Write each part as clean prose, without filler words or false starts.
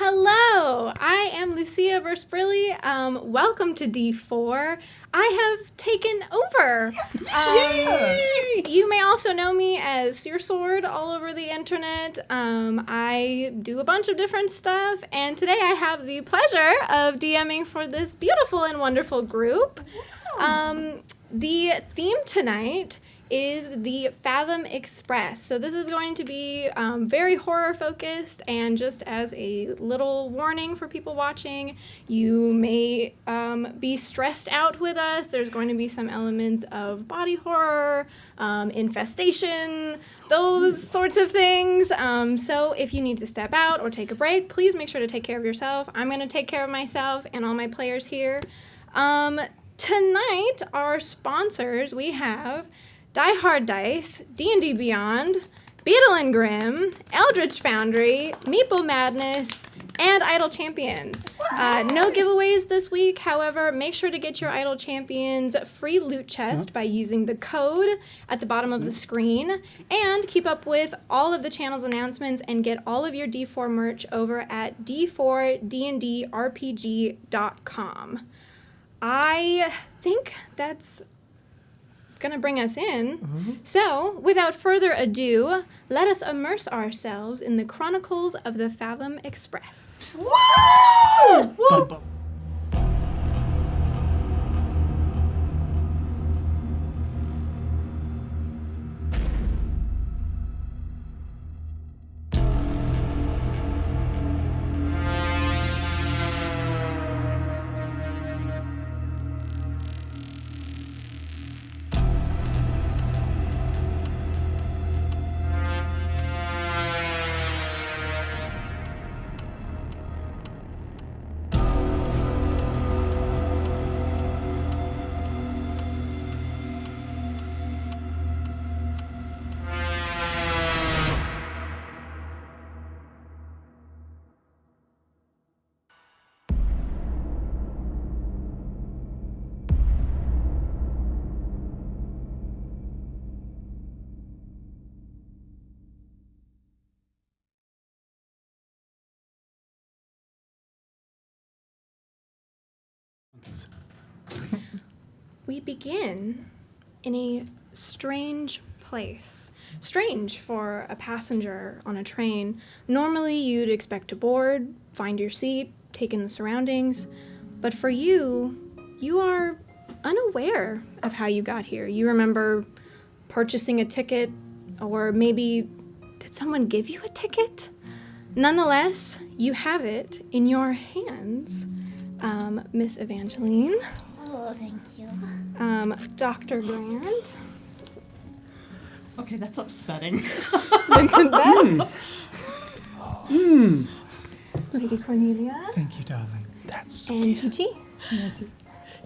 Hello, I am Lucia Versprille. Welcome to D4. I have taken over. You may also know me as Seersword all over the internet. I do a bunch of different stuff, and today I have the pleasure of DMing for this beautiful and wonderful group. The theme tonight is the Fathom Express. So this is going to be very horror focused, and just as a little warning for people watching, you may be stressed out with us. There's going to be some elements of body horror, infestation, those sorts of things. So if you need to step out or take a break, please make sure to take care of yourself. I'm going to take care of myself and all my players here. Tonight, our sponsors, we have Die Hard Dice, D&D Beyond, Beetle and Grimm, Eldritch Foundry, Meeple Madness, and Idle Champions. No giveaways this week, however, make sure to get your Idle Champions free loot chest by using the code at the bottom of the screen, and keep up with all of the channel's announcements and get all of your D4 merch over at d4dndrpg.com. I think that's gonna bring us in. So, without further ado, let us immerse ourselves in the chronicles of the Fathom Express. Woo! Woo! We begin in a strange place. Strange for a passenger on a train. Normally you'd expect to board, find your seat, take in the surroundings, but for you, you are unaware of how you got here. You remember purchasing a ticket, or maybe did someone give you a ticket? Nonetheless, you have it in your hands, Miss Evangeline. Oh, thank you. Dr. Grant. Okay, that's upsetting. Vincent Betts. Lady Cornelia. Thank you, darling. That's And Chi-Chi.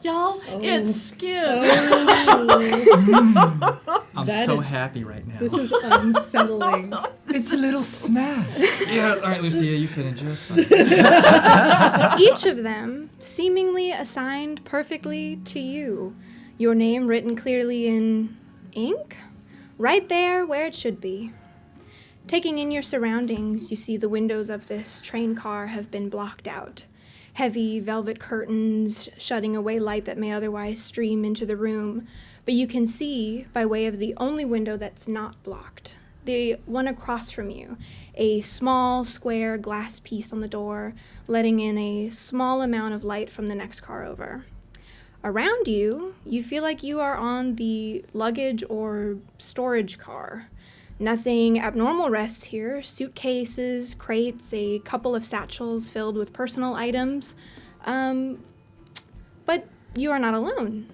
Y'all, it's Skip. I'm so happy right now. This is unsettling. It's a little snack. Yeah, all right, Lucia, you fit in just fine. Each of them seemingly assigned perfectly to you. Your name written clearly in ink, right there where it should be. Taking in your surroundings, you see the windows of this train car have been blocked out. Heavy velvet curtains shutting away light that may otherwise stream into the room, but you can see, by way of the only window that's not blocked, the one across from you, a small square glass piece on the door, letting in a small amount of light from the next car over. Around you, you feel like you are on the luggage or storage car. Nothing abnormal rests here. Suitcases, crates, a couple of satchels filled with personal items. But you are not alone.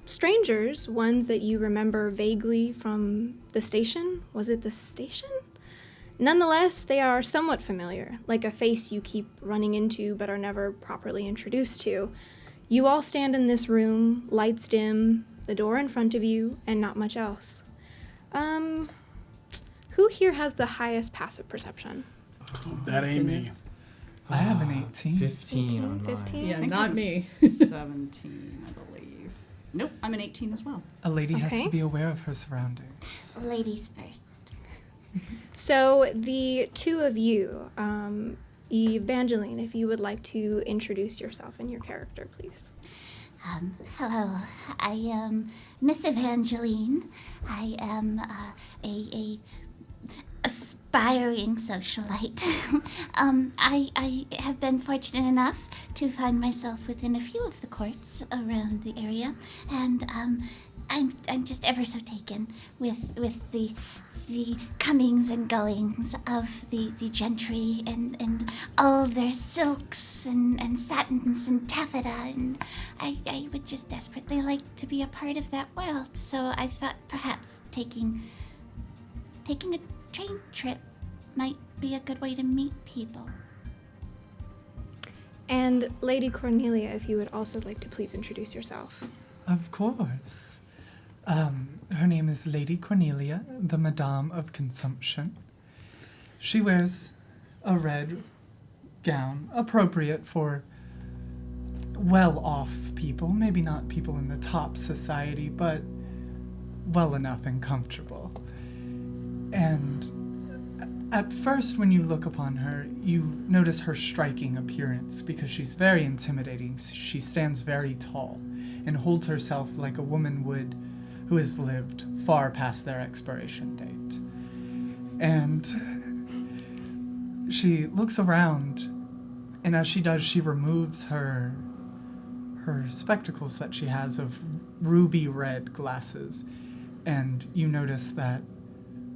Strangers, ones that you remember vaguely from the station. Was it the station? Nonetheless, they are somewhat familiar, like a face you keep running into but are never properly introduced to. You all stand in this room, lights dim, the door in front of you, and not much else. Who here has the highest passive perception? That ain't me. I have an 18. 15 on mine. 15? Yeah, not me. 17, I believe. Nope, I'm an 18 as well. A lady has Okay. to be aware of her surroundings. Ladies first. So the two of you, Evangeline, if you would like to introduce yourself and your character, please. Hello, I am Miss Evangeline. I am a aspiring socialite. I have been fortunate enough to find myself within a few of the courts around the area, and I'm just ever so taken with the comings and goings of the gentry and all their silks and satins and taffeta, and I would just desperately like to be a part of that world. So I thought perhaps taking a train trip might be a good way to meet people. And Lady Cornelia, if you would also like to please introduce yourself. Of course. Her name is Lady Cornelia, the Madame of Consumption. She wears a red gown, appropriate for well-off people, maybe not people in the top society, but well enough and comfortable. And at first, when you look upon her, you notice her striking appearance because she's very intimidating. She stands very tall and holds herself like a woman would who has lived far past their expiration date. And she looks around, and as she does, she removes her spectacles that she has of ruby red glasses, and you notice that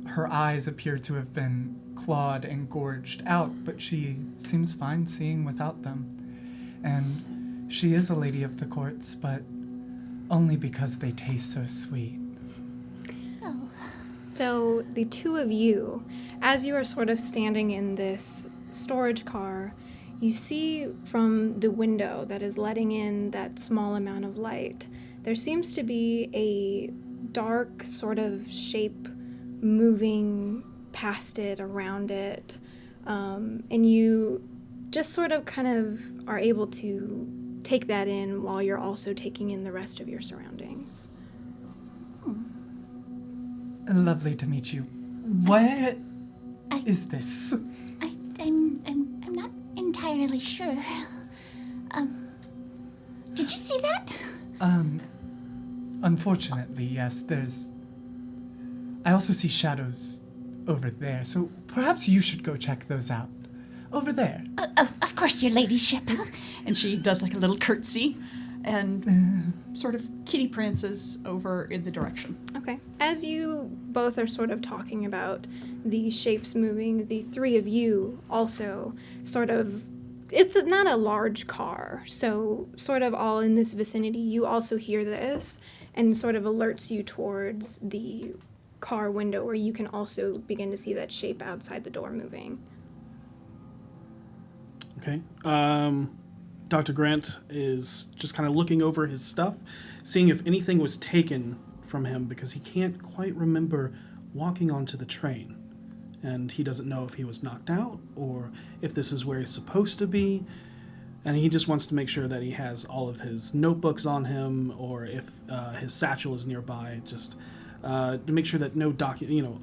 her eyes appear to have been clawed and gorged out, but she seems fine seeing without them. And she is a lady of the courts, but only because they taste so sweet. Oh. So the two of you, as you are sort of standing in this storage car, you see from the window that is letting in that small amount of light, there seems to be a dark sort of shape moving past it, around it, and you just sort of kind of are able to take that in while you're also taking in the rest of your surroundings. Lovely to meet you. Where is this? I'm not entirely sure. Did you see that? Unfortunately, yes, I also see shadows over there, so perhaps you should go check those out. Over there. Of course, your ladyship. And she does like a little curtsy and sort of kitty prances over in the direction. Okay. As you both are sort of talking about the shapes moving, the three of you also sort of, it's not a large car, so sort of all in this vicinity, you also hear this and sort of alerts you towards the car window where you can also begin to see that shape outside the door moving. Okay. Dr. Grant is just kind of looking over his stuff, seeing if anything was taken from him because he can't quite remember walking onto the train. And he doesn't know if he was knocked out or if this is where he's supposed to be. And he just wants to make sure that he has all of his notebooks on him or if his satchel is nearby, just to make sure that no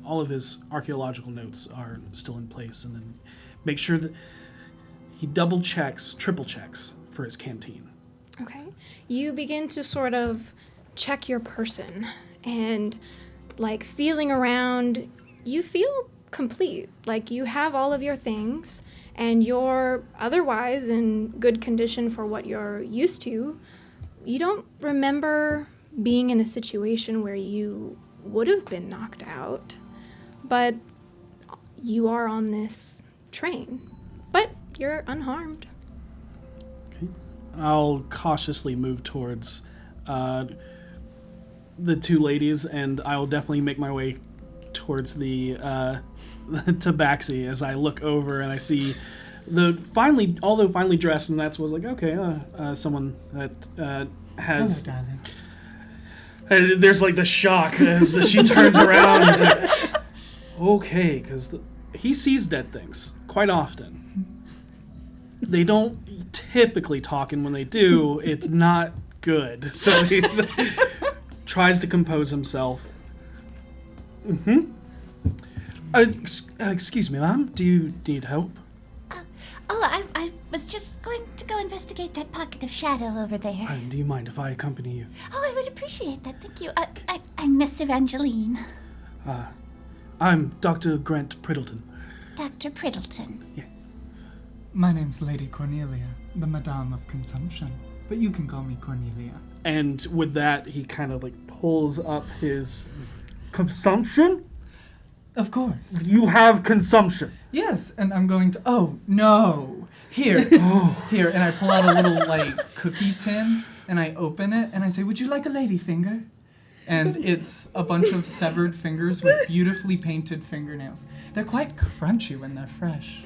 all of his archaeological notes are still in place, and then make sure that he triple checks for his canteen. Okay. You begin to sort of check your person and, like, feeling around, you feel complete. Like, you have all of your things and you're otherwise in good condition for what you're used to. You don't remember being in a situation where you would have been knocked out, but you are on this train. But you're unharmed. Okay. I'll cautiously move towards the two ladies, and I'll definitely make my way towards the tabaxi as I look over and I see although finally dressed, and that's was like, okay, someone that has... Hello, darling. There's like the shock as she turns around and is like, okay, because he sees dead things quite often. They don't typically talk, and when they do, it's not good. So he tries to compose himself. Excuse me, ma'am. Do you need help? Oh, was just going to go investigate that pocket of shadow over there. Do you mind if I accompany you? Oh, I would appreciate that. Thank you. I'm Miss Evangeline. I'm Dr. Grant Priddleton. Dr. Priddleton. My name's Lady Cornelia, the Madame of Consumption, but you can call me Cornelia. And with that, he kind of like pulls up his consumption. Of course. You have consumption. Yes, and I'm going to. Oh no! Here, here, and I pull out a little like cookie tin, and I open it, and I say, "Would you like a lady finger?" And it's a bunch of severed fingers with beautifully painted fingernails. They're quite crunchy when they're fresh.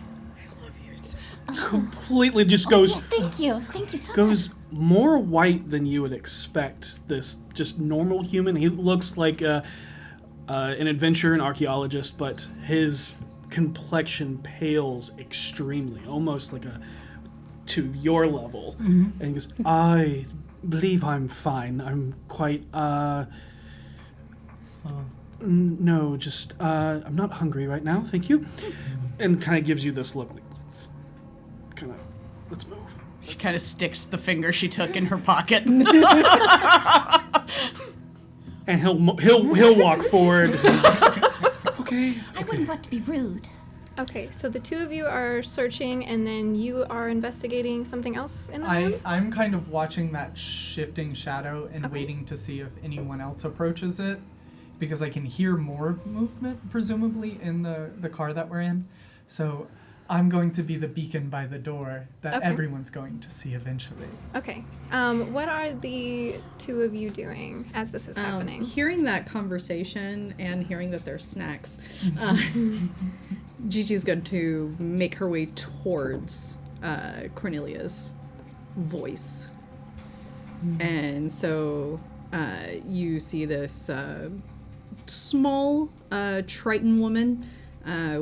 Completely just goes. Thank you so much. Goes more white than you would expect. This just normal human. He looks like an adventurer, an archaeologist, but his complexion pales extremely, almost like to your level. Mm-hmm. And he goes, "I believe I'm fine. I'm quite no, just I'm not hungry right now. Thank you." And kind of gives you this look. Like, let's move. She kind of sticks the finger she took in her pocket. And he'll walk forward. And just, okay. I wouldn't want to be rude. Okay, so the two of you are searching, and then you are investigating something else in the room? I'm kind of watching that shifting shadow and waiting to see if anyone else approaches it, because I can hear more movement, presumably, in the car that we're in. So I'm going to be the beacon by the door that everyone's going to see eventually. Okay. What are the two of you doing as this is happening? Hearing that conversation and hearing that there's snacks, Gigi's going to make her way towards Cornelia's voice. Mm-hmm. And so you see this small Triton woman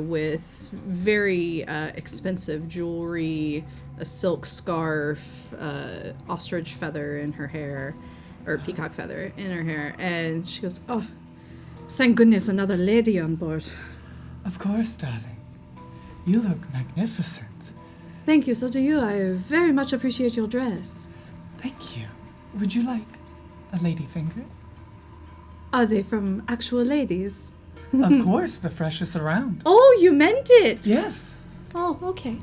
with very expensive jewelry, a silk scarf, ostrich feather in her hair, or peacock feather in her hair, and she goes, "Oh, thank goodness, another lady on board." Of course, darling. You look magnificent. Thank you, so do you. I very much appreciate your dress. Thank you. Would you like a lady finger? Are they from actual ladies? Of course, the freshest around. Oh, you meant it! Yes. Oh, okay.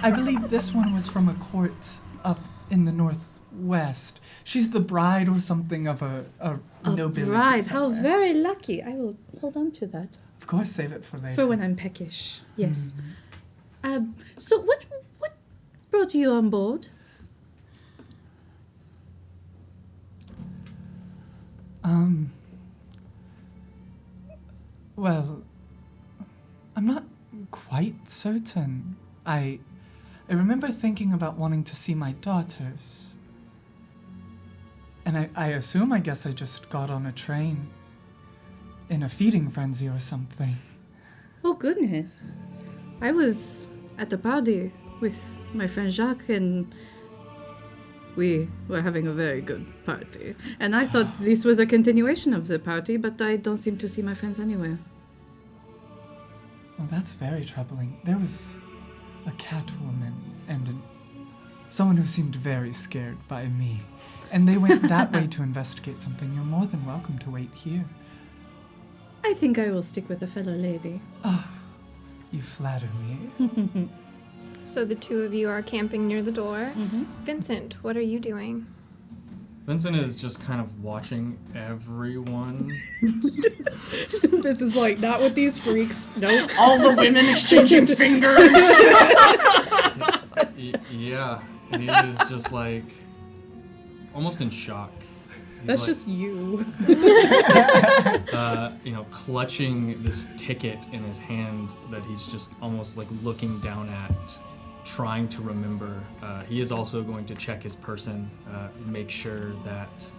I believe this one was from a court up in the northwest. She's the bride or something of a nobility. Bride, how very lucky. I will hold on to that. Of course, save it for later. For when I'm peckish, yes. Mm-hmm. So what brought you on board? Well, I'm not quite certain. I remember thinking about wanting to see my daughters. And I guess I just got on a train in a feeding frenzy or something. Oh, goodness. I was at the party with my friend Jacques, and we were having a very good party. And I thought this was a continuation of the party, but I don't seem to see my friends anywhere. Well, that's very troubling. There was a cat woman and someone who seemed very scared by me. And they went that way to investigate something. You're more than welcome to wait here. I think I will stick with a fellow lady. Oh, you flatter me. So the two of you are camping near the door. Mm-hmm. Vincent, what are you doing? Vincent is just kind of watching everyone. This is like, not with these freaks. Nope. All the women exchanging fingers. Yeah, he is just like almost in shock. He's That's like, just you. Clutching this ticket in his hand that he's just almost like looking down at, trying to remember. He is also going to check his person, make sure that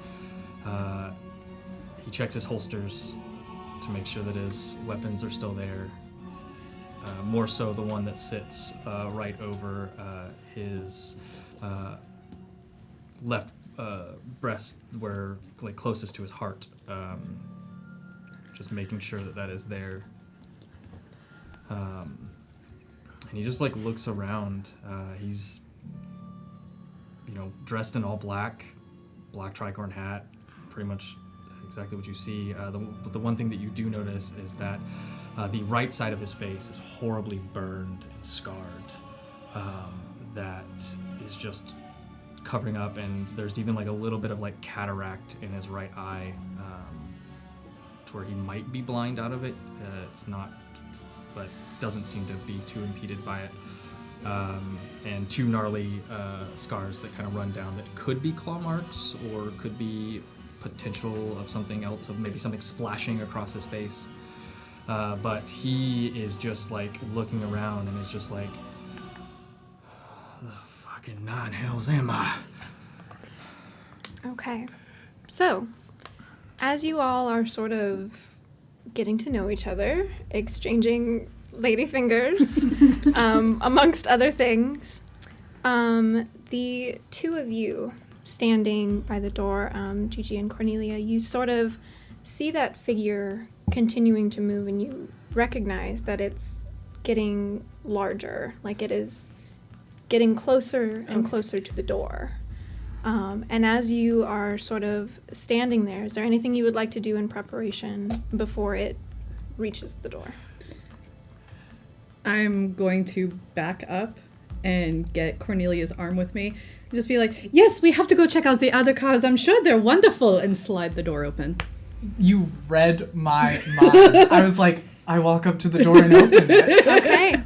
he checks his holsters to make sure that his weapons are still there. More so the one that sits right over his left breast, where like closest to his heart. Just making sure that is there. And he just like looks around. He's, dressed in all black tricorn hat, pretty much exactly what you see. But the one thing that you do notice is that the right side of his face is horribly burned and scarred. That is just covering up, and there's even like a little bit of like cataract in his right eye, to where he might be blind out of it. It's not, but doesn't seem to be too impeded by it. And 2 gnarly scars that kind of run down that could be claw marks or could be potential of something else, of maybe something splashing across his face. But he is just like looking around and is just like, the fucking 9 hells am I? Okay. So, as you all are sort of getting to know each other, exchanging lady fingers, amongst other things, the 2 of you standing by the door, Gigi and Cornelia, you sort of see that figure continuing to move, and you recognize that it's getting larger, like it is getting closer and closer to the door. And as you are sort of standing there, is there anything you would like to do in preparation before it reaches the door? I'm going to back up and get Cornelia's arm with me. And just be like, yes, we have to go check out the other cars. I'm sure they're wonderful. And slide the door open. You read my mind. I was like, I walk up to the door and open it. Okay.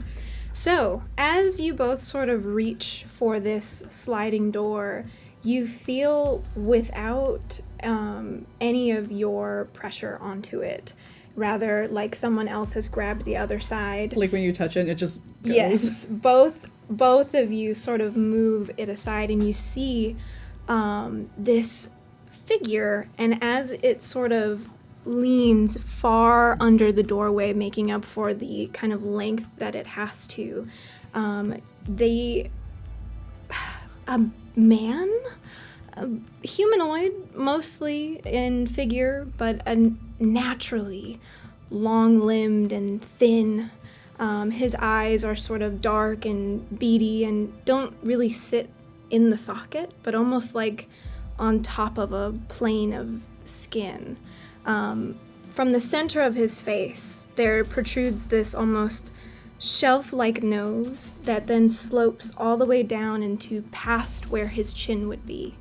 So, as you both sort of reach for this sliding door, you feel without any of your pressure onto it. Rather, like someone else has grabbed the other side. Like when you touch it, it just goes. Yes, both of you sort of move it aside, and you see this figure, and as it sort of leans far under the doorway, making up for the kind of length that it has to, a man, humanoid mostly in figure, but a naturally long-limbed and thin. His eyes are sort of dark and beady and don't really sit in the socket, but almost like on top of a plane of skin. From the center of his face, there protrudes this almost shelf-like nose that then slopes all the way down into past where his chin would be.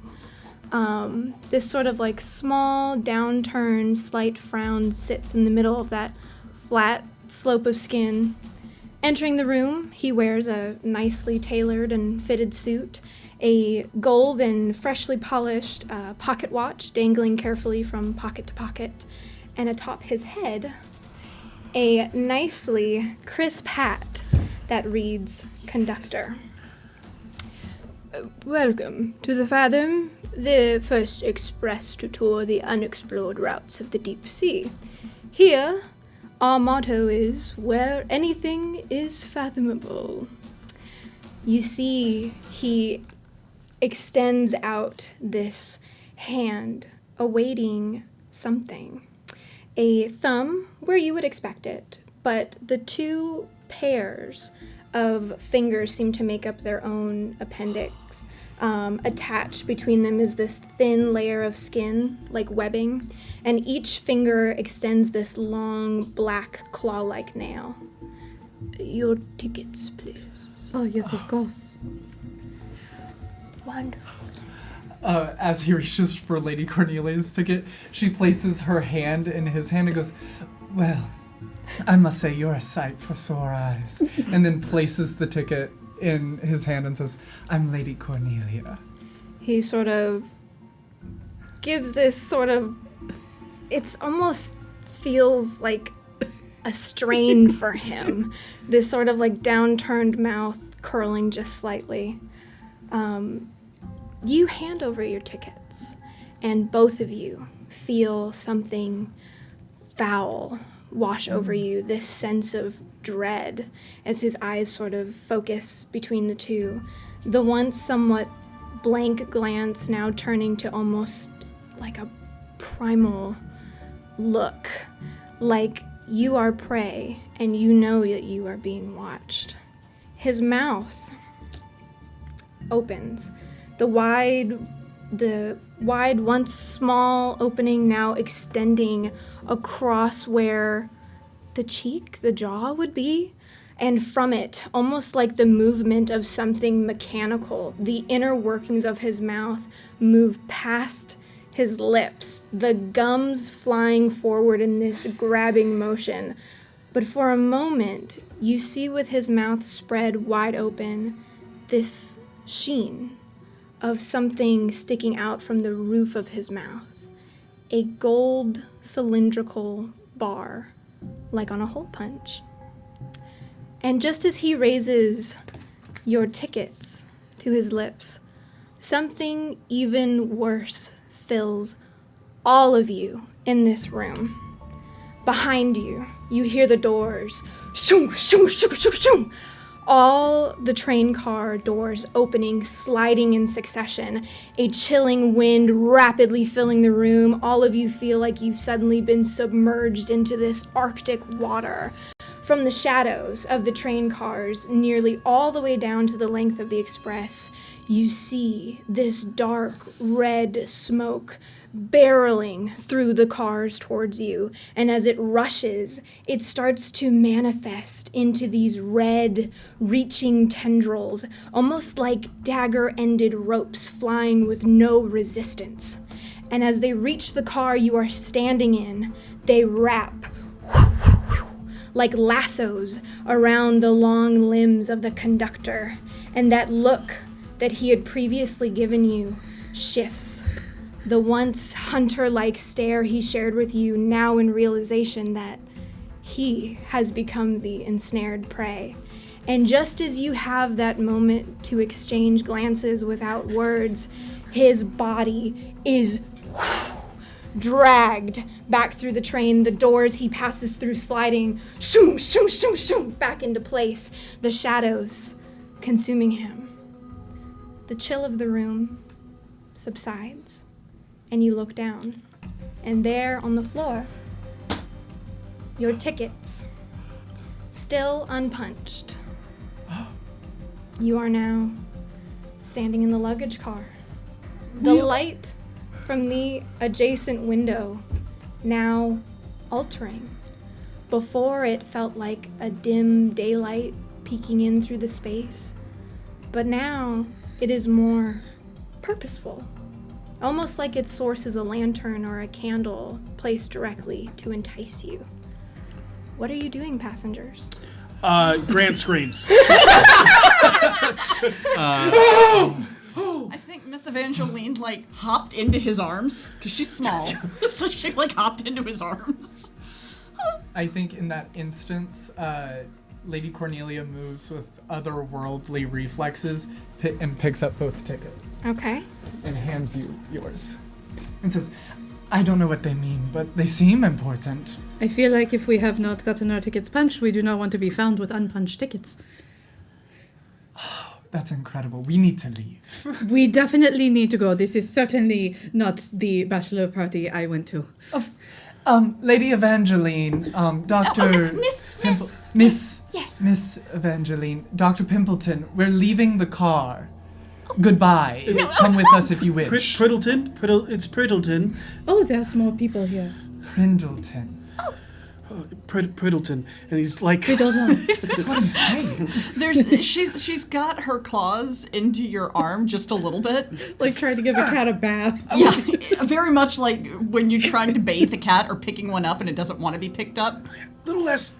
This sort of like small, downturned, slight frown sits in the middle of that flat slope of skin. Entering the room, he wears a nicely tailored and fitted suit, a gold and freshly polished pocket watch dangling carefully from pocket to pocket, and atop his head, a nicely crisp hat that reads Conductor. Welcome to the Fathom, the first express to tour the unexplored routes of the deep sea. Here, our motto is, where anything is fathomable. You see, he extends out this hand, awaiting something. A thumb, where you would expect it, but the 2 pairs of fingers seem to make up their own appendix. Attached between them is this thin layer of skin, like webbing, and each finger extends this long, black, claw-like nail. Your tickets, please. Oh, yes, of course. Wonderful. As he reaches for Lady Cornelia's ticket, she places her hand in his hand and goes, well, I must say you're a sight for sore eyes. And then places the ticket in his hand and says, I'm Lady Cornelia. He sort of gives this sort of, it's almost feels like a strain for him. This sort of like downturned mouth curling just slightly. You hand over your tickets, and both of you feel something foul wash over you, this sense of dread as his eyes sort of focus between the 2. The once somewhat blank glance now turning to almost like a primal look, like you are prey and you know that you are being watched. his mouth opens. The wide, once small opening now extending across where the cheek, the jaw would be. And from it, almost like the movement of something mechanical, the inner workings of his mouth move past his lips, the gums flying forward in this grabbing motion. But for a moment, you see with his mouth spread wide open, this sheen of something sticking out from the roof of his mouth. A gold cylindrical bar, like on a hole punch. And just as he raises your tickets to his lips, something even worse fills all of you in this room. Behind you, you hear the doors, shoom, shoom, shoom, shoom, shoom. All the train car doors opening, sliding in succession, a chilling wind rapidly filling the room. All of you feel like you've suddenly been submerged into this Arctic water. From the shadows of the train cars, nearly all the way down to the length of the express, you see this dark red smoke barreling through the cars towards you. And as it rushes, it starts to manifest into these red, reaching tendrils, almost like dagger-ended ropes flying with no resistance. And as they reach the car you are standing in, they wrap like lassos around the long limbs of the conductor, and that look that he had previously given you shifts. The once hunter-like stare he shared with you, now in realization that he has become the ensnared prey. And just as you have that moment to exchange glances without words, his body is dragged back through the train, the doors he passes through sliding, shoom, shoom, shoom, shoom, back into place, the shadows consuming him. The chill of the room subsides, and you look down, and there on the floor, your tickets, still unpunched. You are now standing in the luggage car. The light from the adjacent window now altering. Before it felt like a dim daylight peeking in through the space, but now it is more purposeful, almost like its source is a lantern or a candle placed directly to entice you. What are you doing, passengers? Grant screams. I think Miss Evangeline, hopped into his arms, because she's small. So she, hopped into his arms. I think in that instance, Lady Cornelia moves with otherworldly reflexes and picks up both tickets. Okay. And hands you yours. And says, I don't know what they mean, but they seem important. I feel like if we have not gotten our tickets punched, we do not want to be found with unpunched tickets. That's incredible. We need to leave. We definitely need to go. This is certainly not the bachelor party I went to. Lady Evangeline, Dr. Miss. Miss Evangeline, Dr. Pimpleton, we're leaving the car. Goodbye. Come with us if you wish. It's Priddleton. Oh, there's more people here. Prindleton. Priddleton. And he's like... That's what I'm saying. She's got her claws into your arm just a little bit. Like trying to give a cat a bath. Yeah, very much like when you're trying to bathe a cat or picking one up and it doesn't want to be picked up. A little less...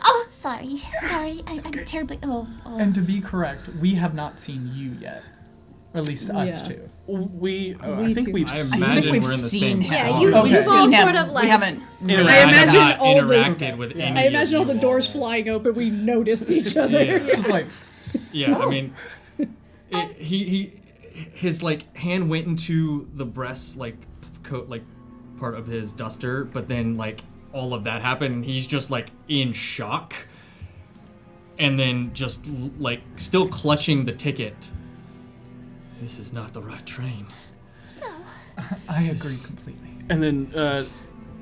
Oh, sorry. I'm terribly... Oh. And to be correct, we have not seen you yet. Or at least us two. I think we've I seen... imagine we're in the seen same him. Yeah, car. you've Okay. all Seen him. sort of We haven't... I imagine not all the- interacted with any I imagine of all the you doors flying open. We notice each other. Yeah. It's like, Yeah, I mean, his hand went into the breast coat part of his duster, but then all of that happened. And he's just in shock, and then just still clutching the ticket. This is not the right train. I agree completely. And then I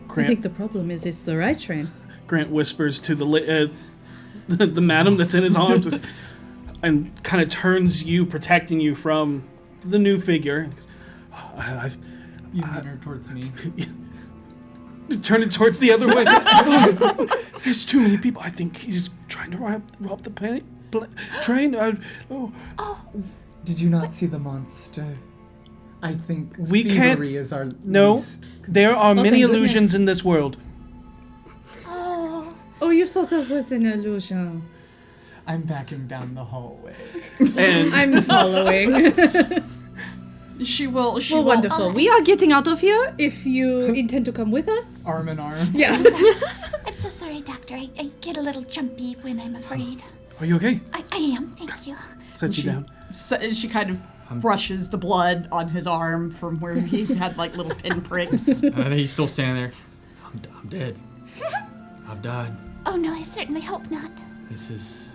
Grant... think the problem is it's the right train. Grant whispers to the madam that's in his arms, and kind of turns you, protecting you from the new figure. You lean her towards me. Turn it towards the other way. There's too many people. I think he's trying to rob the train. Did you not see the monster? I think We can't- thievery is our No, least. there are many thank illusions goodness. in this world. Oh, you thought that was an illusion. I'm backing down the hallway. And I'm following. She will. Well, wonderful. We are getting out of here if you intend to come with us. Arm in arm. Yeah. I'm so sorry, Doctor. I get a little jumpy when I'm afraid. are you okay? I am, thank you. Set you down. She kind of brushes the blood on his arm from where he's had like little pinpricks. I think he's still standing there. I'm dead. I've died. Oh no, I certainly hope not. This is...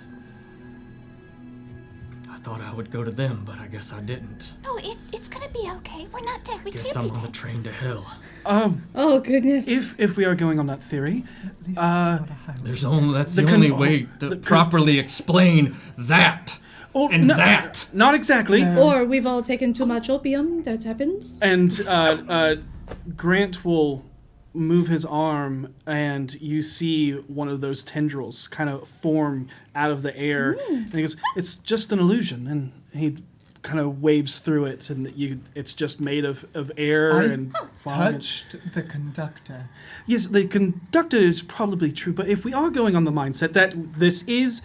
I thought I would go to them, but I guess I didn't. No, it's gonna be okay. We're not dead. We Guess can't I'm be on the dead. train to hell. Oh, goodness. If we are going on that theory, At least that's what I That's The the con- only way to the con- properly explain that. oh, And no, that. not exactly. Or we've all taken too much opium. That happens. And Grant will move his arm, and you see one of those tendrils kind of form out of the air. And he goes, "It's just an illusion." And he kind of waves through it, and it's just made of air I and fog. touched the conductor. Yes, the conductor is probably true, but if we are going on the mindset that this is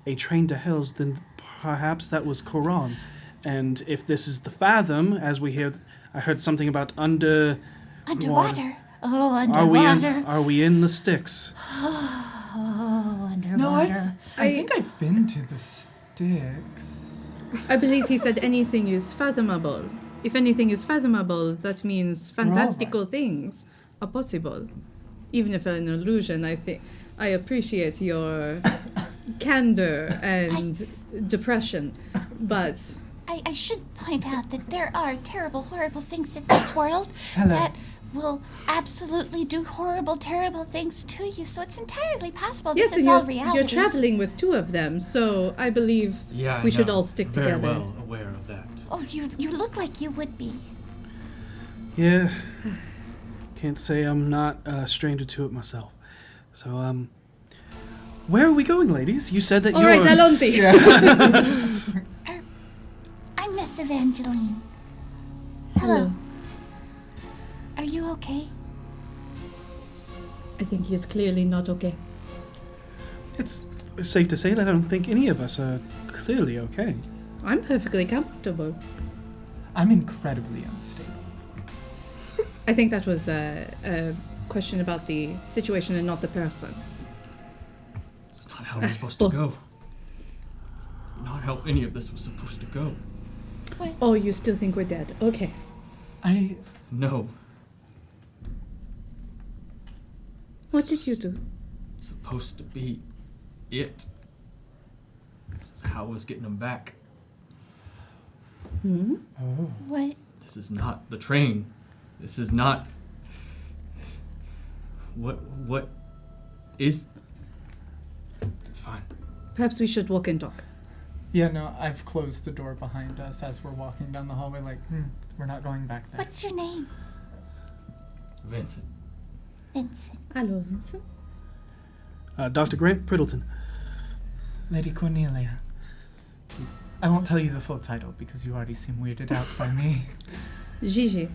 a train to hells, then perhaps that was Quran. And if this is the Fathom, as we hear, I heard something about Underwater. Oh, Are we in the sticks? Oh, underwater. No, I think I've been to the sticks. I believe he said anything is fathomable. If anything is fathomable, that means fantastical things are possible. Even if an illusion, I appreciate your candor and depression, but I should point out that there are terrible, horrible things in this world Hello. that will absolutely do horrible, terrible things to you. So it's entirely possible yes, this is and all reality. you're traveling with two of them, so I believe Yeah, I we should know. all stick Very together. well aware of that. Oh, you look like you would be. Yeah. Can't say I'm not a stranger to it myself. So, where are we going, ladies? You said that All you're... right, Alonzi. I'm Miss Evangeline. Hello. Are you okay? I think he is clearly not okay. It's safe to say that I don't think any of us are clearly okay. I'm perfectly comfortable. I'm incredibly unstable. I think that was a question about the situation and not the person. It's not how it's supposed to go. Not how any of this was supposed to go. Oh, you still think we're dead? Okay. No. What did you do? It's supposed to be it. That's how I was getting them back. What? This is not the train. This is not... What is... It's fine. Perhaps we should walk and talk. Yeah, no, I've closed the door behind us as we're walking down the hallway, like, we're not going back there. What's your name? Vincent. Vincent. Hello, Vincent. Dr. Grant Priddleton. Lady Cornelia. I won't tell you the full title because you already seem weirded out by me. Gigi.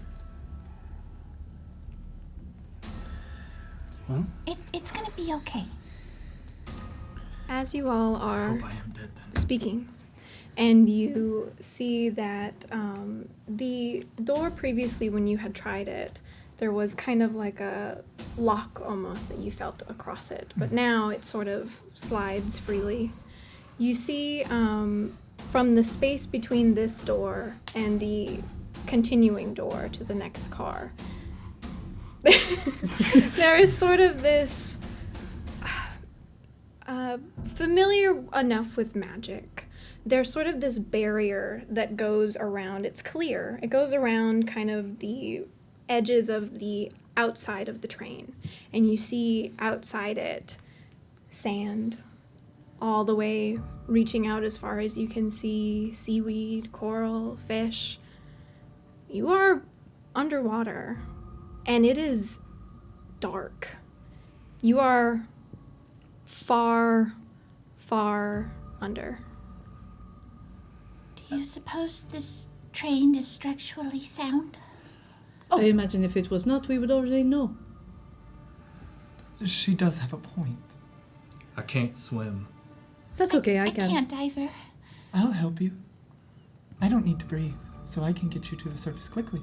Well, It's gonna be okay. As you all are Hope I am dead then. speaking, and you see that the door previously, when you had tried it, there was kind of like a lock almost that you felt across it, but now it sort of slides freely. You see from the space between this door and the continuing door to the next car, there is sort of this familiar enough with magic. There's sort of this barrier that goes around. It's clear. It goes around kind of the edges of the outside of the train. And you see outside it sand all the way reaching out as far as you can see, seaweed, coral, fish. You are underwater, and it is dark. You are far, far under. Do you suppose this train is structurally sound? I imagine if it was not, we would already know. She does have a point. I can't swim. That's okay, I I can. can't either. I'll help you. I don't need to breathe, so I can get you to the surface quickly.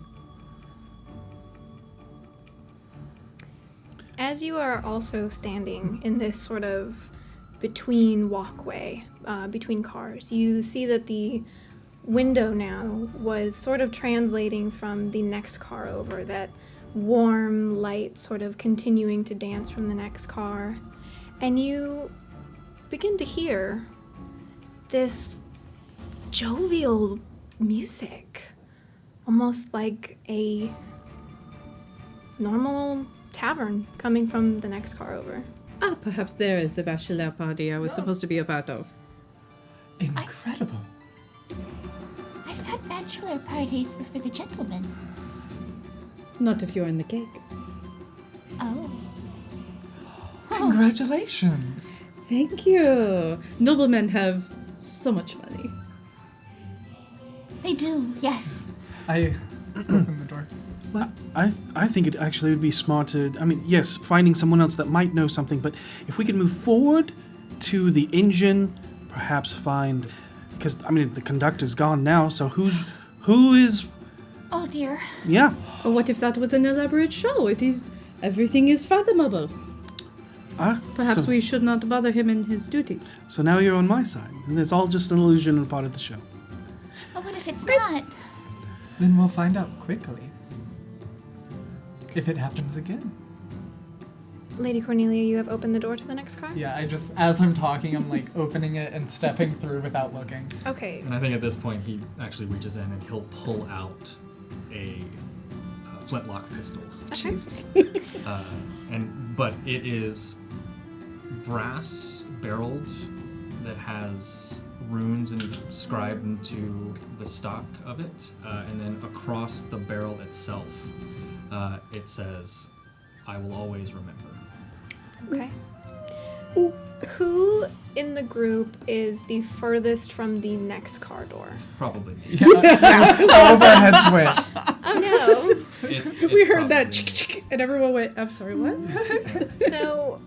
As you are also standing in this sort of between walkway, between cars, you see that the window now was sort of translating from the next car over, that warm light sort of continuing to dance from the next car. And you begin to hear this jovial music, almost like a normal tavern coming from the next car over. Ah, perhaps there is the bachelor party I was supposed to be a part of. Incredible. I thought bachelor parties were for the gentlemen. Not if you're in the cake. Oh. Congratulations. Thank you. Noblemen have so much money. They do, yes. I open the door. I think it actually would be smart to, yes, finding someone else that might know something, but if we could move forward to the engine, perhaps find, because, the conductor's gone now, so who is, Oh dear. yeah. Or what if that was an elaborate show? Everything is fathomable. Perhaps so, we should not bother him in his duties. So now you're on my side, and it's all just an illusion and part of the show. But what if it's not? Then we'll find out quickly. If it happens again. Lady Cornelia, you have opened the door to the next car? Yeah, as I'm talking, I'm like opening it and stepping through without looking. Okay. And I think at this point he actually reaches in and he'll pull out a flintlock pistol. Okay. But it is brass barreled that has runes inscribed into the stock of it, and then across the barrel itself it says, "I will always remember." Okay. Who in the group is the furthest from the next car door? Probably. Overhead switch. Oh no. It's We heard that probably- and everyone went, I'm sorry, what? So,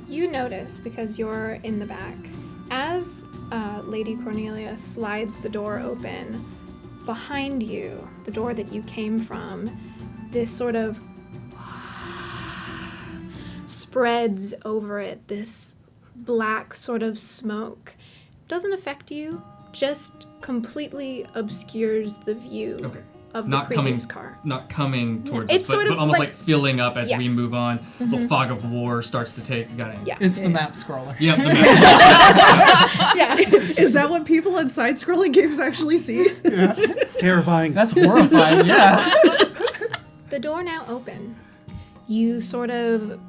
you notice, because you're in the back, as Lady Cornelia slides the door open, behind you, the door that you came from, this sort of spreads over it, this black sort of smoke. Doesn't affect you, just completely obscures the view Okay. of the Not previous coming, car. not coming towards It's us, but, sort of but almost like- like filling up as Yeah. we move on. The fog of war starts to take. Got it. Yeah. It's the map scroller. Yeah. The map. Yeah. Is that what people in side-scrolling games actually see? Terrifying. That's horrifying, yeah. The door now open. You sort of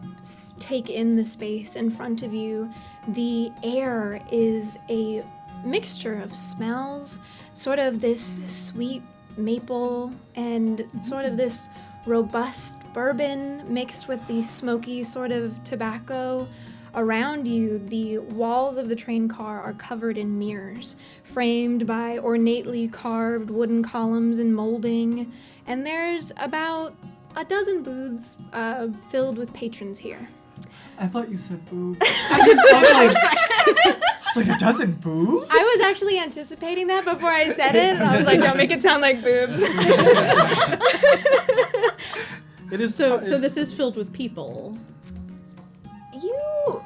take in the space in front of you. The air is a mixture of smells, sort of this sweet maple and sort of this robust bourbon mixed with the smoky sort of tobacco. Around you, the walls of the train car are covered in mirrors, framed by ornately carved wooden columns and molding, and there's about a dozen booths filled with patrons here. I thought you said boobs. It's like a dozen boobs? I was actually anticipating that before I said it, and I was like, don't make it sound like boobs. It is So this is filled with people. You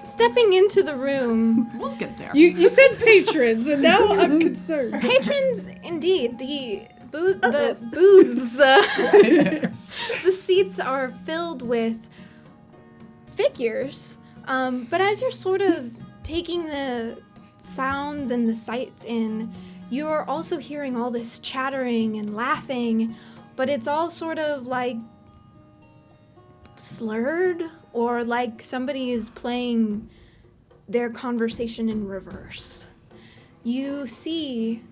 stepping into the room. We'll get there. You said patrons, and now I'm concerned. Patrons, indeed. The booths, the seats are filled with figures. But as you're sort of taking the sounds and the sights in, you're also hearing all this chattering and laughing, but it's all sort of like slurred, or like somebody is playing their conversation in reverse. You see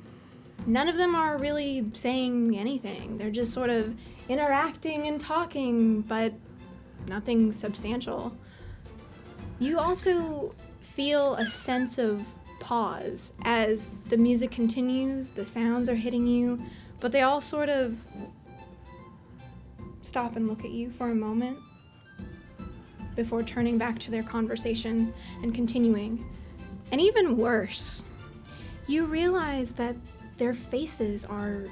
none of them are really saying anything. They're just sort of interacting and talking, but nothing substantial. You also feel a sense of pause as the music continues, the sounds are hitting you, but they all sort of stop and look at you for a moment before turning back to their conversation and continuing. And even worse, you realize that their faces are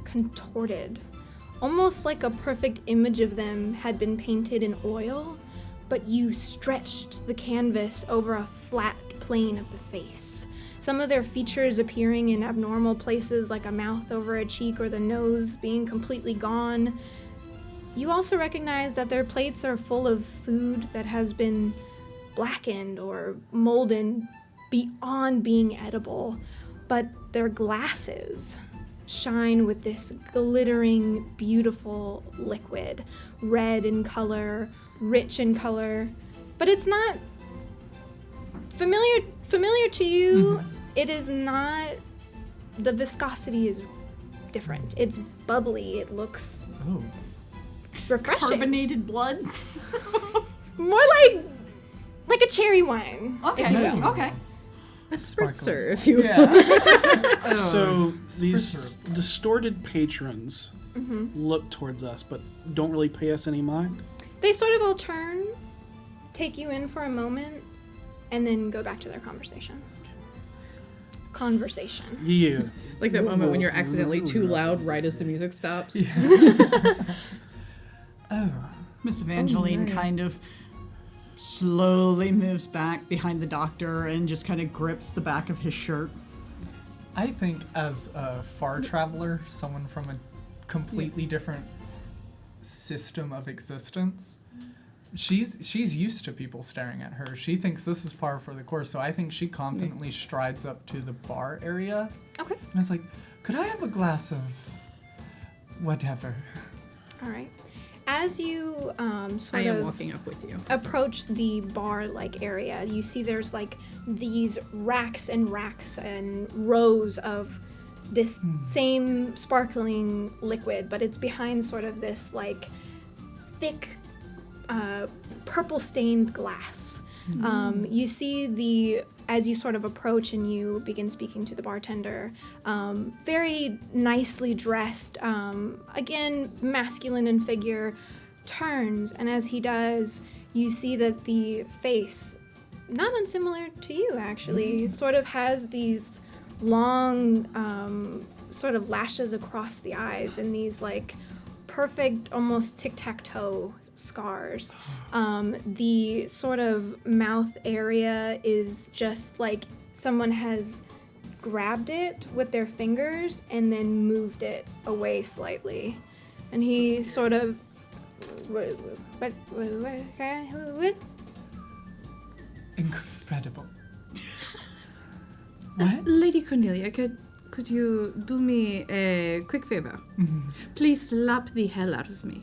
contorted, almost like a perfect image of them had been painted in oil, but you stretched the canvas over a flat plane of the face. Some of their features appearing in abnormal places, like a mouth over a cheek or the nose being completely gone. You also recognize that their plates are full of food that has been blackened or molded beyond being edible, but their glasses shine with this glittering, beautiful liquid, red in color, rich in color, but it's not familiar to you. Mm-hmm. It is not, the viscosity is different. It's bubbly. It looks refreshing. Carbonated blood? More like a cherry wine. Okay. If you will. Okay. A spritzer, if you will. Yeah. So these distorted patrons look towards us, but don't really pay us any mind. They sort of all turn, take you in for a moment, and then go back to their conversation. Yeah. Like that moment when you're accidentally too loud right as the music stops. Miss Evangeline kind of slowly moves back behind the doctor and just kind of grips the back of his shirt. I think as a far traveler, someone from a completely different system of existence, she's used to people staring at her. She thinks this is par for the course, so I think she confidently strides up to the bar area. Okay. And I was like, could I have a glass of whatever? All right. As you I am walking up with you. approach the bar-like area, you see there's like these racks and rows of this same sparkling liquid, but it's behind sort of this like thick purple-stained glass. You see as you sort of approach and you begin speaking to the bartender, very nicely dressed, again, masculine in figure, turns, and as he does, you see that the face, not unsimilar to you actually, sort of has these long sort of lashes across the eyes and these like perfect, almost tic-tac-toe scars. The sort of mouth area is just like someone has grabbed it with their fingers and then moved it away slightly. And he sort of... Incredible. What? Lady Cornelia, could you do me a quick favor? Please slap the hell out of me.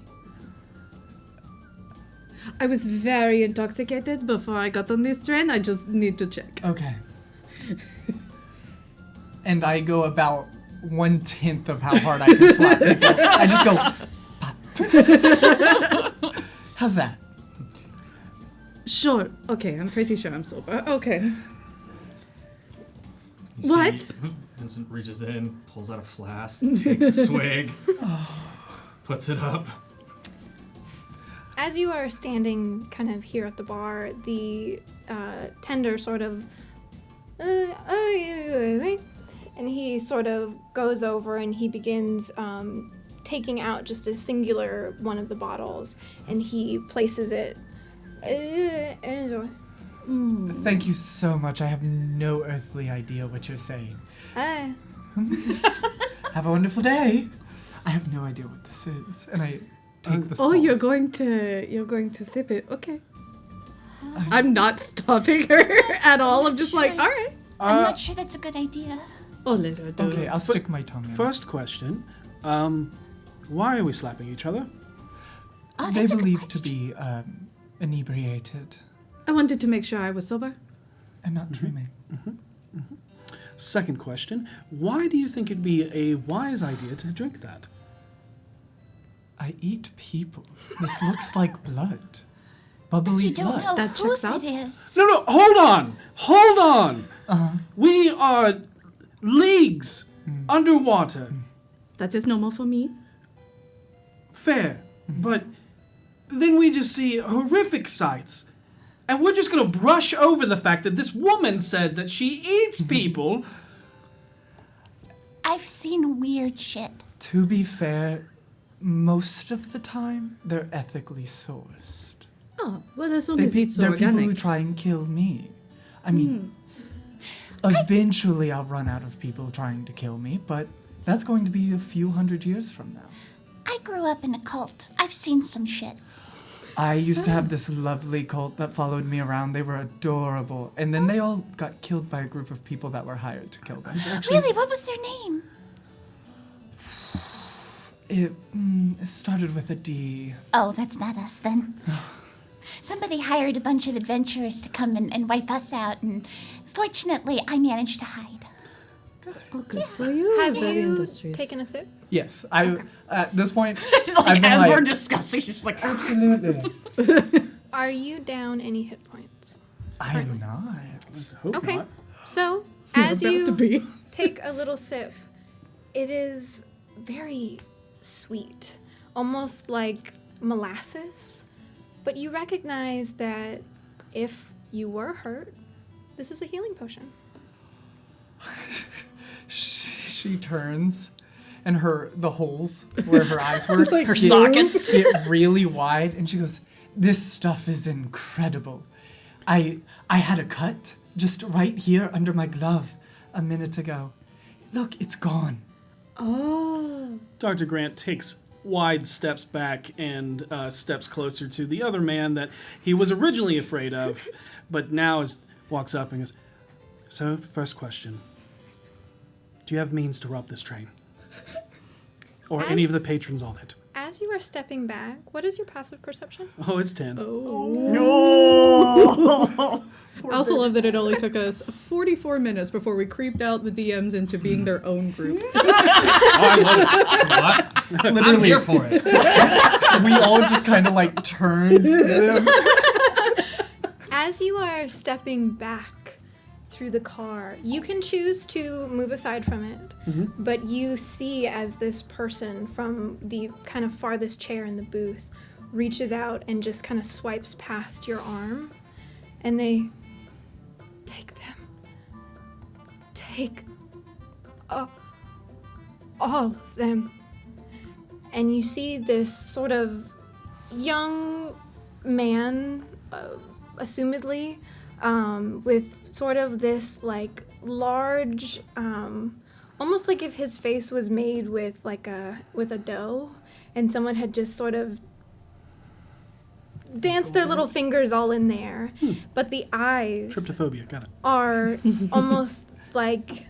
I was very intoxicated before I got on this train. I just need to check. Okay. And I go about 1/10 of how hard I can slap people. I just go, pop. How's that? Sure. Okay, I'm pretty sure I'm sober. Okay. You What? see Vincent reaches in, pulls out a flask, takes a swig, puts it up. As you are standing kind of here at the bar, the tender sort of, and he sort of goes over and he begins taking out just a singular one of the bottles, and he places it. Thank you so much. I have no earthly idea what you're saying. Have a wonderful day. I have no idea what this is, and I take the Oh, you're sauce. going to sip it. Okay. I'm not stopping her at all. I'm just like, all right. I'm not sure that's a good idea. Oh, let her do Okay, it. I'll stick my tongue in. First question, why are we slapping each other? Oh, They that's a good believe to question. be inebriated. I wanted to make sure I was sober. I'm not dreaming. Second question, why do you think it'd be a wise idea to drink that? I eat people. This looks like blood. Bubbly You don't blood. know That whose checks out. it is. No, hold on. We are leagues underwater. That is normal for me. Fair, but then we just see horrific sights. And we're just gonna brush over the fact that this woman said that she eats people. I've seen weird shit. To be fair, most of the time, they're ethically sourced. Oh, well, as long as it's They're people who organic. try and kill me. I mean, eventually I'll run out of people trying to kill me, but that's going to be a few hundred years from now. I grew up in a cult. I've seen some shit. I used to have this lovely cult that followed me around. They were adorable. And then they all got killed by a group of people that were hired to kill them. Really? What was their name? It started with a D. Oh, that's not us then. Somebody hired a bunch of adventurers to come and wipe us out, and fortunately, I managed to hide. Oh, good for you. Have Very you industrious. taken a sip? Yes, at this point, Like, I've been as we're like, discussing, she's just like, absolutely. Are you down any hit points? I'm not. Hope Okay. not. So, You're as about you to be. take a little sip, it is very sweet, almost like molasses. But you recognize that if you were hurt, this is a healing potion. She turns, and the holes where her eyes were, Like her you. sockets. get really wide, and she goes, "This stuff is incredible. I had a cut just right here under my glove a minute ago. Look, it's gone." Oh. Dr. Grant takes wide steps back and steps closer to the other man that he was originally afraid of, but now walks up and goes, "So, first question. Do you have means to rob this train? Or any of the patrons on it?" As you are stepping back, what is your passive perception? Oh, it's 10. I also love that it only took us 44 minutes before we creeped out the DMs into being their own group. I'm Literally, here for it. we all just kind of like turned to them. As you are stepping back through the car, you can choose to move aside from it, but you see as this person from the kind of farthest chair in the booth reaches out and just kind of swipes past your arm, and they take them. Take all of them. And you see this sort of young man, assumedly, with sort of this like large, almost like if his face was made with a dough, and someone had just sort of danced their little fingers all in there, but the eyes Tryptophobia, got it. are almost like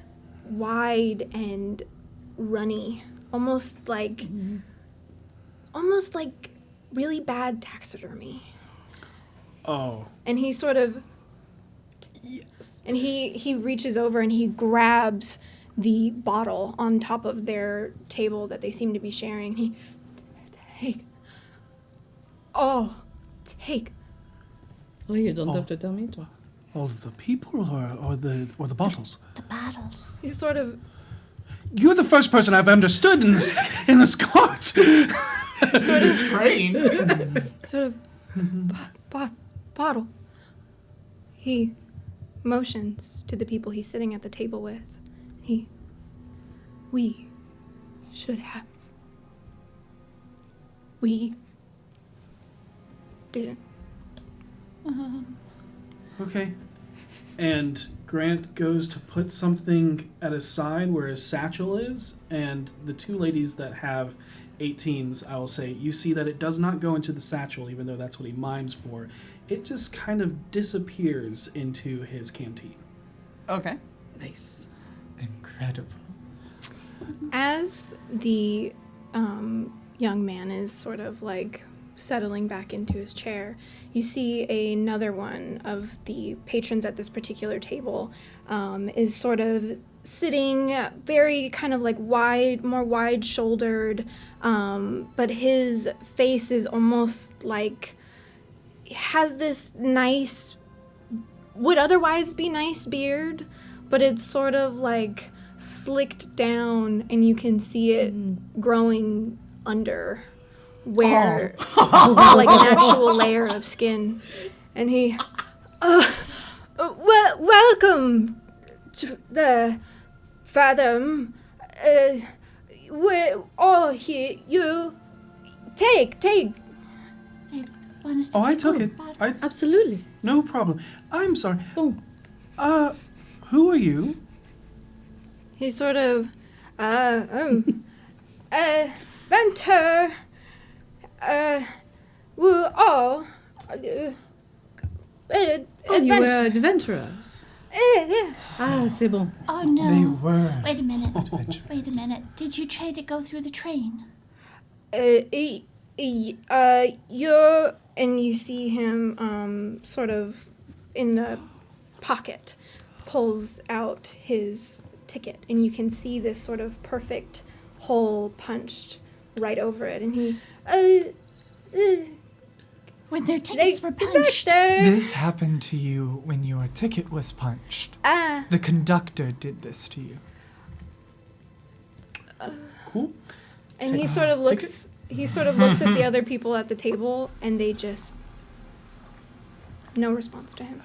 wide and runny, almost like really bad taxidermy. Oh. And he sort of and he reaches over and he grabs the bottle on top of their table that they seem to be sharing. He take Oh, you don't have to tell me to. All of the people or the bottles? The bottles. He's sort of You're the first person I've understood in this cart. bottle. He motions to the people he's sitting at the table with. We should have. We didn't. Okay. And Grant goes to put something at his side where his satchel is, and the two ladies that have 18s, I will say, you see that it does not go into the satchel, even though that's what he mimes for. It just kind of disappears into his canteen. okay. Nice. Incredible. As the young man is sort of like settling back into his chair, you see another one of the patrons at this particular table is sort of sitting very kind of like more wide-shouldered, but his face is almost like has this nice, would otherwise be nice beard, but it's sort of like slicked down and you can see it growing under where like an actual layer of skin. And he welcome to the Fathom. We're all here. You take. Want us to Oh, I take took one it. bottle? Absolutely. No problem. I'm sorry. Boom. Who are you? He sort of Venter. We're all Oh, you were adventurers. Ah, c'est bon. Oh no. They were. Wait a minute. adventurers. Wait a minute. Did you try to go through the train? You're, and you see him sort of in the pocket pulls out his ticket, and you can see this sort of perfect hole punched right over it, and he When their tickets were punched. Conductor. This happened to you when your ticket was punched. The conductor did this to you. Cool. And he sort of looks at the other people at the table, and they just no response to him.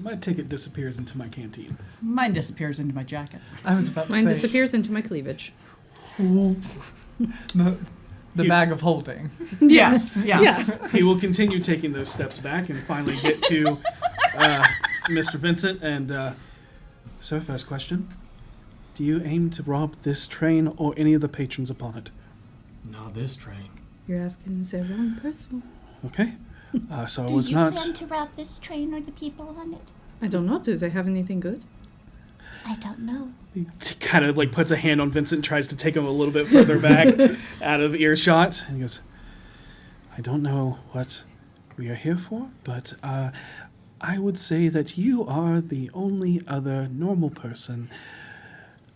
My ticket disappears into my canteen. Mine disappears into my jacket. I was about to Mine say. disappears into my cleavage. The bag of holding. Yes, yes. He will continue taking those steps back and finally get to Mr. Vincent. And, so first question. Do you aim to rob this train or any of the patrons upon it? Not this train. You're asking the wrong person. Okay. So I Do was you not... plan to rob this train or the people on it? I don't know. Does it have anything good? I don't know. He kind of like puts a hand on Vincent and tries to take him a little bit further back out of earshot. And he goes, I don't know what we are here for, but I would say that you are the only other normal person.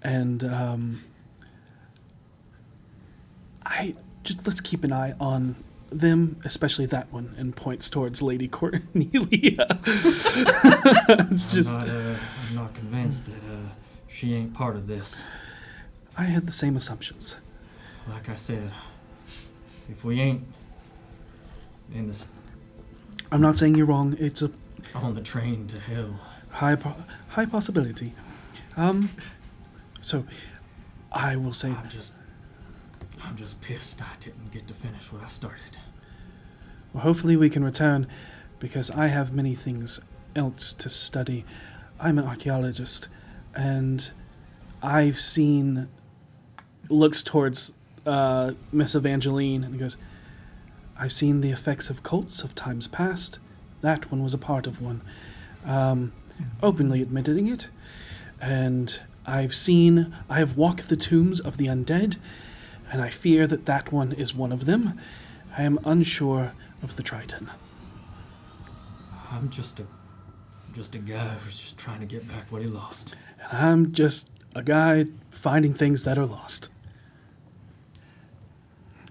And let's keep an eye on them, especially that one, and points towards Lady Cornelia. I'm not convinced that she ain't part of this. I had the same assumptions. Like I said, if we ain't in this I'm not saying you're wrong. It's a on the train to hell. high possibility. So I will say I'm just pissed I didn't get to finish what I started. well, hopefully we can return, because I have many things else to study. I'm an archaeologist, and I've seen, looks towards Miss Evangeline, and he goes, I've seen the effects of cults of times past. That one was a part of one. Openly admitting it. And I have walked the tombs of the undead, and I fear that that one is one of them. I am unsure of the Triton. I'm just a guy who's just trying to get back what he lost. And I'm just a guy finding things that are lost.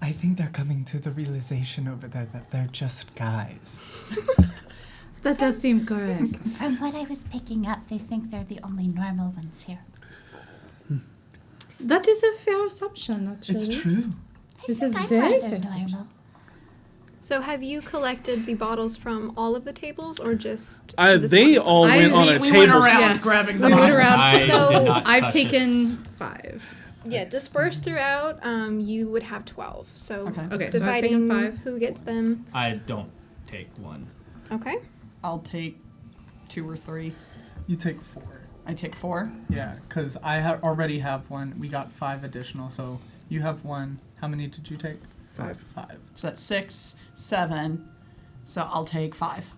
I think they're coming to the realization over there that they're just guys. That does seem correct. From what I was picking up, they think they're the only normal ones here. That is a fair assumption, actually. It's true. It's think a I'm very rather fair assumption. normal. So have you collected the bottles from all of the tables, or just this They one? all went on a we went table. around Yeah. grabbing the We went bottles. around. I So, did not I've touch taken this. 5. Yeah, dispersed throughout, you would have 12. So Okay. Okay, so I've deciding taken 5. who gets them. I don't take one. Okay. I'll take 2 or 3. You take 4. I take 4. Yeah, because I already have one. We got 5 additional, so you have 1. How many did you take? 5. 5. So that's 6, 7. So I'll take 5.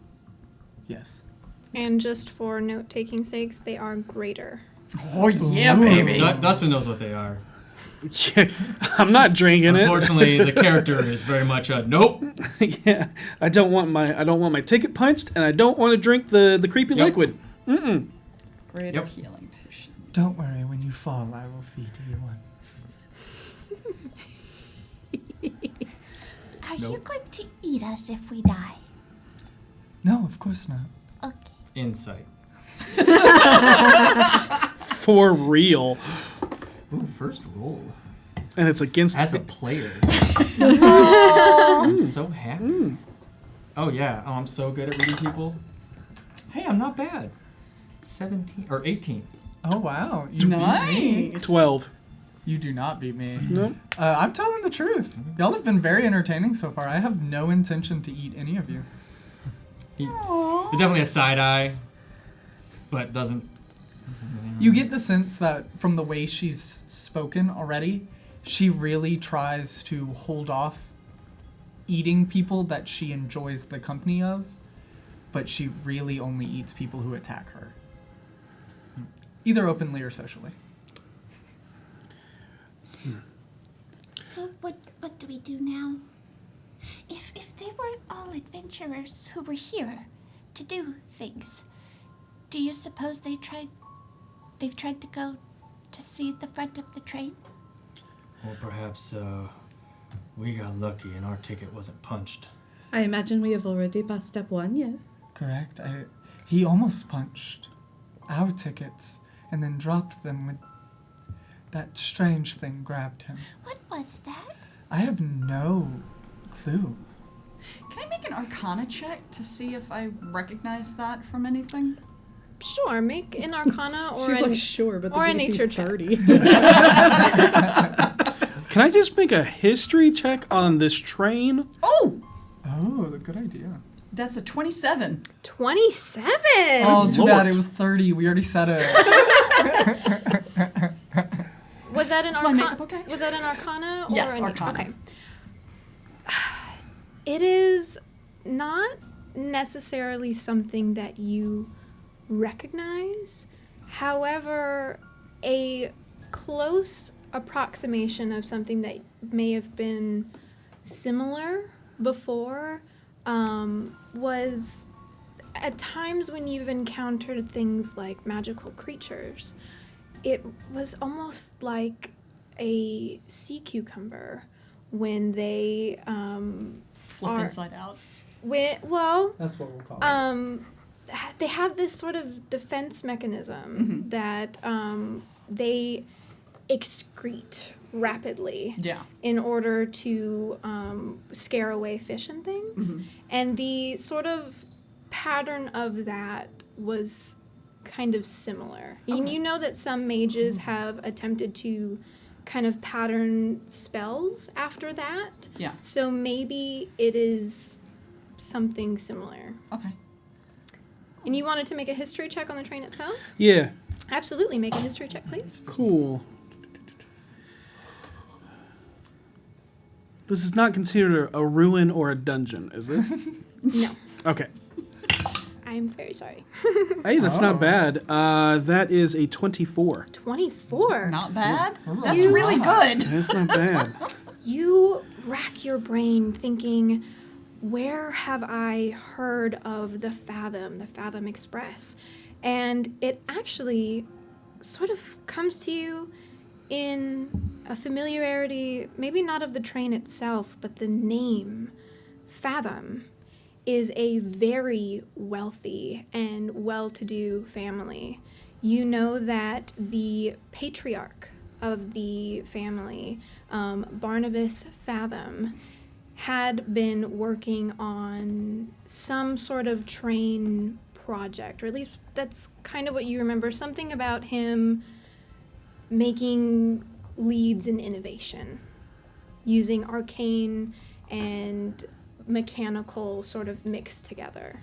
Yes. And just for note-taking sakes, they are greater. Oh yeah, baby. Dustin knows what they are. Yeah, I'm not drinking it. Unfortunately, the character is very much a nope. Yeah, I don't want my ticket punched, and I don't want to drink the creepy liquid. Greater Yep. healing potion. Don't worry, when you fall, I will feed you one. Are you going to eat us if we die? No, of course not. Okay. Insight. For real. Ooh, first roll. And it's against As a player. I'm so happy. Oh yeah. Oh, I'm so good at reading people. Hey, I'm not bad. 17 or 18. Oh wow, you beat me. 12. You do not beat me. Nope. I'm telling the truth. Y'all have been very entertaining so far. I have no intention to eat any of you. He definitely a side eye, but doesn't. You get the sense that from the way she's spoken already, she really tries to hold off eating people that she enjoys the company of, but she really only eats people who attack her. Either openly or socially. So what do we do now? If they were all adventurers who were here to do things, do you suppose they've tried to go to see the front of the train? Or perhaps we got lucky and our ticket wasn't punched. I imagine we have already passed step 1, yes? Correct. He almost punched our tickets and then dropped them when that strange thing grabbed him. What was that? I have no clue. Can I make an Arcana check to see if I recognize that from anything? Sure, make an Arcana or She's a like, sure, but or the a nature DC's check. 30. Can I just make a history check on this train? Oh, Oh, good idea. that's a 27. 27. Oh, too bad Lord. it was 30. We already said it. Was that an Is my makeup okay? Was that an Arcana or Yes, a nature? Arcana. Okay. It is not necessarily something that you recognize. However, a close approximation of something that may have been similar before was at times when you've encountered things like magical creatures. It was almost like a sea cucumber when they Flip are inside out. well That's what we'll call it. they have this sort of defense mechanism that they excrete rapidly Yeah. in order to scare away fish and things. And the sort of pattern of that was kind of similar. And you know that some mages have attempted to kind of pattern spells after that. Yeah. So maybe it is something similar. Okay. And you wanted to make a history check on the train itself? Yeah. Absolutely. Make a history check, please. Cool. This is not considered a ruin or a dungeon, is it? No. Okay. I'm very sorry. Hey, that's not bad. That is a 24. 24. Not bad. That's You- really good. That's not bad. You rack your brain thinking, where have I heard of the Fathom Express? And it actually sort of comes to you in a familiarity, maybe not of the train itself, but the name Fathom is a very wealthy and well-to-do family. You know that the patriarch of the family, Barnabas Fathom, had been working on some sort of train project, or at least that's kind of what you remember, something about him making leads in innovation, using arcane and mechanical sort of mixed together.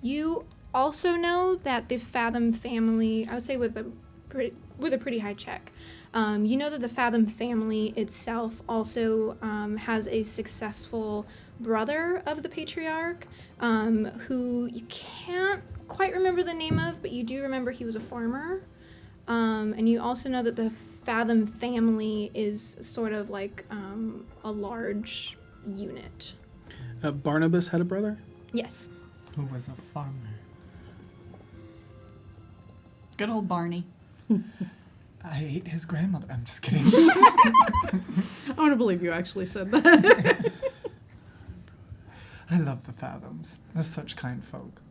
You also know that the Fathom family, I would say with a pretty high check, you know that the Fathom family itself also has a successful brother of the patriarch, who you can't quite remember the name of, but you do remember he was a farmer. And you also know that the Fathom family is sort of like a large unit. Barnabas had a brother? Yes. Who was a farmer. Good old Barney. I ate his grandmother. I'm just kidding. I want to believe you actually said that. I love the Fathoms. They're such kind folk.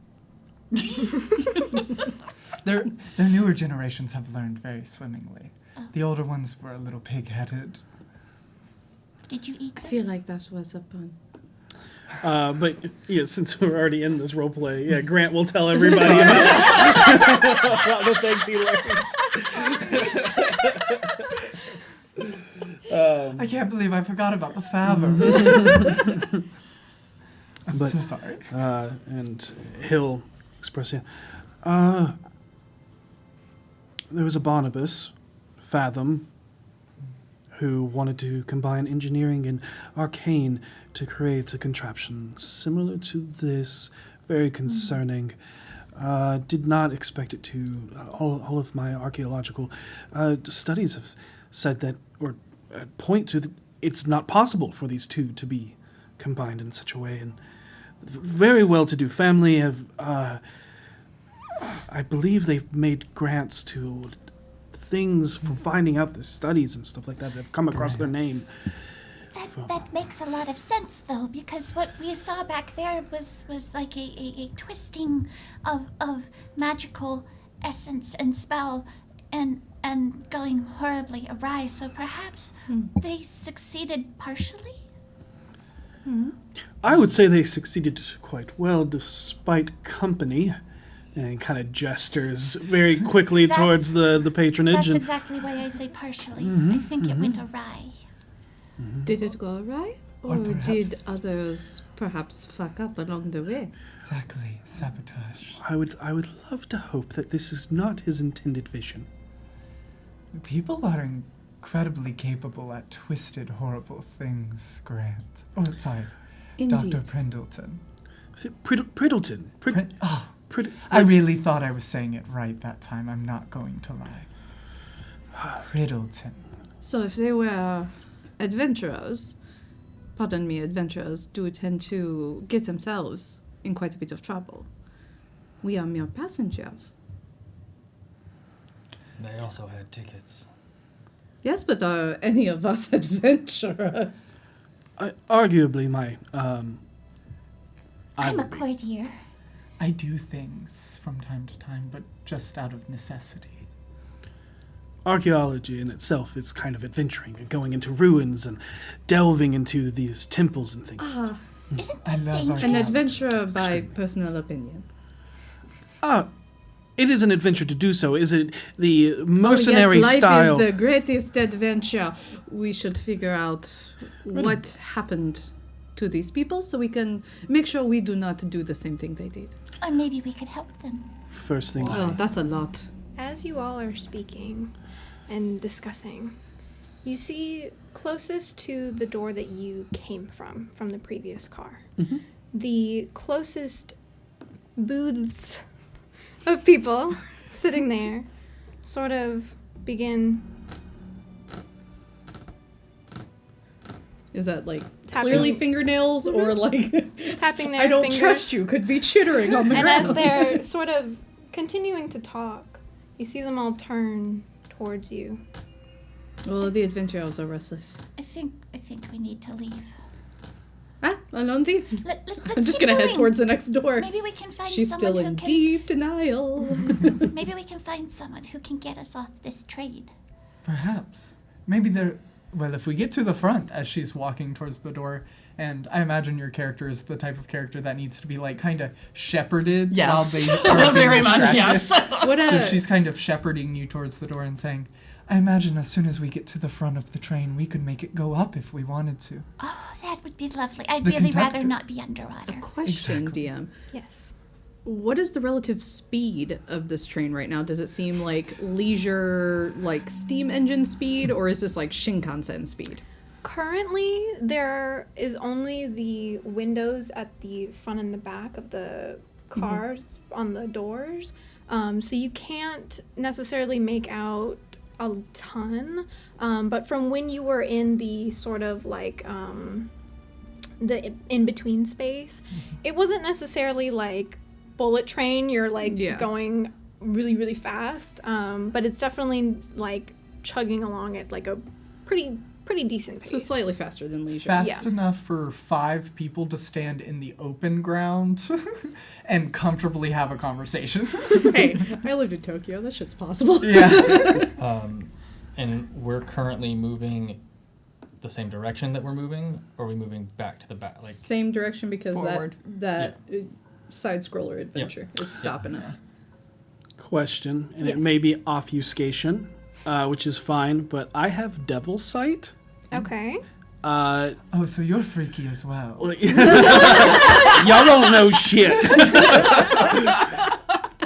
Their newer generations have learned very swimmingly. The older ones were a little pig-headed. Did you eat I them? feel like that was a pun. But yeah, since we're already in this role play, yeah, Grant will tell everybody about the things he learned. I can't believe I forgot about the Fathoms. I'm But, so sorry. And he'll express it. There was a Barnabas, Fathom, who wanted to combine engineering and arcane to create a contraption similar to this, very concerning. Did not expect it to. All of my archaeological studies have said that, or point to, it's not possible for these two to be combined in such a way. And very well-to-do family have, I believe they've made grants to things for finding out the studies and stuff like that. They've come across their name. That makes a lot of sense, though, because what we saw back there was like a twisting of magical essence and spell and going horribly awry. So perhaps they succeeded partially? I would say they succeeded quite well despite company, and kind of gestures very quickly towards the patronage. That's And exactly why I say partially. I think it went awry. Did it go awry? Or Or did perhaps- others perhaps fuck up along the way? Exactly. Sabotage. I would love to hope that this is not his intended vision. People are incredibly capable at twisted, horrible things, Grant. Oh, sorry. Indeed. Dr. Prindleton. Priddleton. I really thought I was saying it right that time. I'm not going to lie. Priddleton. So if they were adventurers, adventurers do tend to get themselves in quite a bit of trouble. We are mere passengers. They also had tickets. Yes, but are any of us adventurers? Arguably, my I'm a would be. courtier. I do things from time to time, but just out of necessity. Archaeology in itself is kind of adventuring and going into ruins and delving into these temples and things. Isn't I that love dangerous? An Yes. adventurer by Extremely. personal opinion. It is an adventure to do so. Is it the mercenary life style? is the greatest adventure. We should figure out what happened to these people so we can make sure we do not do the same thing they did. Or maybe we could help them. First things. Oh, that's a lot. As you all are speaking and discussing, you see closest to the door that you came from the previous car, the closest booths of people sitting there sort of begin Is that like Tapping. clearly fingernails or like tapping their I don't fingers. trust you could be chittering on the And ground. as they're sort of continuing to talk, you see them all turn towards you. Well, the adventurers are restless. I think we need to leave. Ah, Alonzi. Let's I'm just keep gonna head going. towards the next door. Maybe we can find She's someone still who in can. deep denial. Maybe we can find someone who can get us off this trade. Perhaps. Maybe they're... Well, if we get to the front as she's walking towards the door, and I imagine your character is the type of character that needs to be, like, kind of shepherded Yes. while they are being Very much, distracted. yes. What So a she's kind of shepherding you towards the door and saying, I imagine as soon as we get to the front of the train, we could make it go up if we wanted to. Oh, that would be lovely. I'd The really rather conductor. not be underwater. question, Exactly. DM. Yes. What is the relative speed of this train right now? Does it seem like leisure, like steam engine speed, or is this like Shinkansen speed? Currently, there is only the windows at the front and the back of the cars on the doors. So you can't necessarily make out a ton, but from when you were in the sort of like the in-between space, it wasn't necessarily like bullet train, you're like going really, really fast, but it's definitely like chugging along at like a pretty decent pace. So slightly faster than leisure. Fast enough for 5 people to stand in the open ground and comfortably have a conversation. Hey, I lived in Tokyo. That shit's possible. Yeah. And we're currently moving the same direction that we're moving, or are we moving back to the back? Like Same direction because forward. that side scroller adventure. It's stopping us. Question, and Yes. it may be obfuscation, which is fine, but I have devil sight. Okay. Oh, so you're freaky as well. Y'all don't know shit.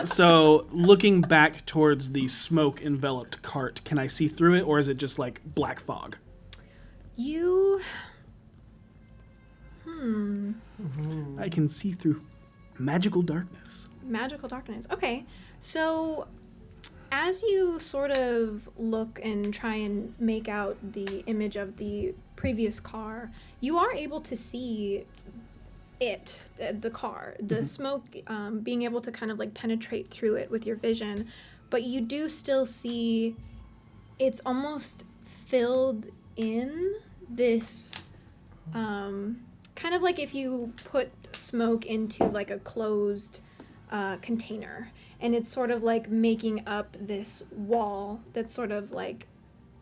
So, looking back towards the smoke-enveloped cart, can I see through it, or is it just like black fog? You... I can see through magical darkness. Magical darkness. Okay. So, as you sort of look and try and make out the image of the previous car, you are able to see the car, the smoke, being able to kind of like penetrate through it with your vision, but you do still see it's almost filled in this, kind of like if you put smoke into like a closed container, and it's sort of like making up this wall that's sort of like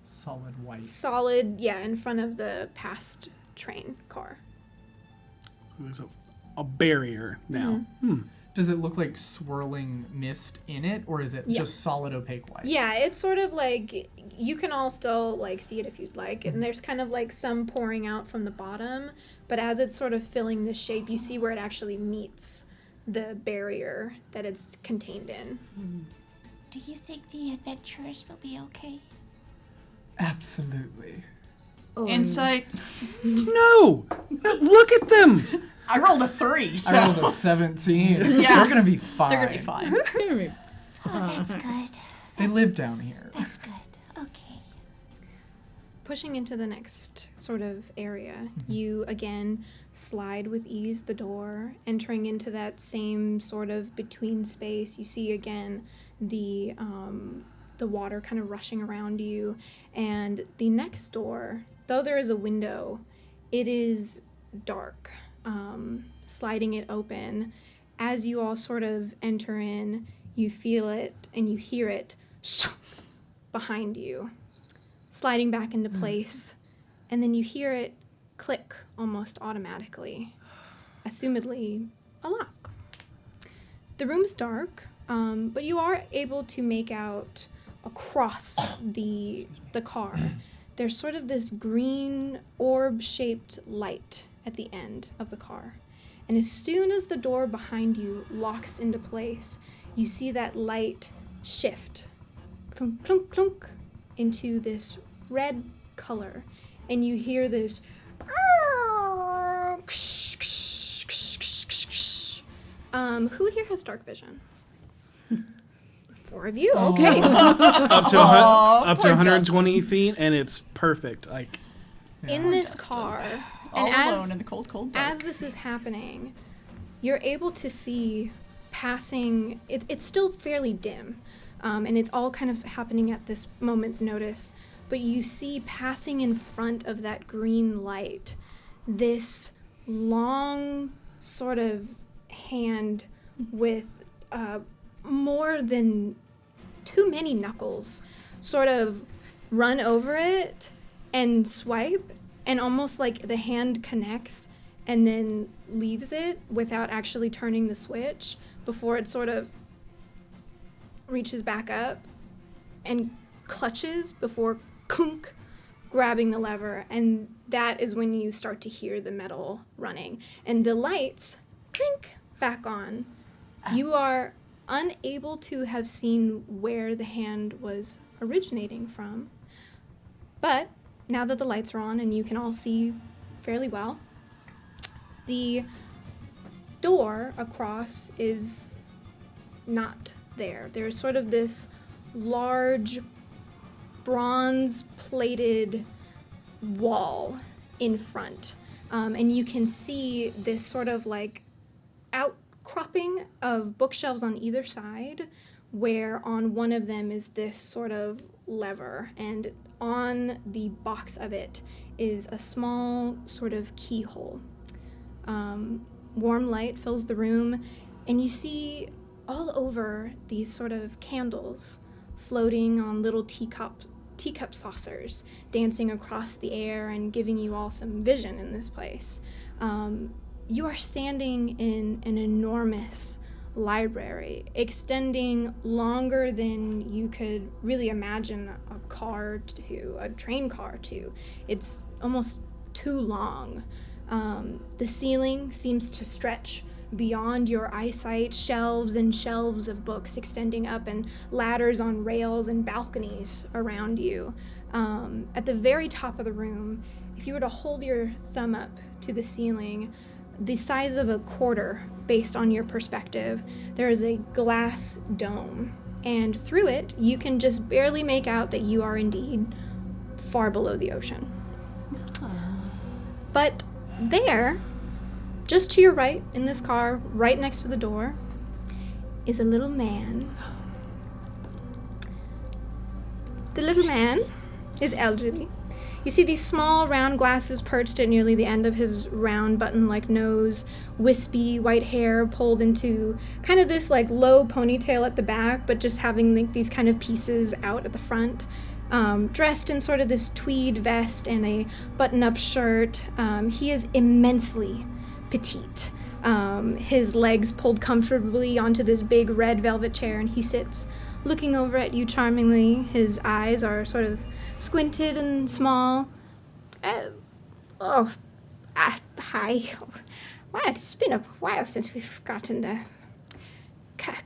Solid white. in front of the past train car. There's a barrier now. Does it look like swirling mist in it, or is it just solid opaque white? Yeah, it's sort of like, you can all still like see it if you'd like, and there's kind of like some pouring out from the bottom, but as it's sort of filling the shape, you see where it actually meets the barrier that it's contained in. Do you think the adventurers will be okay? Absolutely. Insight. No! Look at them! I rolled a 3, so I rolled a 17. Yeah. They're gonna be fine. they're gonna be fine. Oh, that's good. They live down here. That's good. Okay. Pushing into the next sort of area, you again slide with ease the door, entering into that same sort of between space. You see again the water kind of rushing around you, and the next door, though there is a window, it is dark. Sliding it open, as you all sort of enter in, you feel it and you hear it behind you, sliding back into place, and then you hear it click almost automatically, assumedly a lock. The room is dark, but you are able to make out across the car. There's sort of this green orb-shaped light at the end of the car. And as soon as the door behind you locks into place, you see that light shift, clunk, clunk, clunk, into this red color. And you hear this, who here has dark vision? 4 of you, okay. Up to 120 feet, and it's perfect. Like, In this car, All and alone in the cold, cold dark. as this is happening, you're able to see passing, it's still fairly dim, and it's all kind of happening at this moment's notice, but you see passing in front of that green light this long sort of hand with more than too many knuckles sort of run over it and swipe, and almost like the hand connects and then leaves it without actually turning the switch before it sort of reaches back up and clutches before clunk, grabbing the lever, and that is when you start to hear the metal running and the lights clink back on. You are unable to have seen where the hand was originating from, but now that the lights are on and you can all see fairly well, the door across is not there. There's sort of this large bronze-plated wall in front. And you can see this sort of like outcropping of bookshelves on either side, where on one of them is this sort of lever, and on the box of it is a small sort of keyhole. Warm light fills the room, and you see all over these sort of candles floating on little teacup saucers, dancing across the air and giving you all some vision in this place. You are standing in an enormous library, extending longer than you could really imagine a train car to. It's almost too long. The ceiling seems to stretch beyond your eyesight, shelves and shelves of books extending up, and ladders on rails and balconies around you. At the very top of the room, if you were to hold your thumb up to the ceiling, the size of a quarter based on your perspective, there is a glass dome, and through it you can just barely make out that you are indeed far below the ocean. But there, just to your right in this car, right next to the door, is a little man. The little man is elderly. You see these small round glasses perched at nearly the end of his round button-like nose, wispy white hair pulled into kind of this like low ponytail at the back, but just having like these kind of pieces out at the front. Dressed in sort of this tweed vest and a button-up shirt. He is immensely petite. His legs pulled comfortably onto this big red velvet chair, and he sits looking over at you charmingly. His eyes are sort of squinted and small. Hi. Well, it's been a while since we've gotten the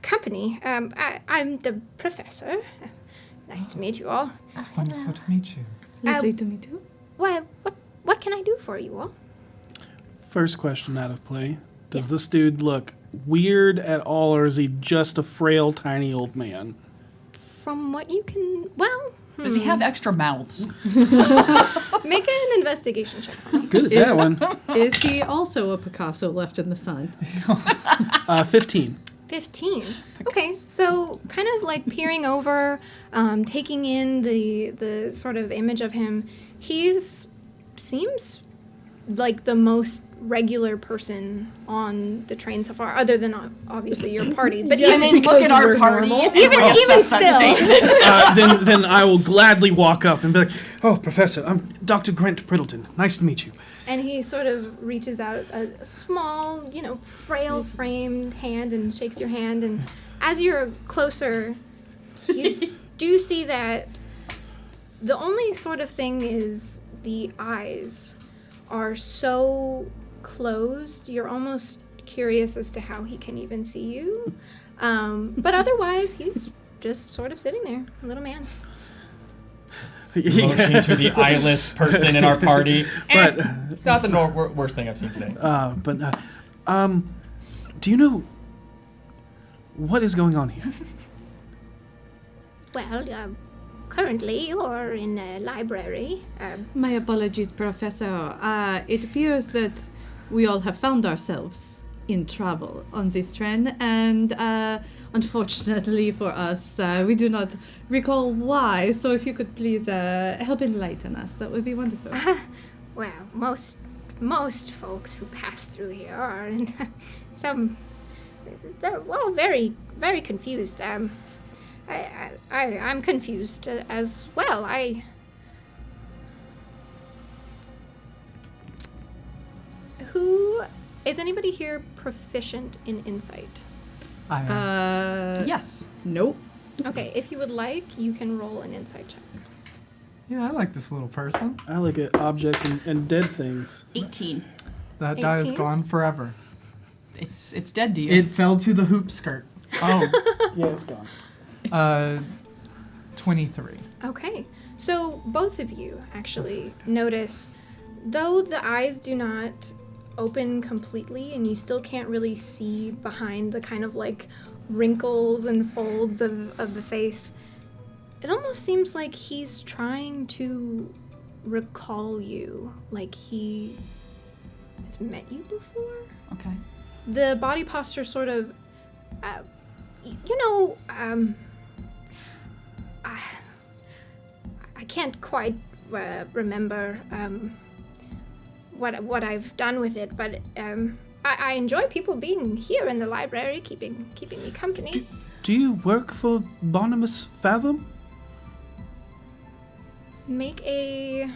company. I'm the professor. Nice to meet you all. It's wonderful to meet you. Lovely to meet you. Well, what can I do for you all? First question out of play. Does Yes. this dude look weird at all, or is he just a frail, tiny old man? From what you can... Well... Does he have extra mouths? Make an investigation check for me. Good at that one. Is he also a Picasso left in the sun? 15. 15. Okay, so kind of like peering over, taking in the sort of image of him, seems like the most regular person on the train so far, other than obviously your party. But And then look at our party. And Even reassess that still. statement. Then I will gladly walk up and be like, "Oh, Professor, I'm Dr. Grant Priddleton. Nice to meet you." And he sort of reaches out a small, frail-framed hand and shakes your hand. And as you're closer, you do see that the only sort of thing is the eyes are so closed, you're almost curious as to how he can even see you. But otherwise, he's just sort of sitting there, a little man. Motion to the eyeless person in our party. But Not the worst thing I've seen today. do you know what is going on here? Well, currently you're in a library. My apologies, Professor. It appears that we all have found ourselves in travel on this train, and unfortunately for us, we do not recall why. So if you could please help enlighten us, that would be wonderful. Well, most folks who pass through here are, and they're all very, very confused. I'm confused as well. Who is anybody here proficient in insight? I am. Yes. Nope. Okay, if you would like, you can roll an insight check. Yeah, I like this little person. I look at objects and dead things. 18. That die is 18? gone forever. It's dead to you. It fell to the hoop skirt. Oh, yeah, it's gone. 23. Okay, so both of you actually notice, though the eyes do not open completely and you still can't really see behind the kind of like wrinkles and folds of the face, it almost seems like he's trying to recall you, like he has met you before. Okay. The body posture sort of, I can't quite remember what I've done with it, but I enjoy people being here in the library, keeping me company. Do you work for Barnabas Fathom? Make a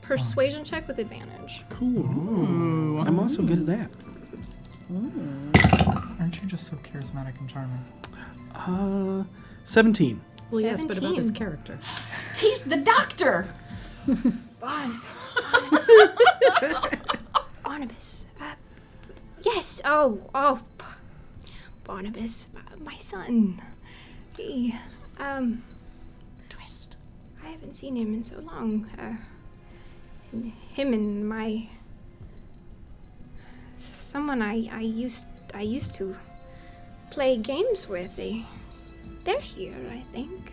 persuasion check with advantage. Cool. Ooh. I'm also good at that. Aren't you just so charismatic and charming? 17. Well, yes, but about his 17. character. He's the doctor. Barnabas. Yes. Oh. Barnabas, my son. He, Twist. I haven't seen him in so long. Him and someone I used to play games with. They're here, I think.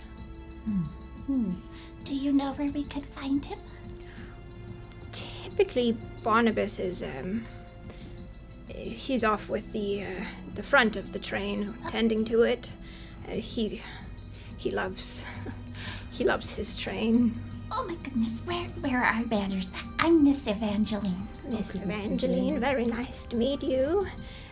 Do you know where we could find him? Typically, Barnabas is he's off with the front of the train, tending to it. He loves his train. Oh my goodness, where are our banners? I'm Miss Evangeline. Miss Evangeline, very nice to meet you.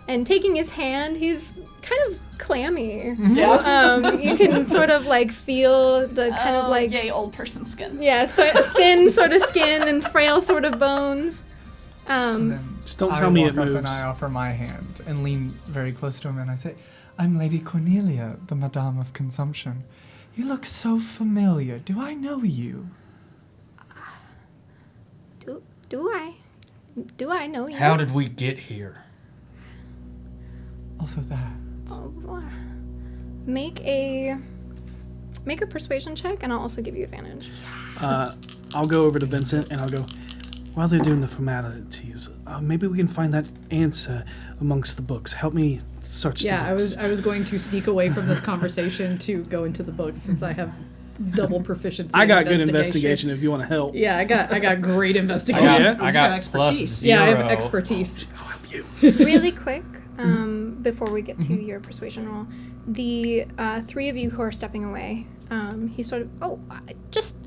And taking his hand, he's kind of clammy. Yeah. You can sort of like feel the kind of like yay, old person skin. yeah, thin sort of skin and frail sort of bones. And then Just don't tell me it I walk up moves. and I offer my hand and lean very close to him and I say, I'm Lady Cornelia, the Madame of Consumption. You look so familiar. Do I know you? Do I know you? How did we get here? Also that. Make a persuasion check, and I'll also give you advantage. I'll go over to Vincent and I'll go, while they're doing the formalities, maybe we can find that answer amongst the books. Help me search the books. I was going to sneak away from this conversation to go into the books since I have double proficiency. I got in good investigation if you want to help. Yeah, I got great investigation. yeah? I got expertise. plus Yeah, I have 0. expertise. I'll help you. Really quick, before we get to your persuasion roll, the three of you who are stepping away, he sort of, just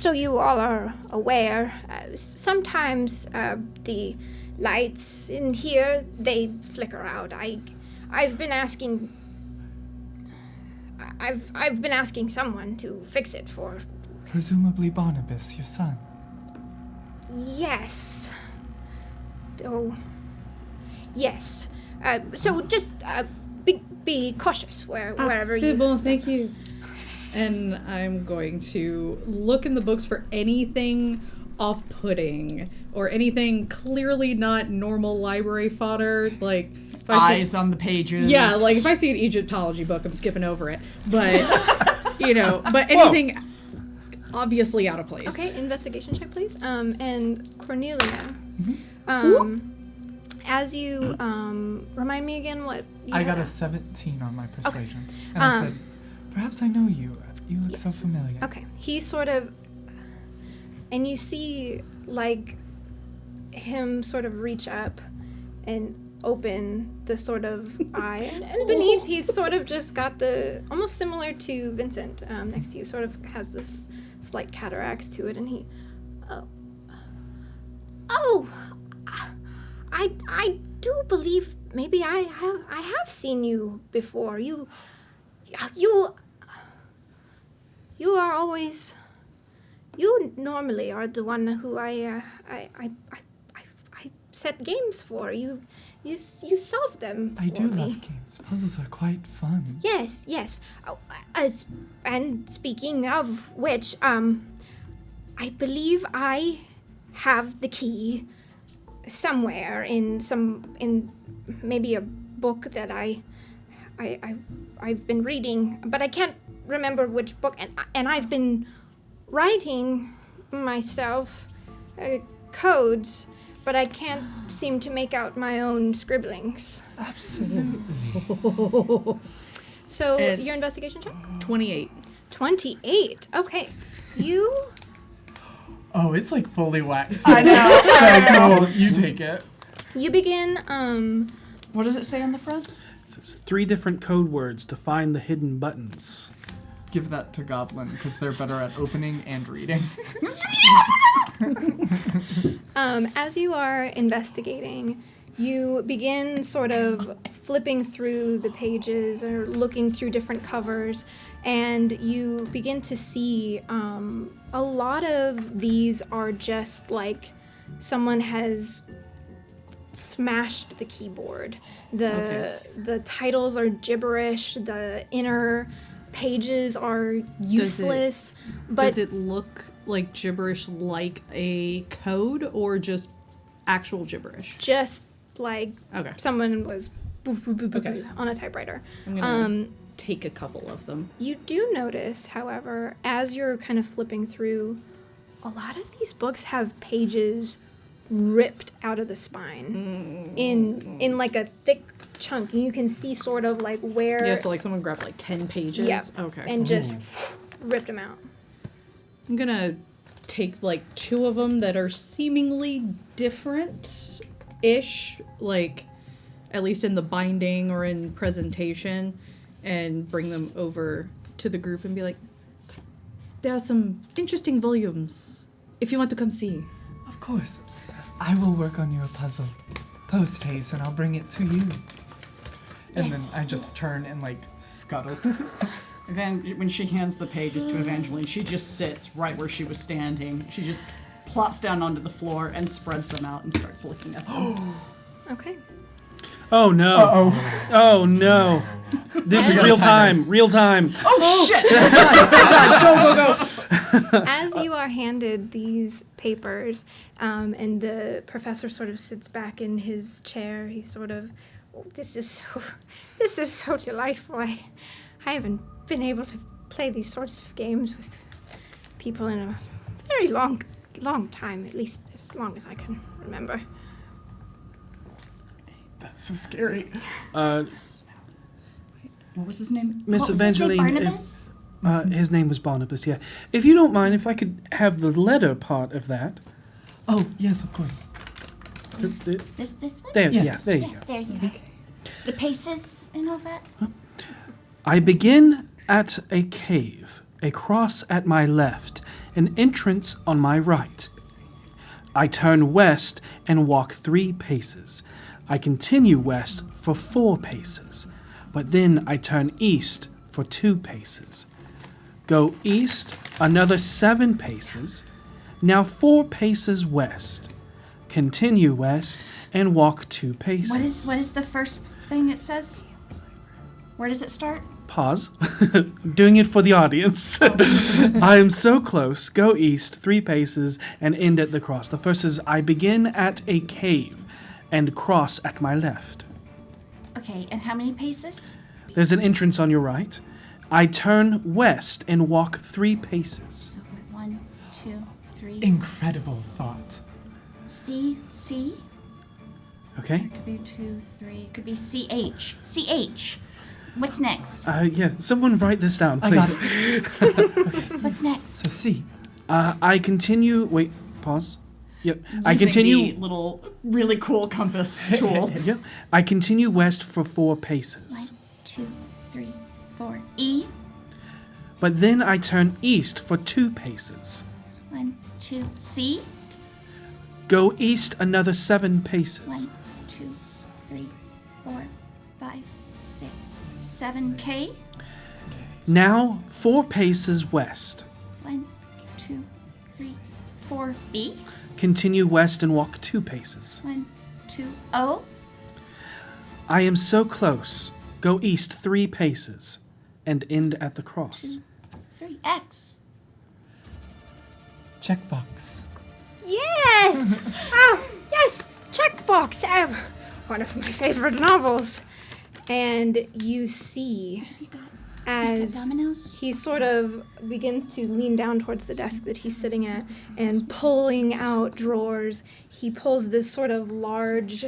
so you all are aware, sometimes the lights in here, they flicker out. I've been asking someone to fix it for. Presumably Barnabas, your son. Yes. Oh. Yes. So just be cautious wherever C'est you. bon, thank you. And I'm going to look in the books for anything off-putting or anything clearly not normal library fodder, like if I Eyes on the pages. Yeah, like if I see an Egyptology book, I'm skipping over it. But but anything obviously out of place. Okay, investigation check, please. And Cornelia, as you remind me again what you I got had a 17 on my persuasion. And Um, I said, perhaps I know you. You look so yes. familiar. Okay, he sort of, and you see like him sort of reach up and open the sort of eye, and beneath he's sort of just got the, almost similar to Vincent next to you, sort of has this slight cataracts to it, and he, I do believe maybe I have seen you before. You are always, you normally are the one who I set games for. You solve them I for do me. love games. Puzzles are quite fun. Yes. Oh, and speaking of which, I believe I have the key somewhere in maybe a book that I've been reading, but I can't remember which book. And I've been writing myself codes, but I can't seem to make out my own scribblings. Absolutely. So And- your investigation check? 28. 28. Okay. You Oh, it's like fully waxed. I know. So cool. You take it. you begin What does it say on the front? It's 3 different code words to find the hidden buttons. Give that to Goblin because they're better at opening and reading. as you are investigating, you begin sort of flipping through the pages or looking through different covers, and you begin to see a lot of these are just like someone has smashed the keyboard. The titles are gibberish, the inner pages are useless. Does it look like gibberish like a code or just actual gibberish? Just like Okay. someone was boof, boof, boof, boof, Okay. boof on a typewriter. I'm gonna take a couple of them. You do notice, however, as you're kind of flipping through, a lot of these books have pages ripped out of the spine in like a thick chunk, and you can see sort of like where Yeah, so like someone grabbed like 10 pages? yeah, Okay. and just ripped them out. I'm gonna take like 2 of them that are seemingly different-ish, like at least in the binding or in presentation, and bring them over to the group and be like, there are some interesting volumes if you want to come see. Of course. I will work on your puzzle post-haste and I'll bring it to you. And then I just turn and like scuttle. When she hands the pages to Evangeline, she just sits right where she was standing. She just plops down onto the floor and spreads them out and starts looking at them. Okay. Oh no. Uh-oh. Oh no. This is real time. Real time. Oh shit! Go! As you are handed these papers, and the professor sort of sits back in his chair, he sort of, this is so delightful. I haven't been able to play these sorts of games with people in a very long time, at least as long as I can remember. That's so scary. Uh, What was his name? Miss What was his name, Evangeline. Barnabas? His name was Barnabas, yeah. If you don't mind, if I could have the letter part of that. Oh, yes, of course. This one? There, Yes. yeah, there you Yeah, go. there you go. The paces and all that? I begin at a cave, a cross at my left, an entrance on my right. I turn west and walk 3 paces. I continue west for 4 paces, but then I turn east for 2 paces. Go east another 7 paces, now 4 paces west. Continue west and walk 2 paces. What is the first thing it says? Where does it start? Pause. Doing it for the audience. I am so close. Go east 3 paces and end at the cross. The first is I begin at a cave and cross at my left. Okay, and how many paces? There's an entrance on your right. I turn west and walk 3 paces. So 1, 2, 3. Incredible thought. C. Okay? Could be 2, 3. Could be CH. CH. What's next? Yeah, someone write this down, I got please. it. What's next? So C. I continue. Wait, pause. Yep. I Using continue. the little really cool compass tool. Yep. I continue west for 4 paces. 1, 2, 3, 4. E. But then I turn east for 2 paces. 1, 2. C. Go east another 7 paces. 1, 2, 3, 4, 5, 6, 7. K. Now 4 paces west. 1, 2, 3, 4. B. Continue west and walk 2 paces. 1, 2. O. I am so close. Go east 3 paces and end at the cross. 3. X. Checkbox. Yes! Oh, yes! Checkbox! Oh, one of my favorite novels. And you see You got as dominoes? he sort of begins to lean down towards the desk that he's sitting at and pulling out drawers. He pulls this sort of large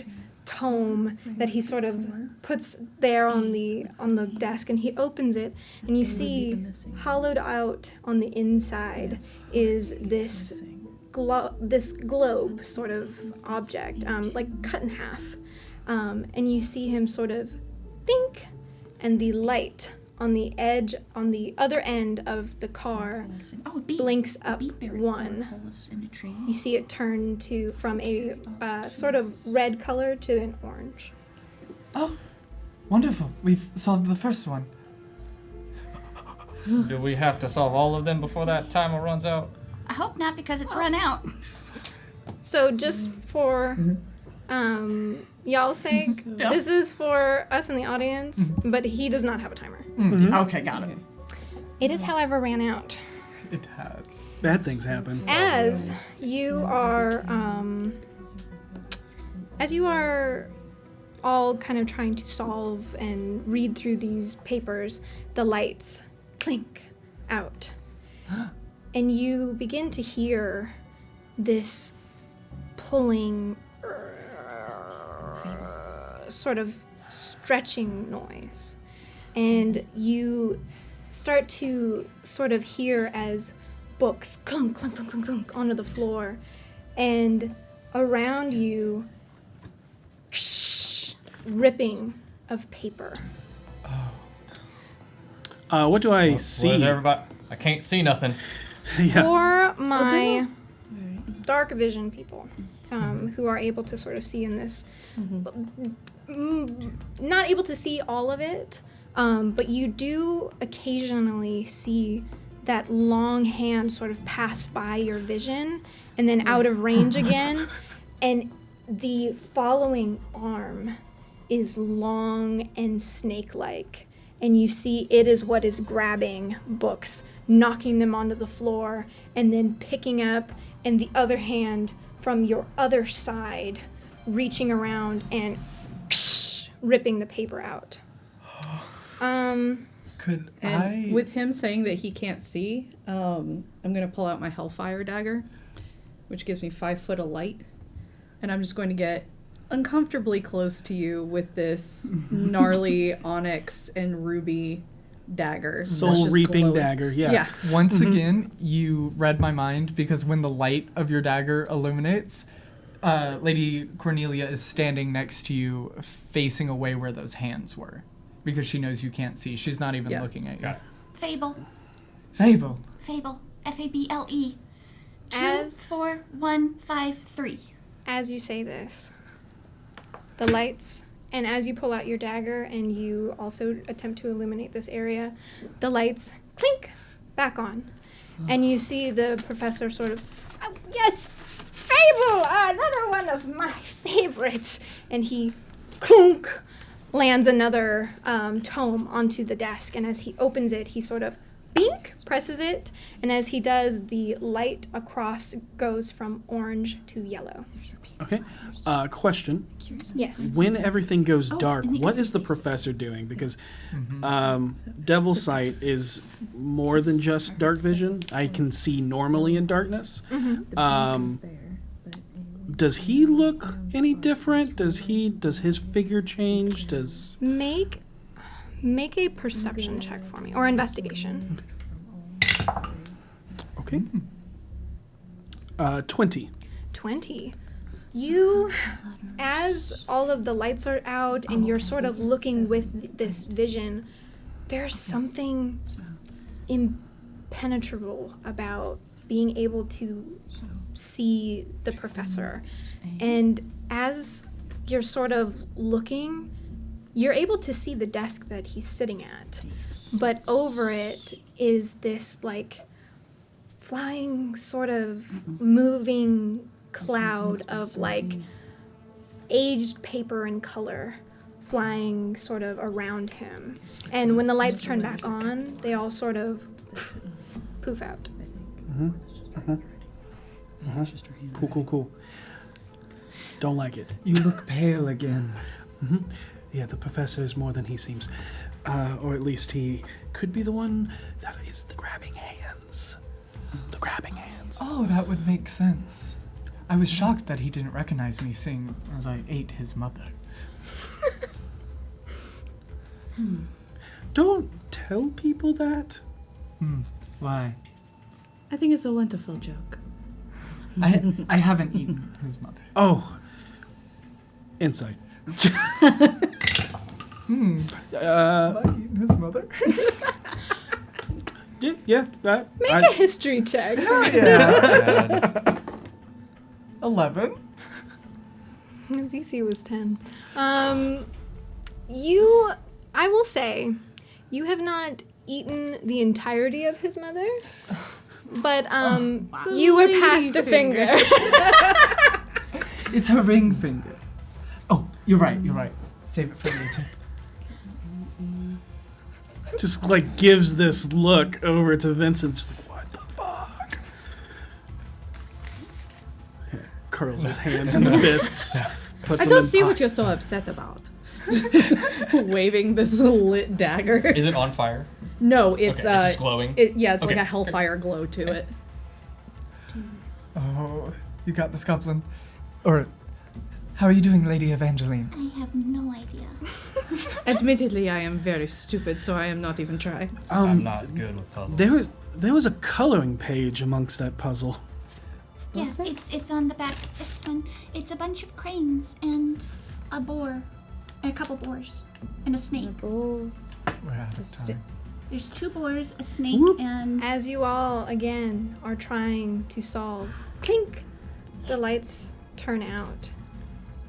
tome that he sort of puts there on the desk, and he opens it, and you see hollowed out on the inside is this globe sort of object, like cut in half, and you see him sort of think, and the light on the edge, on the other end of the car, blinks up one. You see it turn from a sort of red color to an orange. Oh, wonderful. We've solved the first one. Do we have to solve all of them before that timer runs out? I hope not, because it's run out. So just for y'all's sake, this is for us in the audience, but he does not have a timer. Okay, got it. It is, however, ran out. It has. Bad things happen. As you are all kind of trying to solve and read through these papers, the lights clink out. And you begin to hear this pulling, sort of stretching noise. And you start to sort of hear as books clunk, clunk, clunk, clunk, clunk onto the floor. And around you, ripping of paper. What do I What see? is everybody? I can't see nothing. Yeah. For my dark vision people, who are able to sort of see in this, not able to see all of it, but you do occasionally see that long hand sort of pass by your vision and then out of range again, and the following arm is long and snake-like, and you see it is what is grabbing books, knocking them onto the floor, and then picking up, and the other hand from your other side reaching around and ripping the paper out. Could And with him saying that he can't see, I'm going to pull out my Hellfire Dagger, which gives me 5 foot of light. And I'm just going to get uncomfortably close to you with this gnarly onyx and ruby dagger. Soul reaping dagger, yeah. Yeah. Once again, you read my mind, because when the light of your dagger illuminates, Lady Cornelia is standing next to you, facing away where those hands were, because she knows you can't see. She's not even looking at you. Fable. Fable. Fable. Fable. As 24153. As you say this, the lights, and as you pull out your dagger and you also attempt to illuminate this area, the lights clink back on. And you see the professor sort of, oh, yes, Fable, another one of my favorites. And he clunk lands another tome onto the desk. And as he opens it, he sort of bink, presses it. And as he does, the light across goes from orange to yellow. Okay. Question. Yes. When everything goes dark, what is the professor doing? Because Devil Sight is more than just dark vision. I can see normally in darkness. Does he look any different? Does his figure change? Make a perception check for me, or investigation. Okay. 20. 20. You, as all of the lights are out and you're sort of looking with this vision, there's something impenetrable about being able to see the professor. And as you're sort of looking, you're able to see the desk that he's sitting at. But over it is this, like, flying, sort of moving cloud of, like, aged paper and color flying sort of around him. And when the lights turn back on, they all sort of poof out. Cool. Don't like it. You look pale again. Yeah, the professor is more than he seems. Or at least he could be the one that is the grabbing hands. The grabbing hands. Oh, that would make sense. I was shocked that he didn't recognize me, seeing as I ate his mother. Don't tell people that. Why? I think it's a wonderful joke. I haven't eaten his mother. Oh. Insight. Have I eaten his mother? Yeah. Make a history check. Yeah. 11. DC was 10. I will say, you have not eaten the entirety of his mother, but you were past a finger. It's her ring finger. Oh, you're right. Save it for later. Just like gives this look over to Vincent, just like, what the fuck? Yeah, curls his hands into fists. Puts I them don't in see what pocket. you're so upset about. Waving this lit dagger. Is it on fire? No, it's Okay, it's just glowing? it's like Okay. a hellfire glow to it. Oh, you got this, Goblin. Or, how are you doing, Lady Evangeline? I have no idea. Admittedly, I am very stupid, so I am not even trying. I'm not good with puzzles. There was a coloring page amongst that puzzle. Yes, it's on the back. This one. It's a bunch of cranes and a boar, and a couple boars, and a snake. We're out of time. There's 2 boars, a snake, and As you all, again, are trying to solve, clink, the lights turn out,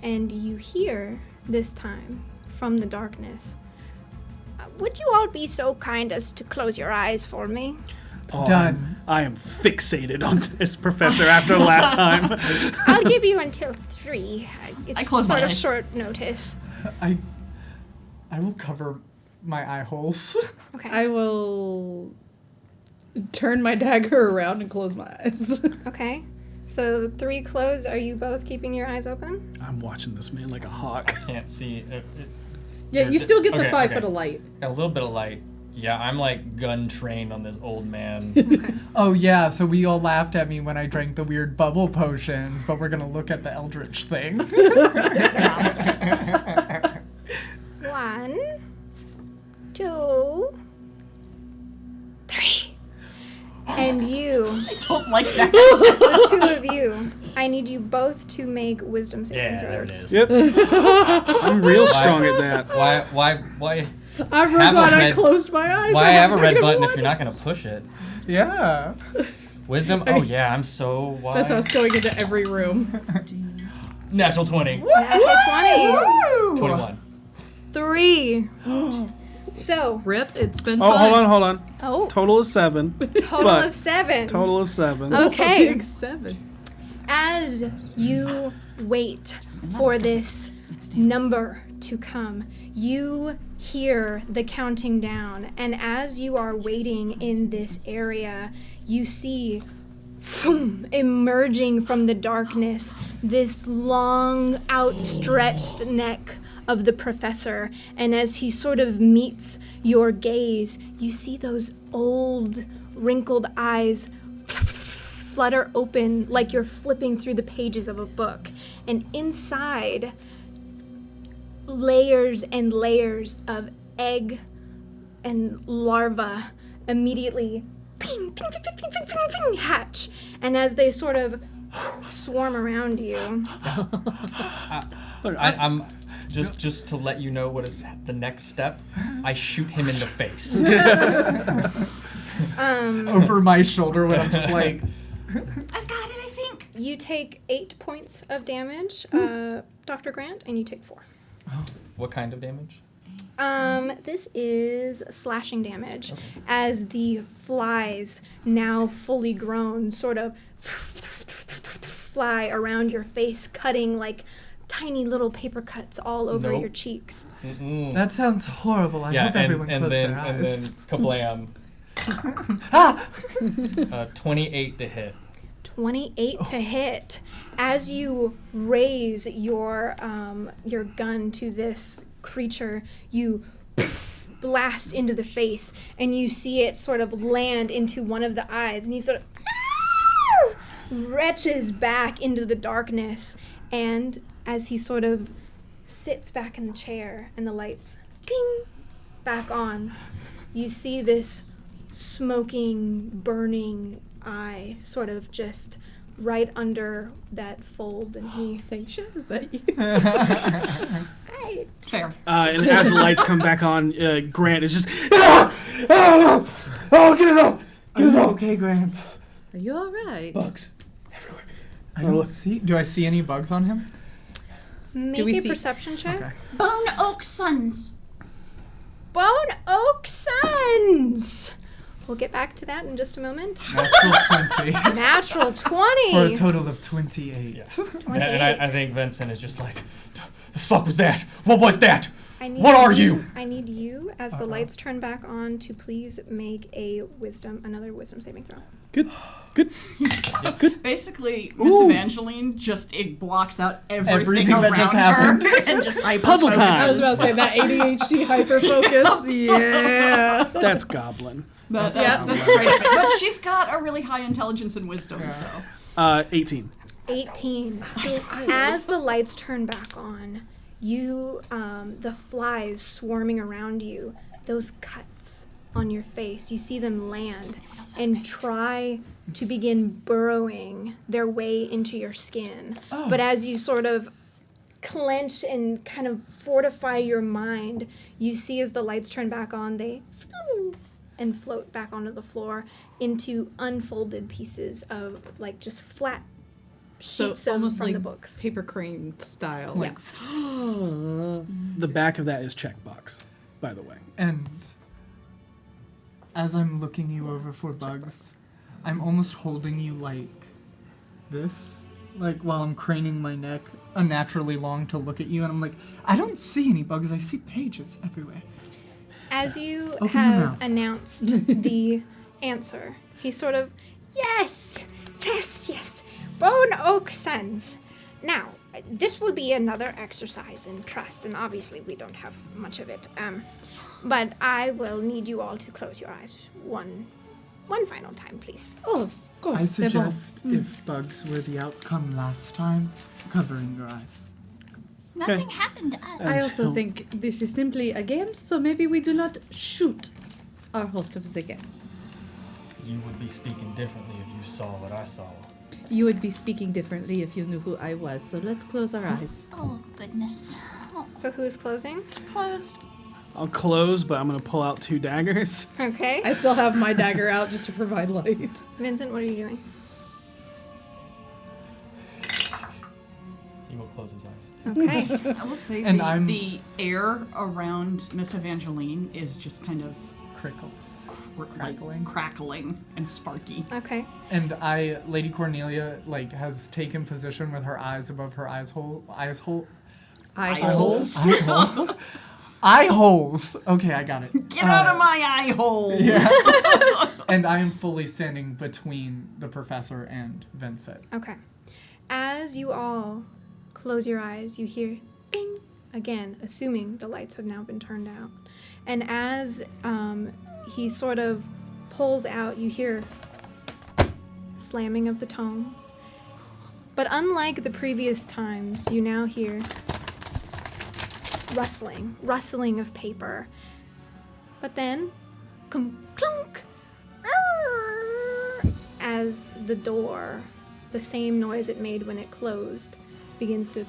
and you hear, this time, from the darkness, would you all be so kind as to close your eyes for me? Oh, Done. I am fixated on this, Professor, after last time. I'll give you until 3. It's close my sort of eyes. short notice. I will cover my eye holes. Okay. I will turn my dagger around and close my eyes. Okay. So 3 closed. Are you both keeping your eyes open? I'm watching this man like a hawk. Can't see. Yeah, you still get the Okay, 5 okay. foot of light. A little bit of light. Yeah, I'm like gun trained on this old man. Oh yeah, so we all laughed at me when I drank the weird bubble potions, but we're gonna look at the eldritch thing. 1, 2, 3. And you, Don't like that. the 2 of you, I need you both to make wisdom saving Yeah, there it throws. is. Yep. I'm real strong at that. Why I'm really Have a glad I red- closed my eyes. I have a red negative button if 1. you're not gonna push it? Yeah. Wisdom? Oh yeah, I'm so wide. That's us going into every room. Natural 20. Natural 20. 21. 3. So, Rip, it's been Oh, fun. hold on. oh, Total is 7. total but- of 7. Total of 7. Okay. Big 7. As you wait for this number to come, you hear the counting down, and as you are waiting in this area, you see emerging from the darkness this long outstretched neck of the professor, and as he sort of meets your gaze, you see those old wrinkled eyes flutter open like you're flipping through the pages of a book, and inside, layers and layers of egg and larva immediately hatch, and as they sort of swarm around you, I'm just to let you know what is the next step. I shoot him in the face. Over my shoulder when I'm just like, I've got it, I think. you take 8 points of damage, Dr. Grant, and you take 4. What kind of damage? This is slashing damage, as the flies, now fully grown, sort of fly around your face, cutting like tiny little paper cuts all over Nope. your cheeks. Mm-mm. that sounds horrible. I hope everyone closes their eyes. And then kablam. 28 to hit. 28 to hit. As you raise your gun to this creature, you blast into the face, and you see it sort of land into one of the eyes, and he sort of retches back into the darkness, and as he sort of sits back in the chair and the lights ping back on, you see this smoking, burning eye sort of just right under that fold, and he Seisha, is that you? Fair. And as the lights come back on, Grant is just, oh, get it up! Get it up! Okay, Grant. Are you all right? Bugs everywhere. I don't see. Do I see any bugs on him? make we a see- perception check. Okay. Bone Oak Sons. Bone Oak Sons! We'll get back to that in just a moment. Natural 20. Natural 20! For a total of 28. And I think Vincent is just like, the fuck was that? What was that? I need What are you? I need you, as the lights turn back on, to please make another wisdom saving throw. Good. Basically, Miss Evangeline it blocks out everything Everything around that just her happened. and just Puzzle time. I was about to say that ADHD hyper focus. Yeah. That's Goblin. That's Yeah. straight up. But she's got a really high intelligence and wisdom, so. 18. 18. As the lights turn back on, you, the flies swarming around you, those cuts on your face, you see them land and try to begin burrowing their way into your skin. But as you sort of clench and kind of fortify your mind, you see as the lights turn back on, they and float back onto the floor into unfolded pieces of like just flat So sheets of, almost from like the books. paper crane style. Yeah. The back of that is checkbox, by the way. And as I'm looking you over for bugs, I'm almost holding you like this, like while I'm craning my neck unnaturally long to look at you, and I'm like, I don't see any bugs, I see pages everywhere. As you Open your have mouth. announced the answer, he sort of, yes, Bone Oak Sons. Now, this will be another exercise in trust, and obviously we don't have much of it. But I will need you all to close your eyes one final time, please. Oh, of course. I c'est bon. suggest if bugs were the outcome last time, covering your eyes. Nothing happened to us. I also Until- think this is simply a game, so maybe we do not shoot our host of the game. You would be speaking differently if you saw what I saw. You would be speaking differently if you knew who I was, so let's close our eyes. Oh, goodness. Oh, So who is closing? Closed. I'll close, but I'm going to pull out 2 daggers. Okay. I still have my dagger out just to provide light. Vincent, what are you doing? He will close his eyes. Okay. I will say And the air around Miss Evangeline is just kind of Crickles. crackling, crackling and sparky. Okay. And Lady Cornelia, like, has taken position with her eyes above her eye holes. Eye holes. Okay, I got it. Get out of my eye hole! Yeah. And I am fully standing between the professor and Vincent. Okay. As you all close your eyes, you hear ding again, assuming the lights have now been turned out. And as he sort of pulls out, you hear slamming of the tome. But unlike the previous times, you now hear rustling of paper. But then, clunk, as the door, the same noise it made when it closed, begins to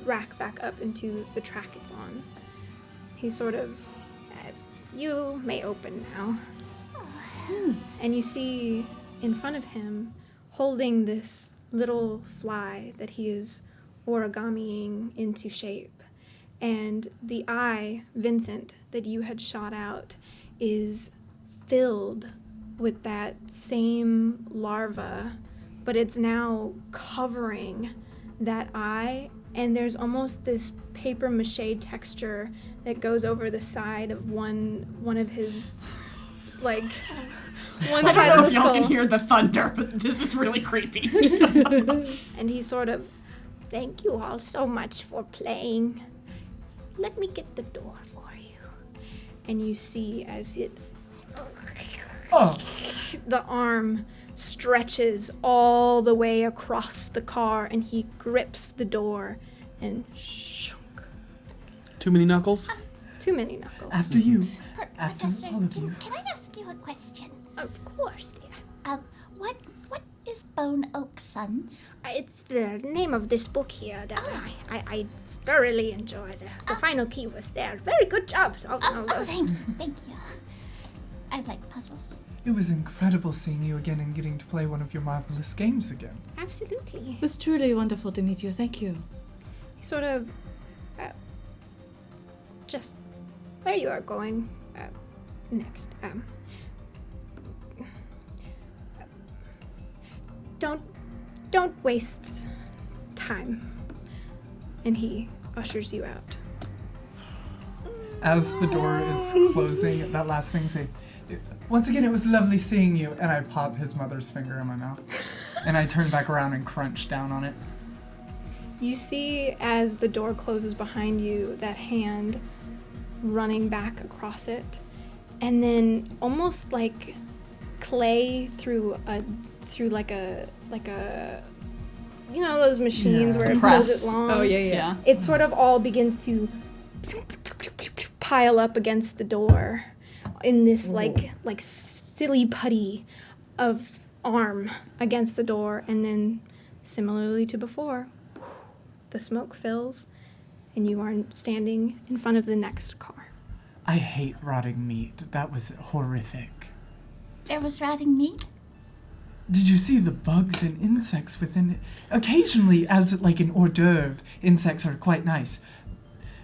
rack back up into the track it's on. He sort of, you may open now. And you see in front of him, holding this little fly that he is origamiing into shape. And the eye, Vincent, that you had shot out is filled with that same larva, but it's now covering that eye, and there's almost this paper mache texture that goes over the side of one of his, like, one I side don't know of if the y'all skull. can hear the thunder, but this is really creepy. And he sort of, thank you all so much for playing. Let me get the door for you. And you see as it, Oh, the arm stretches all the way across the car, and he grips the door and shunk. Too many knuckles? Too many knuckles. After you. After Professor, all of you. can I ask you a question? Of course, dear. What is Bone Oak Sons? It's the name of this book here that I thoroughly enjoyed. The final key was there. Very good job solving all those. Thank you. I like puzzles. It was incredible seeing you again and getting to play one of your marvelous games again. Absolutely. It was truly wonderful to meet you. Thank you. Sort of, just where you are going next. Don't waste time. And he ushers you out. As the door is closing, that last thing, say, once again, it was lovely seeing you. And I pop his mother's finger in my mouth. And I turn back around and crunch down on it. You see, as the door closes behind you, that hand running back across it. And then almost like clay through like a you know those machines where it pulls Press. it long. Oh, yeah. It sort of all begins to pile up against the door in this like silly putty of arm against the door, and then similarly to before, the smoke fills and you are standing in front of the next car. I hate rotting meat. That was horrific. There was rotting meat? Did you see the bugs and insects within it? Occasionally, as like an hors d'oeuvre, insects are quite nice.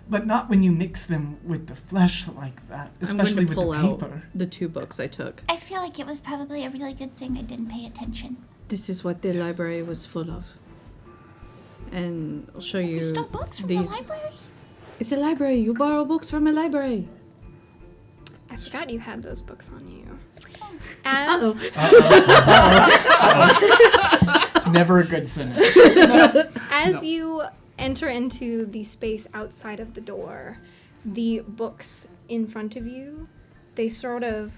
But not when you mix them with the flesh like that, especially I'm with going to the pull paper. out the 2 books I took. I feel like it was probably a really good thing I didn't pay attention. This is what the library was full of. And I'll show you You stole books from these. the library? It's a library. You borrow books from a library. I forgot you had those books on you. As It's never a good sentence. As you enter into the space outside of the door, the books in front of you, they sort of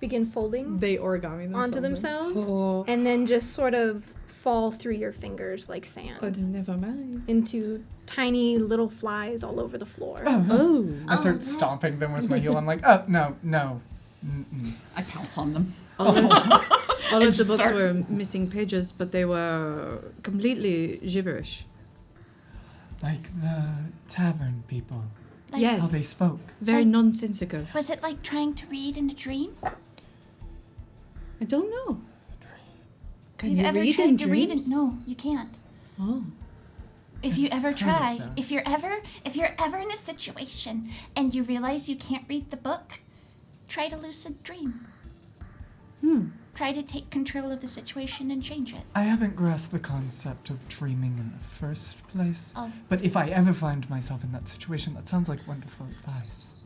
begin folding They origami themselves. onto themselves Oh. and then just sort of fall through your fingers like sand Oh, never mind. into tiny little flies all over the floor. Oh. I start stomping them with my heel. I'm like, oh, no. Mm-mm. I pounce on them. All of the just books start- were missing pages, but they were completely gibberish. Like the tavern people. Like, Yes. How they spoke. Very Like- nonsensical. Was it like trying to read in a dream? I don't know. Can Have you ever read tried in to read in? dreams? No, you can't. Oh. If you ever try, those. if you're ever in a situation and you realize you can't read the book, try to lucid dream. Try to take control of the situation and change it. I haven't grasped the concept of dreaming in the first place. Oh. But if I ever find myself in that situation, that sounds like wonderful advice.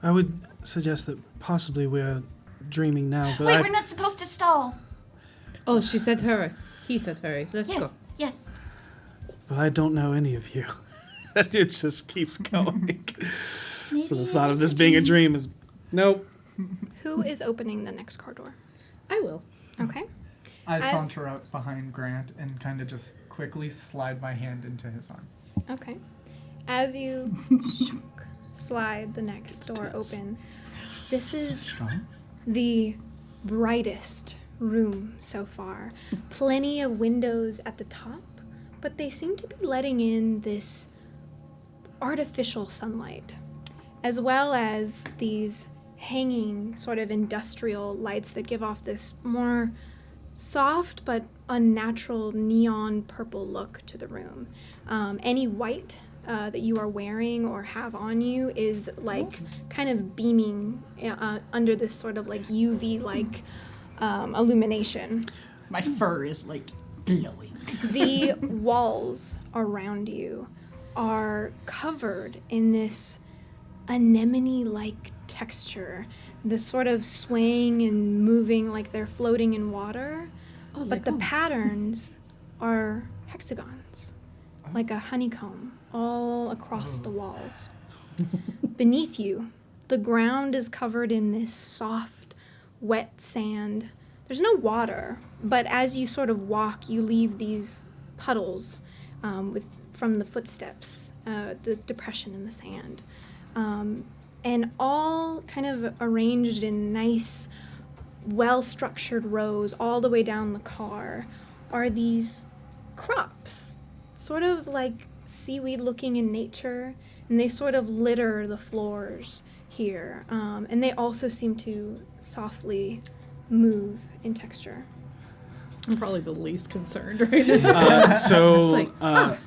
I would suggest that possibly we're dreaming now, but Wait, we're not supposed to stall. Oh, she said hurry. He said hurry. Let's Yes, go. yes. but I don't know any of you. It just keeps going. Maybe So the it thought of is this being a dream is nope. Who is opening the next car door? I will. Okay. I As- saunter up behind Grant and kind of just quickly slide my hand into his arm. Okay. As you slide the next door open, this is Strong? the brightest room so far. Plenty of windows at the top, but they seem to be letting in this artificial sunlight, as well as these hanging sort of industrial lights that give off this more soft but unnatural neon purple look to the room. Any white that you are wearing or have on you is like kind of beaming under this sort of like UV like illumination. My fur is like glowing. The walls around you are covered in this anemone-like texture, this sort of swaying and moving like they're floating in water, Oh, but like the home. patterns are hexagons, like a honeycomb all across the walls. Beneath you, the ground is covered in this soft, wet sand. There's no water, but as you sort of walk, you leave these puddles from the footsteps, the depression in the sand. And all kind of arranged in nice, well-structured rows all the way down the car are these crops, sort of like seaweed looking in nature, and they sort of litter the floors here. And they also seem to softly move in texture. I'm probably the least concerned right now.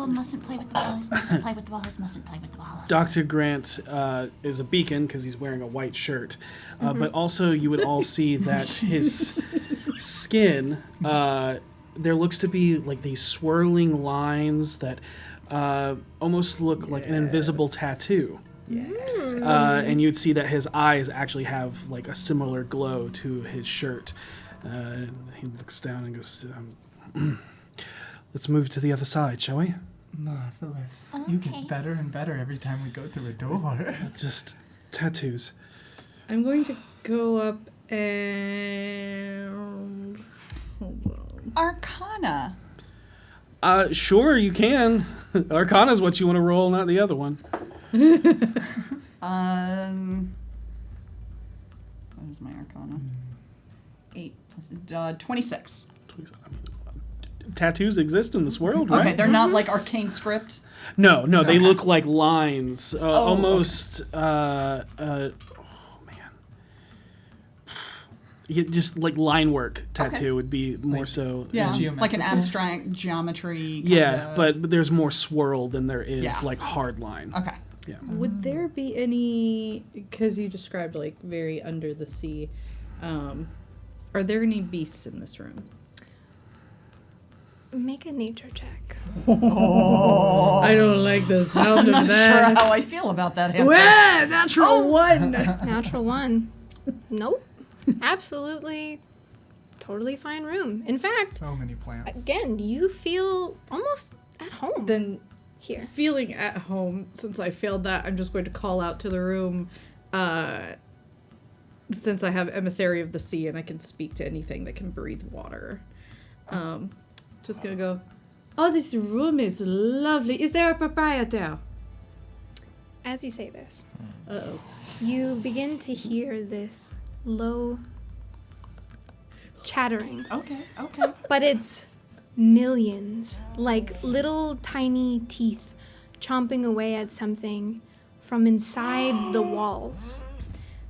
Mustn't play with the balls, mustn't play with the balls, mustn't play with the balls. Dr. Grant is a beacon because he's wearing a white shirt. But also you would all see that his skin, there looks to be like these swirling lines that almost look like an invisible tattoo. And you'd see that his eyes actually have like a similar glow to his shirt. He looks down and goes, let's move to the other side, shall we? Marvelous. You get better and better every time we go through a door. Just tattoos. I'm going to go up and... Hold on. Arcana. Sure, you can. Arcana's what you want to roll, not the other one. What is my Arcana? 8 plus 26. Tattoos exist in this world, right? Okay, they're not like arcane script. No, they look like lines, almost. Oh man, just like line work tattoo would be more so. Yeah, like an abstract geometry. Yeah, but there's more swirl than there is like hard line. Okay. Yeah. Would there be any, because you described like very under the sea, are there any beasts in this room? Make a nature check. I don't like the sound I'm of not that. sure how I feel about that answer. Yeah, natural one. Natural 1. Nope. Absolutely, totally fine room. In fact, So many plants. again, you feel almost at home Then here. feeling at home, since I failed that, I'm just going to call out to the room, since I have Emissary of the Sea and I can speak to anything that can breathe water. Just gonna go, oh, this room is lovely. Is there a proprietor? As you say this, Uh-oh. you begin to hear this low chattering, Okay. but it's millions, like little tiny teeth chomping away at something from inside the walls.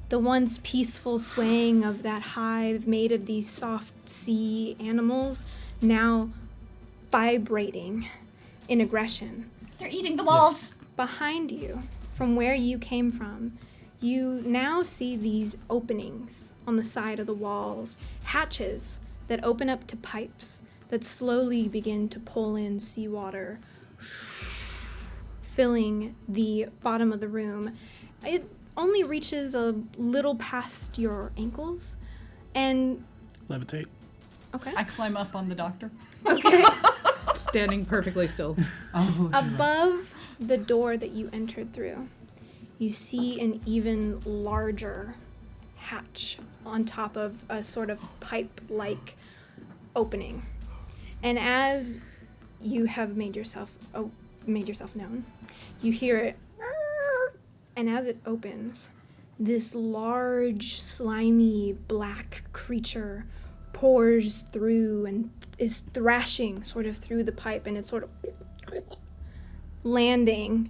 The once peaceful swaying of that hive made of these soft sea animals now vibrating in aggression. They're eating the walls. Behind you, from where you came from, you now see these openings on the side of the walls, hatches that open up to pipes that slowly begin to pull in seawater, filling the bottom of the room. It only reaches a little past your ankles, and... Levitate. Okay. I climb up on the doctor. Okay. Standing perfectly still. Above the door that you entered through, you see an even larger hatch on top of a sort of pipe-like opening. And as you have made yourself known, you hear it, and as it opens, this large, slimy, black creature pours through and is thrashing sort of through the pipe, and it's sort of landing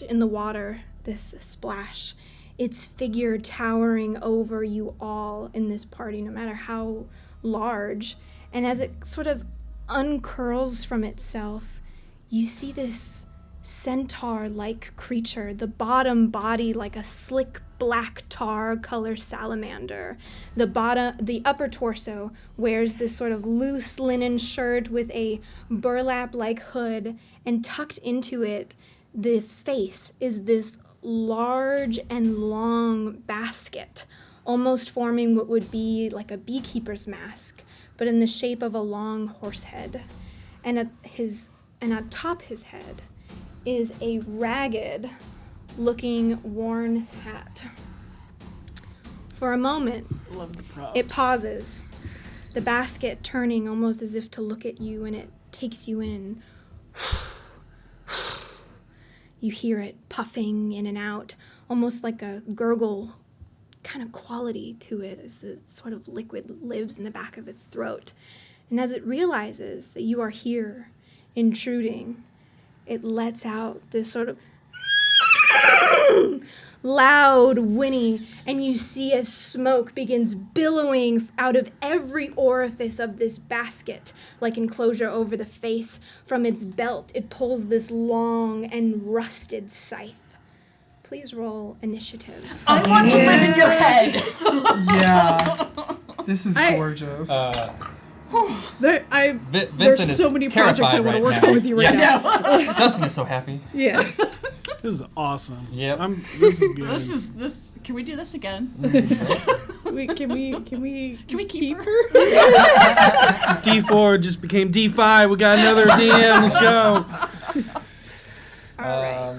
in the water, this splash. Its figure towering over you all in this party, no matter how large. And as it sort of uncurls from itself, you see this centaur-like creature, the bottom body like a slick black tar color salamander. The upper torso wears this sort of loose linen shirt with a burlap-like hood, and tucked into it, the face is this large and long basket, almost forming what would be like a beekeeper's mask, but in the shape of a long horse head. And atop his head is a ragged looking worn hat. For a moment, Love the props. it pauses, the basket turning almost as if to look at you, and it takes you in. You hear it puffing in and out, almost like a gurgle kind of quality to it as the sort of liquid lives in the back of its throat. And as it realizes that you are here, intruding, it lets out this sort of loud whinny, and you see as smoke begins billowing out of every orifice of this basket, like enclosure over the face. From its belt, it pulls this long and rusted scythe. Please roll initiative. I want to live in your head. Yeah. This is gorgeous. There's Vincent is so many projects I terrified want to right work now. on with you right now. Dustin is so happy. Yeah. This is awesome. Yep. This is good. This. Can we do this again? Can we keep her? D4 just became D5. We got another DM. Let's go. All right.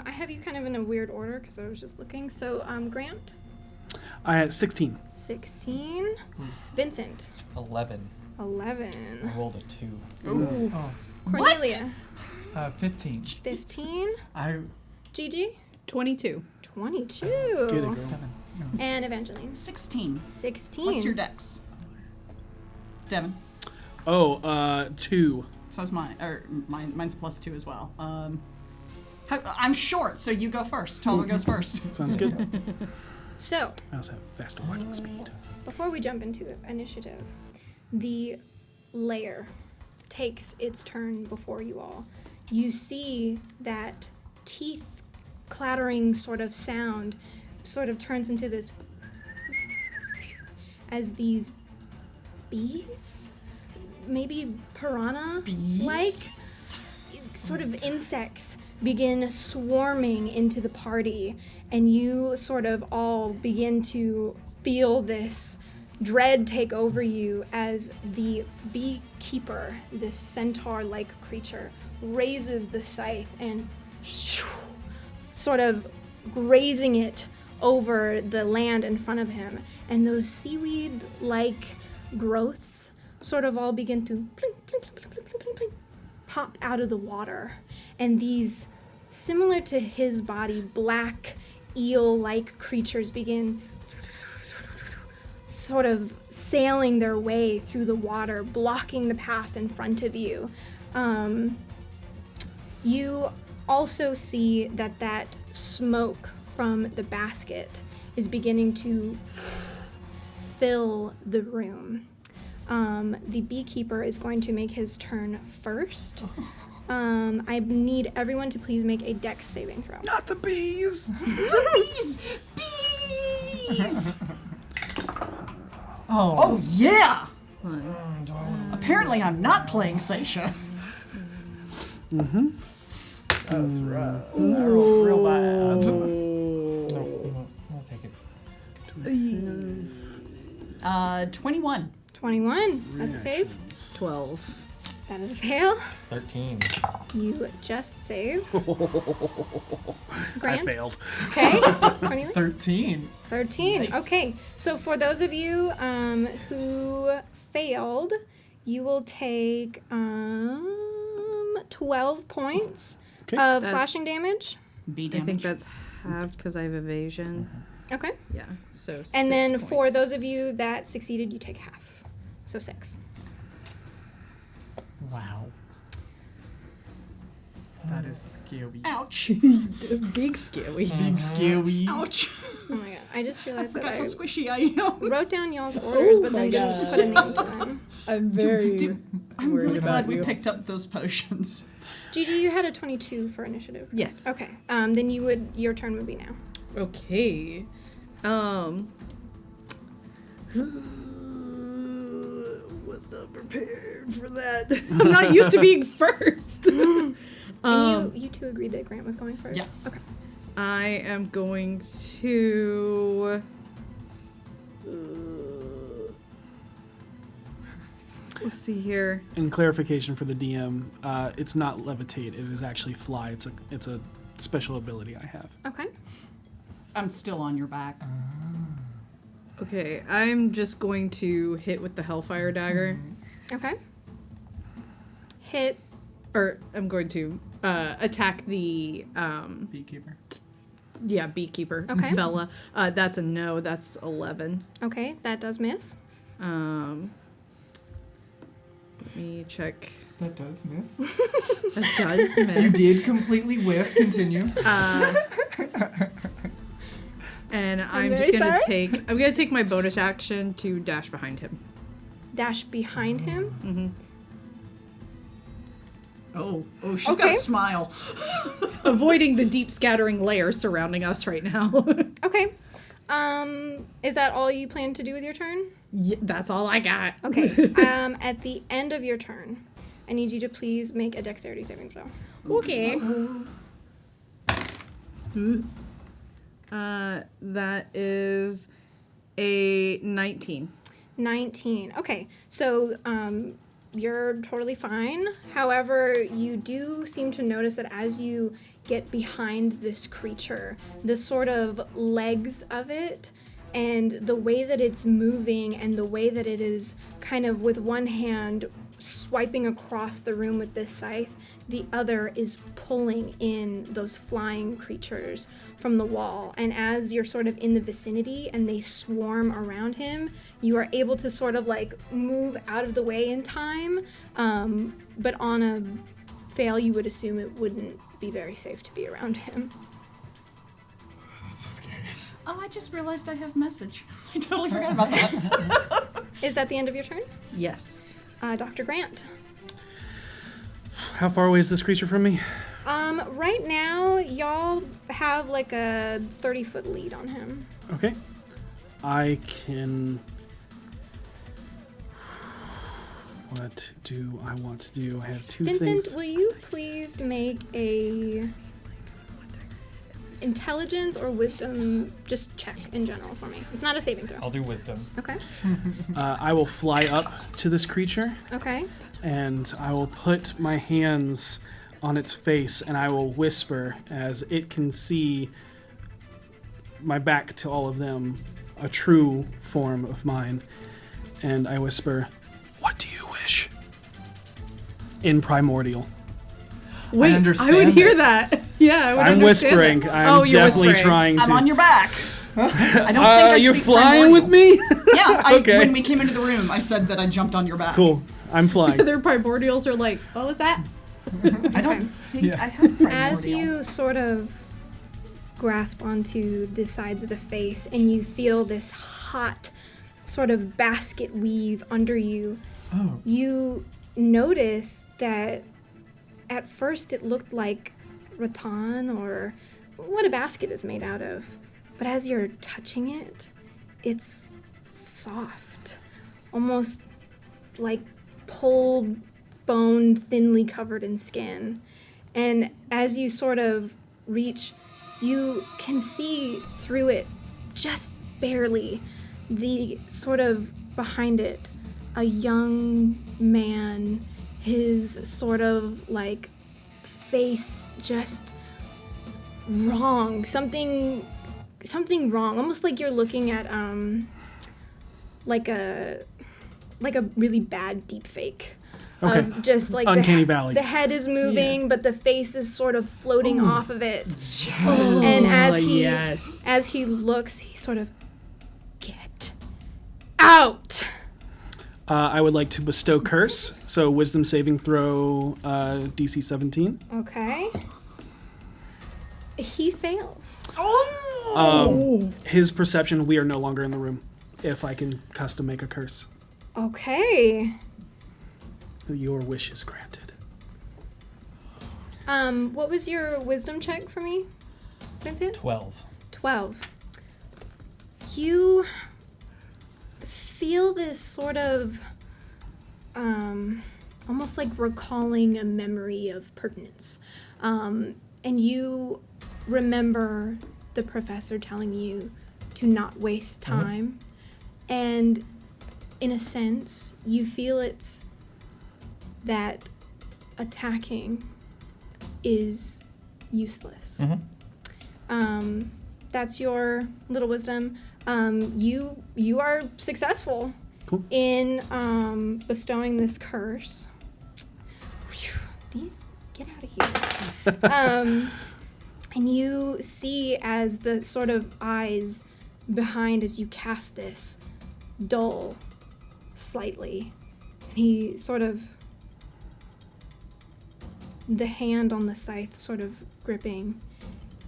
I have you kind of in a weird order because I was just looking. So, Grant? I had 16. 16. Vincent? 11. 11. I rolled a 2. Ooh. Oh, Cornelia? 15. 15. Gigi? 22. 22. Get it, girl. 7. No, And Evangeline? 16. 16. What's your dex? Devin. Oh, 2. So is mine. Or mine's +2 as well. I'm short, so you go first. Taller goes first. Sounds good. So, I also have faster walking speed. before we jump into initiative, the lair takes its turn before you all. You see that teeth clattering sort of sound sort of turns into this as these bees, maybe piranha-like sort of insects begin swarming into the party, and you sort of all begin to feel this dread take over you as the beekeeper, this centaur-like creature, raises the scythe and sort of grazing it over the land in front of him, and those seaweed-like growths sort of all begin to plink, plink, plink, plink, plink, plink, plink, pop out of the water, and these similar to his body black eel-like creatures begin sort of sailing their way through the water, blocking the path in front of you. You also see that smoke from the basket is beginning to fill the room. The beekeeper is going to make his turn first. I need everyone to please make a dex saving throw. Not the bees! Bees! Oh. Oh, yeah! Apparently I'm not playing Seisha. That's right. I rolled real bad. No, I'll take it. 21. 21. That's a save. 12. That is a fail. 13. You just save. I Grant? failed. Okay. Cornelia? 13. 13. Nice. Okay. So for those of you who failed, you will take 12 points Okay. of That- slashing damage. B I damage. think that's halved because I have evasion. Okay. Yeah, so 6 And then for points. those of you that succeeded, you take half. So 6. Wow. That is scary. Ouch. Big scary. Big scary. Ouch. Oh my god. I just I realized that forgot I how squishy I am. wrote down y'all's orders, but my then didn't put a name to them. I'm very I'm worried really about glad we you. picked up those potions. Gigi, you had a 22 for initiative. Yes. Okay. Then your turn would be now. Okay. Was not prepared for that. I'm not used to being first. And you two agreed that Grant was going first? Yes. Okay. I am going to. Let's see here. In clarification for the DM, it's not levitate. It is actually fly. It's a special ability I have. Okay. I'm still on your back. Okay, I'm just going to hit with the Hellfire Dagger. Okay. Hit. Or I'm going to attack the Beekeeper. Yeah, beekeeper Okay. fella. That's a no. That's 11. Okay, that does miss. Let me check. That does miss. That does You miss. did completely whiff. Continue. And I'm very just gonna sorry. I'm gonna take my bonus action to dash behind him. Dash behind him. Mm-hmm. Oh, she's got Okay. a smile. Avoiding the deep scattering layer surrounding us right now. Okay. Is that all you plan to do with your turn? Yeah, that's all I got. Okay. At the end of your turn, I need you to please make a dexterity saving throw. Okay. That is a 19. 19. Okay. So, you're totally fine. However, you do seem to notice that as you get behind this creature, the sort of legs of it and the way that it's moving and the way that it is kind of with one hand swiping across the room with this scythe, the other is pulling in those flying creatures from the wall. And as you're sort of in the vicinity and they swarm around him, you are able to sort of like move out of the way in time. But on a fail, you would assume it wouldn't be very safe to be around him. That's so scary. Oh, I just realized I have message. I totally forgot about that. Is that the end of your turn? Yes. Dr. Grant. How far away is this creature from me? Right now, y'all have like a 30-foot lead on him. Okay. I can... What do I want to do? I have two Vincent, things. will you please make a intelligence or wisdom just check in general for me? It's not a saving throw. I'll do wisdom. Okay. I will fly up to this creature, Okay. and I will put my hands on its face, and I will whisper as it can see my back to all of them, a true form of mine. And I whisper, "What do you wish?" In primordial. Wait, I understand would hear that. that. Yeah, I would I'm understand whispering. that. I'm you're definitely whispering. trying to. I'm on your back. I don't think I You're speak flying with primordial. me? Yeah, Okay. when we came into the room, I said that I jumped on your back. Cool. I'm flying. Their primordials are like, what was that? I don't think Yeah. I have primordial. As you sort of grasp onto the sides of the face and you feel this hot sort of basket weave under you, Oh. you notice that at first it looked like rattan or what a basket is made out of. But as you're touching it, it's soft, almost like pulled bone thinly covered in skin. And as you sort of reach, you can see through it just barely the sort of behind it a young man, his sort of like face just wrong, something wrong, almost like you're looking at like a really bad deep fake. Okay. Of just like Uncanny Valley. The head is moving, but the face is sort of floating off of it. Oh, And yes. as he looks, he sort of, get out. I would like to bestow curse. So wisdom saving throw DC 17. Okay. He fails. His perception, we are no longer in the room. If I can custom make a curse. Okay. Your wish is granted. What was your wisdom check for me, Vincent? 12. 12. You feel this sort of, almost like recalling a memory of pertinence. And you remember the professor telling you to not waste time. And in a sense, you feel it's that attacking is useless. That's your little wisdom. you are successful Cool. in bestowing this curse. Phew, these get out of here. And you see as the sort of eyes behind as you cast this dull slightly. And he sort of, the hand on the scythe sort of gripping.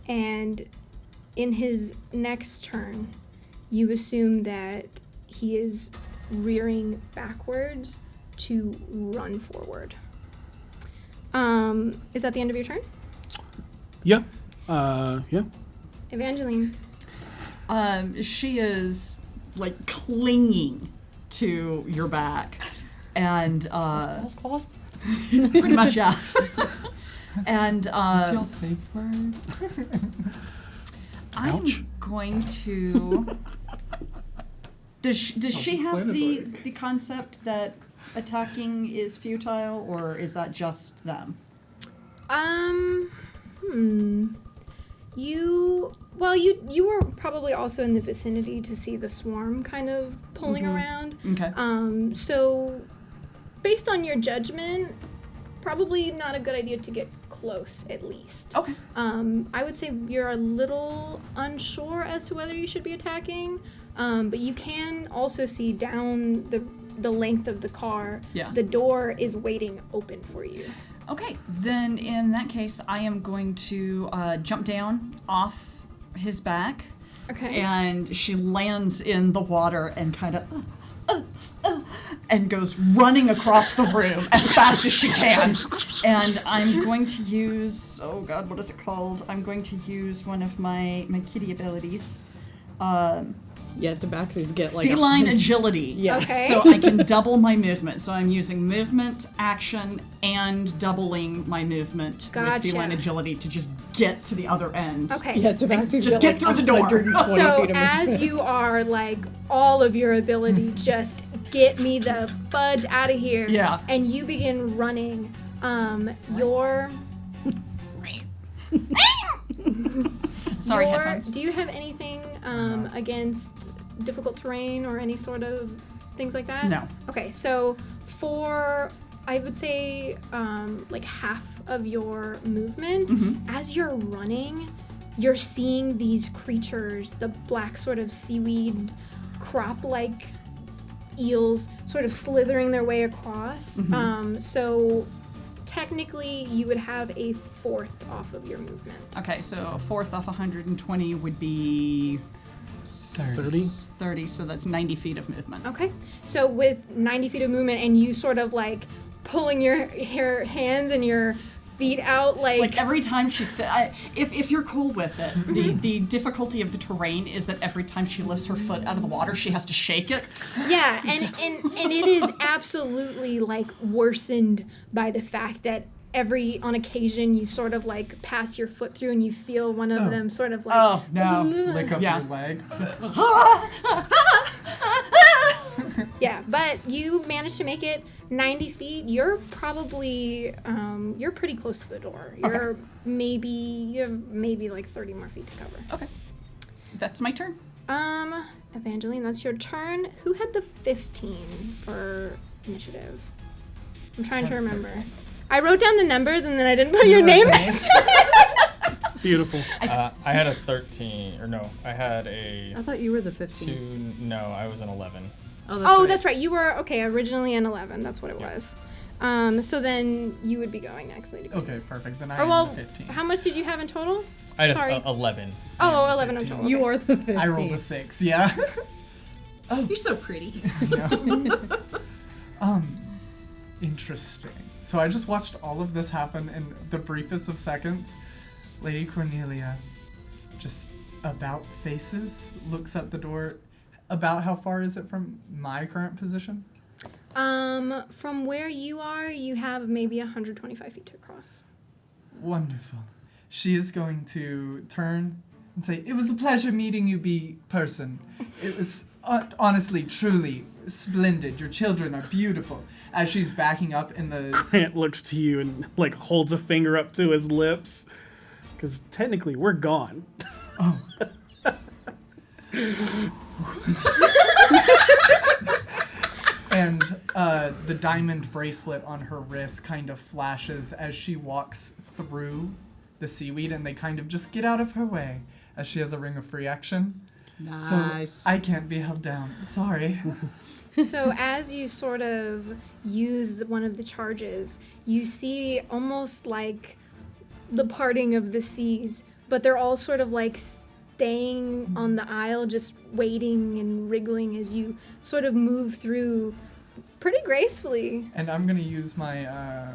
And in his next turn, you assume that he is rearing backwards to run forward. Is that the end of your turn? Yeah. Yeah. Evangeline. She is like clinging to your back, and Claws. pretty much, yeah. And What's your safe word? I'm Ouch. going to. Does she have the concept that attacking is futile, or is that just them? You were probably also in the vicinity to see the swarm kind of pulling around. Okay. So based on your judgment, probably not a good idea to get close at least. Okay. I would say you're a little unsure as to whether you should be attacking, but you can also see down the length of the car. Yeah. The door is waiting open for you. Okay, then in that case, I am going to jump down off his back, Okay. and she lands in the water and kind of and goes running across the room as fast as she can. And I'm going to use, oh god, what is it called? I'm going to use one of my kitty abilities. Yeah, tabaxis get like Feline agility. Yeah. Okay. So I can double my movement. So I'm using movement, action, and doubling my movement Gotcha. with feline agility to just get to the other end. Okay. Yeah, tabaxis Just get get like through the door. 120 So feet of as movement. you are like all of your ability, just get me the fudge out of here. Yeah. And you begin running. Your Sorry, your, headphones. do you have anything against difficult terrain or any sort of things like that? No. Okay, so for I would say like half of your movement, as you're running, you're seeing these creatures, the black sort of seaweed crop-like eels sort of slithering their way across. So technically you would have a fourth off of your movement. Okay, so a fourth off 120 would be 30. 30, so that's 90 feet of movement. Okay, so with 90 feet of movement and you sort of like pulling your hands and your feet out Like every time she if you're cool with it, the difficulty of the terrain is that every time she lifts her foot out of the water, she has to shake it. Yeah, and it is absolutely like worsened by the fact that on occasion you sort of like pass your foot through and you feel one of them sort of like Oh no. Lick up Yeah. your leg. yeah, but you managed to make it 90 feet. You're probably you're pretty close to the door. You have maybe like 30 more feet to cover. Okay. That's my turn. Evangeline, that's your turn. Who had the 15 for initiative? I'm trying to remember. I wrote down the numbers and then I didn't put your name next to it. Beautiful. I had a 13, or no, I had a I thought you were the 15. 2, no, I was an 11. Oh, that's right. You were, okay, originally an 11. That's what it was. So then you would be going next, Lady Queen. Okay, perfect. Then I Or am well, the 15. how much did you have in total? I had Sorry. 11. Oh, 11 in total. You okay. are the 15. I rolled a 6, yeah. You're so pretty. Interesting. So I just watched all of this happen in the briefest of seconds. Lady Cornelia just about faces, looks at the door. About how far is it from my current position? From where you are, you have maybe 125 feet to cross. Wonderful. She is going to turn and say, "It was a pleasure meeting you, person. It was honestly, truly splendid. Your children are beautiful." As she's backing up in the... Grant looks to you and like holds a finger up to his lips, because technically we're gone. And the diamond bracelet on her wrist kind of flashes as she walks through the seaweed, and they kind of just get out of her way as she has a ring of free action. Nice. So I can't be held down. Sorry. So as you sort of use one of the charges, you see almost like the parting of the seas, but they're all sort of like staying on the aisle, just waiting and wriggling as you sort of move through pretty gracefully. And I'm gonna use my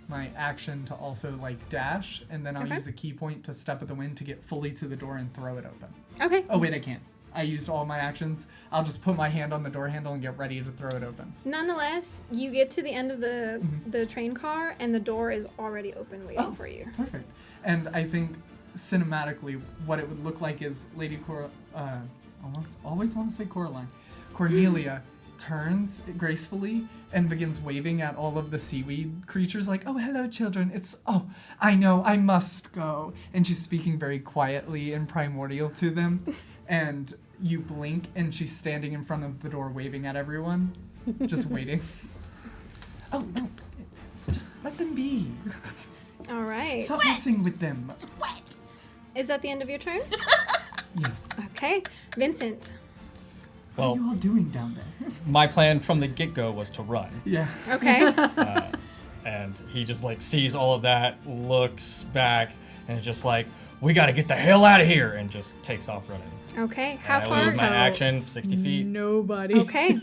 my action to also like dash, and then I'll Okay. use a key point to step of the wind to get fully to the door and throw it open. Okay. Oh wait, I can't. I used all my actions. I'll just put my hand on the door handle and get ready to throw it open. Nonetheless, you get to the end of the train car, and the door is already open waiting for you. Perfect. And I think cinematically, what it would look like is Lady always want to say Coraline. Cornelia turns gracefully and begins waving at all of the seaweed creatures like, "Oh, hello, children. I know, I must go." And she's speaking very quietly and primordial to them. And you blink, and she's standing in front of the door waving at everyone, just waiting. Oh, no. Just let them be. All right. Stop messing with them. Is that the end of your turn? Yes. Okay. Vincent. What are Well, you all doing down there? my plan from the get-go was to run. Yeah. Okay. And he just like sees all of that, looks back, and is just like, we gotta get the hell out of here, and just takes off running. Okay. How And I lose far? my action, 60 feet. Nobody. Okay.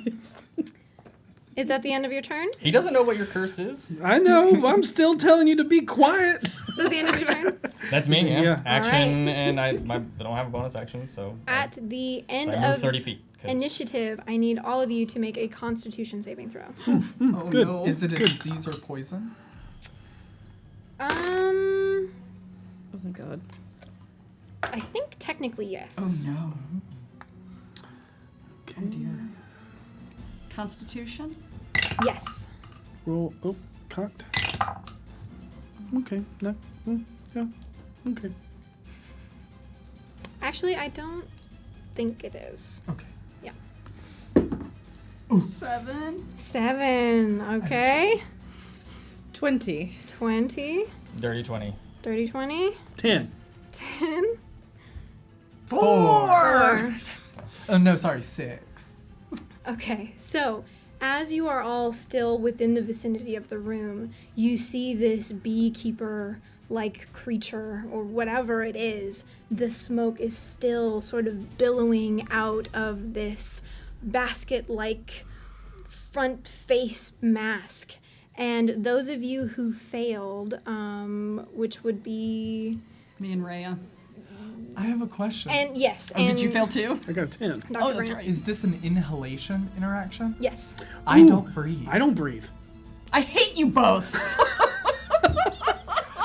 Is that the end of your turn? He doesn't know what your curse is. I know. I'm still telling you to be quiet. Is that the end of your turn? That's me, yeah. Yeah. Action, and I don't have a bonus action, so At the end I move of 30 feet. 'cause- initiative, I need all of you to make a Constitution saving throw. Oh Good. no. Is it a disease or poison? Oh my god. I think technically yes. Oh no. Oh dear. Constitution? Yes. Roll. Oh, cocked. Okay. No. Yeah. Okay. Actually, I don't think it is. Okay. 7. 7. Okay. 20. 20. Dirty 20. Dirty 20. 10. 10. 4. Oh, no, sorry, 6. Okay, so as you are all still within the vicinity of the room, you see this beekeeper like creature or whatever it is. The smoke is still sort of billowing out of this basket like front face mask. And those of you who failed, which would be. Me and Rhea. I have a question. And yes, Oh, and did you fail too? I got a 10. Dr. Oh, that's Grant. right. Is this an inhalation interaction? Yes. I Ooh. don't breathe. I don't breathe. I hate you both.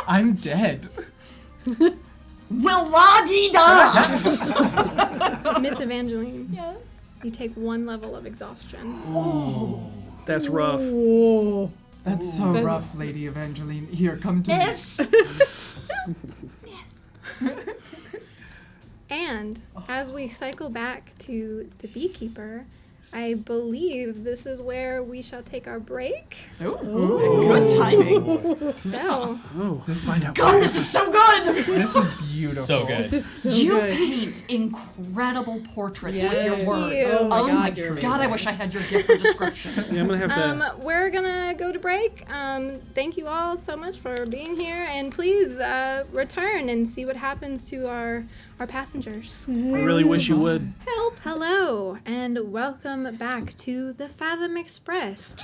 I'm dead. Well, la-dee-da. Miss Evangeline, Yes. you take 1 level of exhaustion. That's rough. Whoa. That's so rough, Lady Evangeline. Here, come to Yes. And as we cycle back to the beekeeper, I believe this is where we shall take our break. Ooh. Good timing. So, Oh, This is, find out. God, this is so good. this is beautiful. So good. This is so You good. paint incredible portraits with your Yes. words. Oh my God, my you're God, I amazing. wish I had your gift for descriptions. Yeah, I'm gonna have to. we're gonna go to break. Thank you all so much for being here, and please return and see what happens to our passengers. I really wish you would. Hello, and welcome back to the Fathom Express.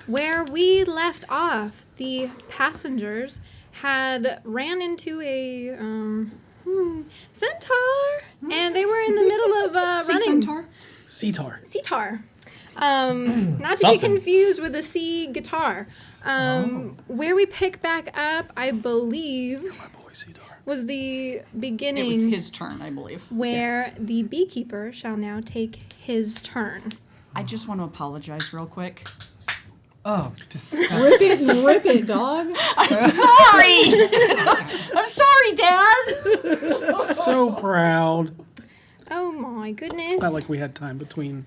Where we left off, the passengers had ran into a centaur, and they were in the middle of Sea running. centaur? Centaur. Sitar. Not to be Something. confused with a sea guitar. Where we pick back up, I believe, My boy Centaur. was the It beginning was his turn, I believe. where the beekeeper shall now take his turn. I just want to apologize real quick. Oh, disgusting. Rip it, dog. I'm sorry. I'm sorry, Dad. So proud. Oh my goodness. It's not like we had time between.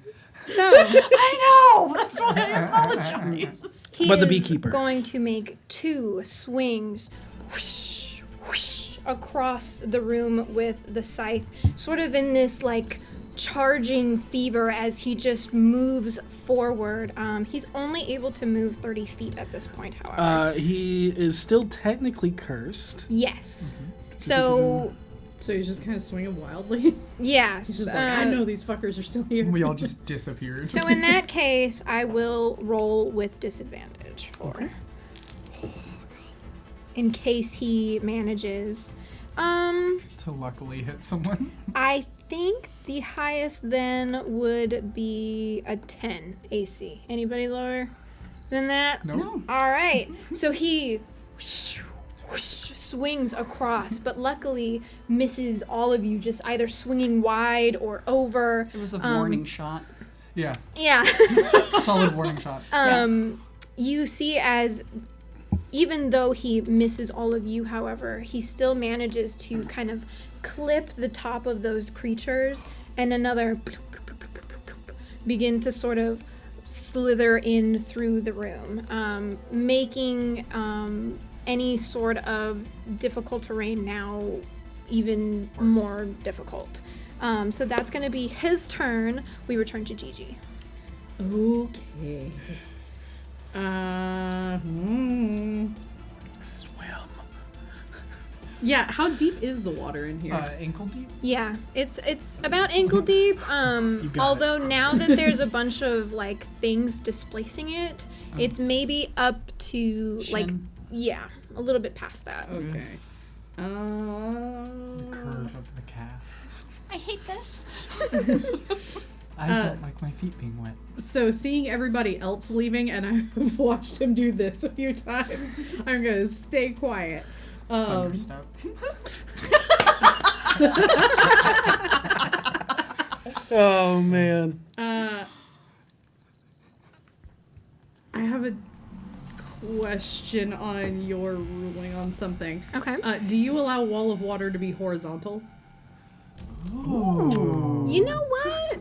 So I know. That's why I apologize. he But the is beekeeper. going to make 2 swings whoosh, whoosh, across the room with the scythe, sort of in this like charging fever as he just moves forward. He's only able to move 30 feet at this point, however. He is still technically cursed. Yes. So, So he's just kind of swinging wildly. yeah. He's just like, I know these fuckers are still here. We all just disappeared. So in that case, I will roll with disadvantage for. In case he manages. To luckily hit someone. I think the highest then would be a 10 AC. Anybody lower than that? Nope. All right. So he whoosh, whoosh, swings across, but luckily misses all of you, just either swinging wide or over. It was a warning shot. Yeah. Yeah. Solid warning shot. You see as even though he misses all of you, however, he still manages to kind of clip the top of those creatures and another begin to sort of slither in through the room, making any sort of difficult terrain now even more difficult. So that's going to be his turn. We return to Gigi. Okay. Swim. Yeah, how deep is the water in here? Ankle deep? Yeah, it's about ankle deep. got Although now that there's a bunch of like things displacing it, it's maybe up to like Shin. a little bit past that. Okay. Curve of the calf. I hate this. I don't like my feet being wet. So seeing everybody else leaving, and I've watched him do this a few times, I'm gonna stay quiet. Thunderstep. Oh man. I have a question on your ruling on something. Okay. Do you allow wall of water to be horizontal? You know what?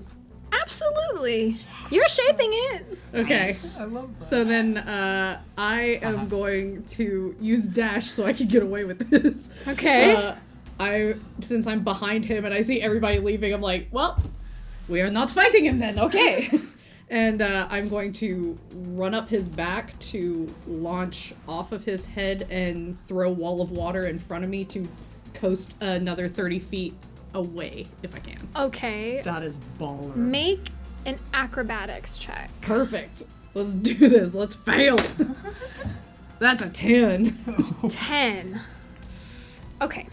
Absolutely. You're shaping it. Okay. I love that. So then I am going to use dash so I can get away with this. Okay. Since I'm behind him and I see everybody leaving, I'm like, well, we are not fighting him then, okay. And I'm going to run up his back to launch off of his head and throw wall of water in front of me to coast another 30 feet away, if I can. Okay. That is baller. Make an acrobatics check. Perfect. Let's do this. Let's fail. That's a 10. 10. Okay.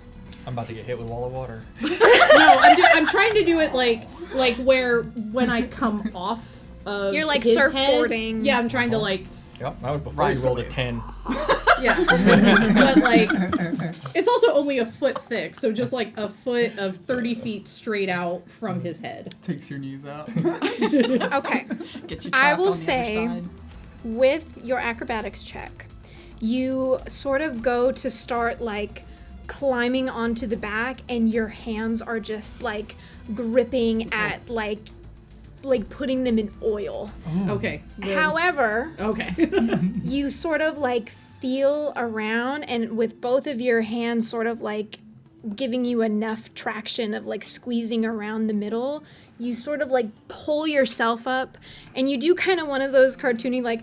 I'm about to get hit with wall of water. No, I'm trying to do it like where when I come off of You're like his surfboarding. head, yeah, I'm trying to like Yep, that was before you rolled a 10. yeah. But like it's also only a foot thick, so just like a foot of 30 feet straight out from his head. Takes your knees out. Okay. Get you I trapped will on the say- other side. With your acrobatics check, you sort of go to start like climbing onto the back and your hands are just like gripping at like putting them in oil. Okay. then- However, okay. you sort of like feel around and with both of your hands sort of like giving you enough traction of like squeezing around the middle, you sort of like pull yourself up and you do kind of one of those cartoony like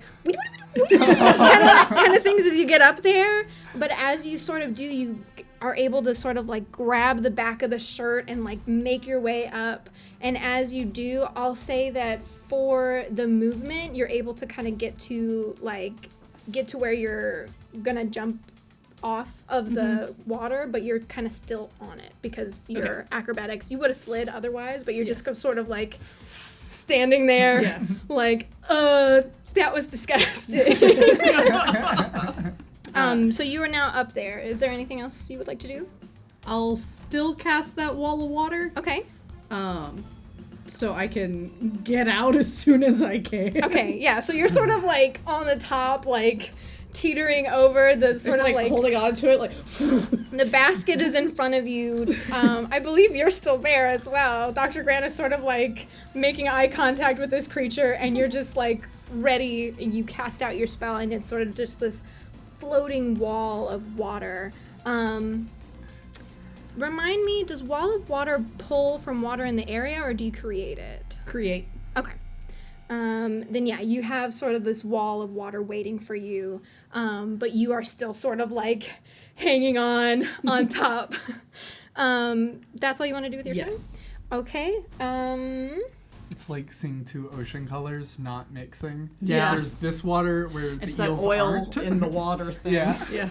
kind of things as you get up there. But as you sort of do, you are able to sort of like grab the back of the shirt and like make your way up. And as you do, I'll say that for the movement, you're able to kind of get to where you're gonna jump off of the water, but you're kind of still on it because your acrobatics, you would have slid otherwise, but you're just sort of like standing there Yeah. like, that was disgusting. So you are now up there. Is there anything else you would like to do? I'll still cast that wall of water. Okay. So I can get out as soon as I can. Okay, yeah, so you're sort of like on the top, like teetering over. The sort Just of like holding on to it, like. the basket is in front of you. I believe you're still there as well. Dr. Grant is sort of like making eye contact with this creature, and you're just like ready. You cast out your spell, and it's sort of just this floating wall of water. Remind me, does wall of water pull from water in the area, or do you create it? Create. Okay. Then yeah, you have sort of this wall of water waiting for you, but you are still sort of like hanging on top. That's all you want to do with your turn? Yes. Okay. It's like seeing two ocean colors not mixing. Yeah. There's this water where It's the that eels oil aren't. in the water thing. Yeah. Yeah.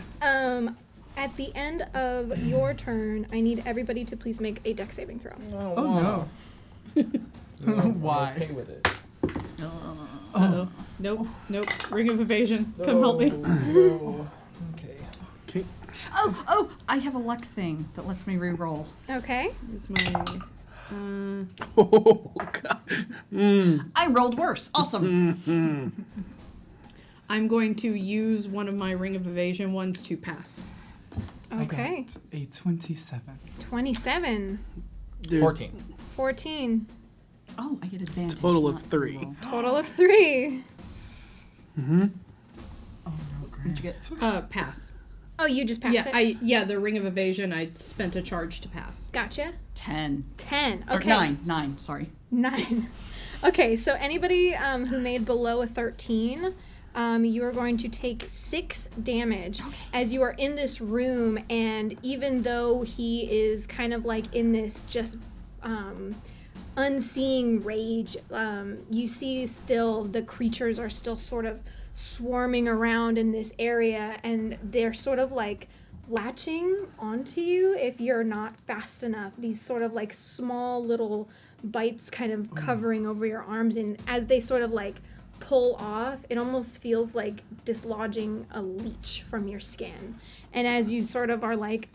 At the end of your turn, I need everybody to please make a dex saving throw. Oh no. Why? Okay with it. Uh-oh. Nope. Ring of evasion. Come help me. Okay. Okay. Oh, I have a luck thing that lets me re-roll. Okay. Here's my. Oh God. I rolled worse. Awesome. I'm going to use one of my ring of evasion ones to pass. Okay. I got a 27. 27. There's 14. Oh, I get advantage. Total of not 3. re-roll. Total of 3. Oh no, What'd you Grant. get? Pass. Oh, you just passed it? The ring of evasion, I spent a charge to pass. Gotcha. 10. 10. Or Okay. 9, sorry. 9. Okay, so anybody who made below a 13, you are going to take 6 damage as you are in this room, and even though he is kind of like in this just unseeing rage, you see still the creatures are still sort of swarming around in this area, and they're sort of like latching onto you if you're not fast enough. These sort of like small little bites kind of covering over your arms, and as they sort of like pull off, it almost feels like dislodging a leech from your skin. And as you sort of are like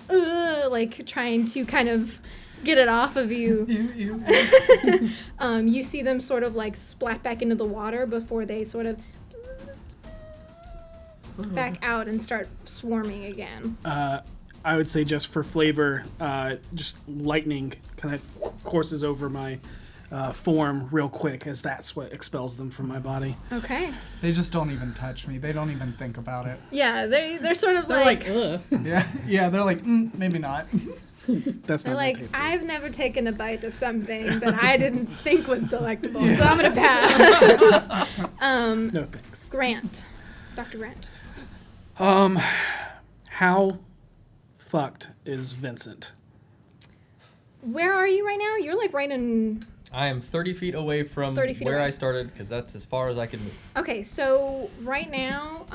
trying to kind of get it off of you, you see them sort of like splat back into the water before they sort of back out and start swarming again. I would say just for flavor, just lightning kind of courses over my form real quick, as that's what expels them from my body. Okay. They just don't even touch me. They don't even think about it. Yeah, they're sort of They're like ugh. Yeah, they're like, maybe not. That's they're not like, that tasty. I've never taken a bite of something that I didn't think was delectable, so I'm gonna pass. No thanks. Grant, Dr. Grant. How fucked is Vincent? Where are you right now? You're like right in. I am 30 feet away from 30 feet where away. I started because that's as far as I could move. Okay, so right now,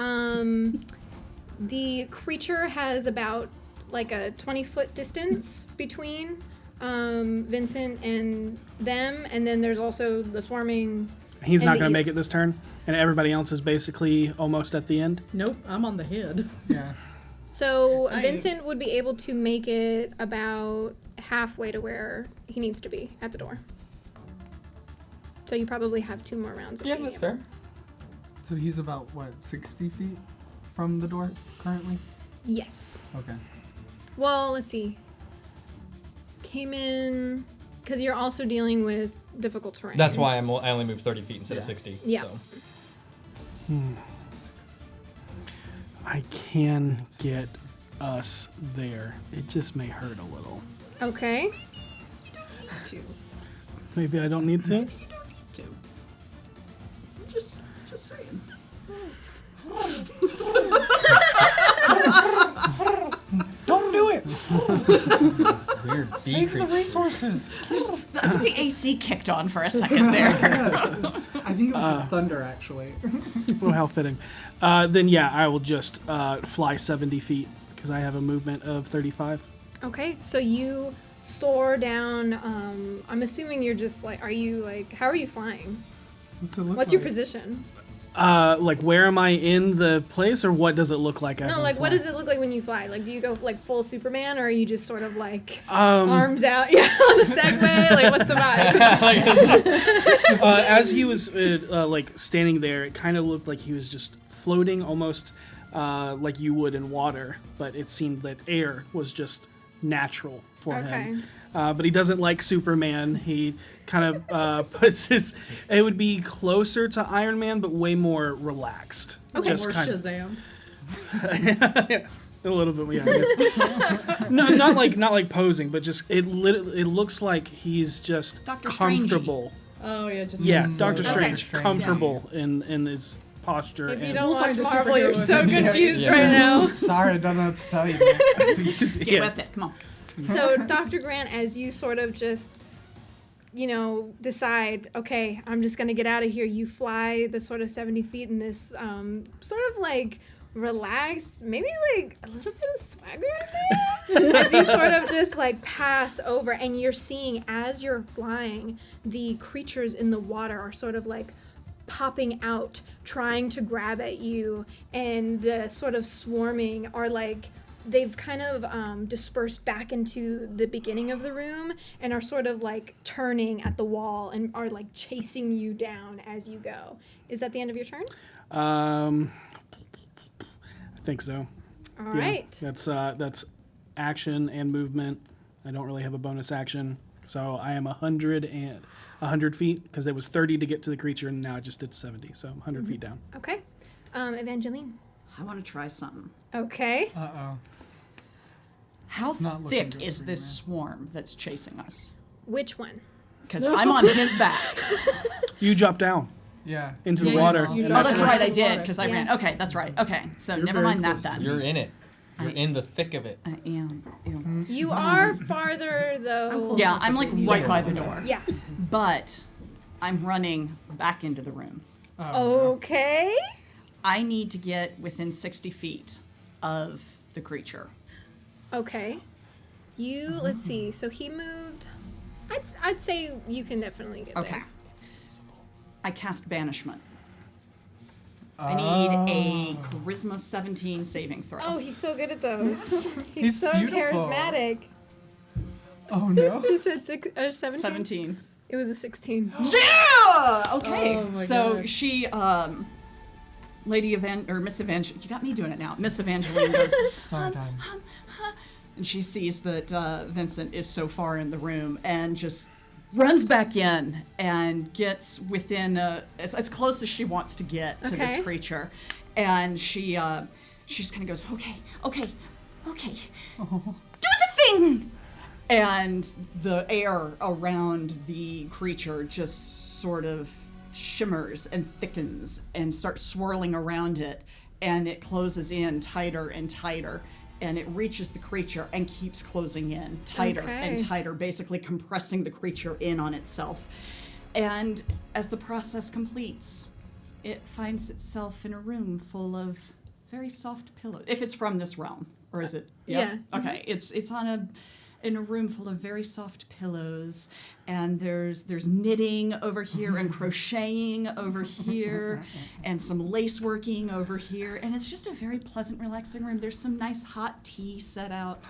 the creature has about like a 20-foot distance between Vincent and them, and then there's also the swarming. He's and not the going to make it eels. this turn, and everybody else is basically almost at the end. Nope, I'm on the head. Yeah. So I- Vincent would be able to make it about halfway to where he needs to be at the door. So you probably have 2 more rounds. of Yeah, being that's able- fair. So he's about, 60 feet from the door currently? Yes. Okay. Well, let's see. Came in because you're also dealing with difficult terrain. That's why I only moved 30 feet instead of Yeah. 60. Yeah. So. I can get us there. It just may hurt a little. Okay. Maybe I don't need to. Just saying. Don't do it! Weird bee Save the creature. resources! I think the AC kicked on for a second there. I think it was thunder, actually. Oh, how fitting. Then yeah, I will just fly 70 feet because I have a movement of 35. Okay. So you soar down. I'm assuming you're just like. Are you like? How are you flying? What's it look What's your like? position? Like, where am I in the place, or what does it look like as No, I'm like what flying? does it look like when you fly? Like, do you go like full Superman, or are you just sort of like Um, arms out? Yeah, on a Segway. Like, what's the vibe? As he was like standing there, it kind of looked like he was just floating almost like you would in water, but it seemed that air was just natural for him. But he doesn't like Superman. He kind of puts his... It would be closer to Iron Man, but way more relaxed. Okay, Just or kind Shazam. A little bit, yeah. I guess. No, not like posing, but just it looks like he's just Dr. comfortable. Oh yeah, just Doctor Okay. Strange, comfortable in his posture. If you and don't watch find a Marvel, superhero you're so movie. confused Yeah. right now. Sorry, I don't know what to tell you. Get Yeah. with it. Come on. So, Dr. Grant, as you sort of just, decide, okay, I'm just going to get out of here, you fly the sort of 70 feet in this sort of like relaxed, maybe like a little bit of swagger in there, as you sort of just like pass over, and you're seeing as you're flying, the creatures in the water are sort of like popping out, trying to grab at you, and the sort of swarming are like, they've kind of dispersed back into the beginning of the room and are sort of like turning at the wall and are like chasing you down as you go. Is that the end of your turn? I think so. All Yeah. right. That's action and movement. I don't really have a bonus action, so I am 100 feet because it was 30 to get to the creature, and now I just did 70, so 100 feet down. Okay. Evangeline. I want to try something. Okay. Uh-oh. How not looking thick good is for you, this man. swarm that's chasing us? Which one? Because I'm on his back. You drop down Yeah. into the Yeah, water. you and drop Oh, that's down. right, I Water. did, because I Yeah. ran. Okay, that's right. Okay, so You're never very mind that close to then. You're in it. You're in the thick of it. I am. Ew. You are farther though. Yeah, I'm like right Yes. by the door. Yeah. But I'm running back into the room. Okay. I need to get within 60 feet of the creature. Okay. Let's see. So he moved. I'd say you can definitely get Okay. there. I cast Banishment. I need a Charisma 17 saving throw. Oh, he's so good at those. He's He's so beautiful. charismatic. Oh no. You said 17? 17. It was a 16. Yeah! Okay. Oh my So God. she, Miss Evangeline, you got me doing it now. Miss Evangeline goes, Sorry, Dad. and she sees that Vincent is so far in the room and just runs back in and gets within as close as she wants to get to Okay. this creature, and she just kind of goes, okay, do the thing, and the air around the creature just sort of shimmers and thickens and starts swirling around it, and it closes in tighter and tighter. And it reaches the creature and keeps closing in tighter and Okay. tighter, basically compressing the creature in on itself. And as the process completes, it finds itself in a room full of very soft pillows. If it's from this realm, or is it? Yeah. Okay, it's in a room full of very soft pillows, and there's knitting over here and crocheting over here and some lace working over here, and it's just a very pleasant, relaxing room. There's some nice hot tea set out,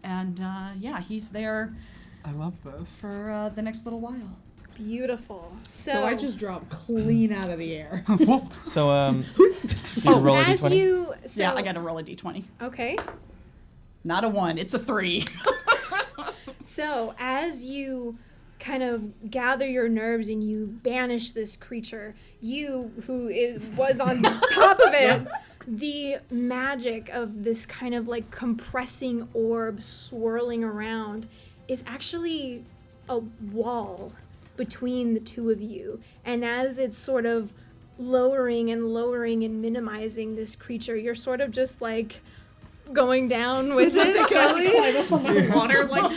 and he's there I love this. for the next little while. Beautiful. So I just dropped clean out of the air. So, did you roll a as d20? you Yeah, I got to roll a d20. Okay. Not a 1, it's a 3. So, as you kind of gather your nerves and you banish this creature, was on top of it, the magic of this kind of like compressing orb swirling around is actually a wall between the two of you. And as it's sort of lowering and minimizing this creature, you're sort of just like going down with it slowly. Water like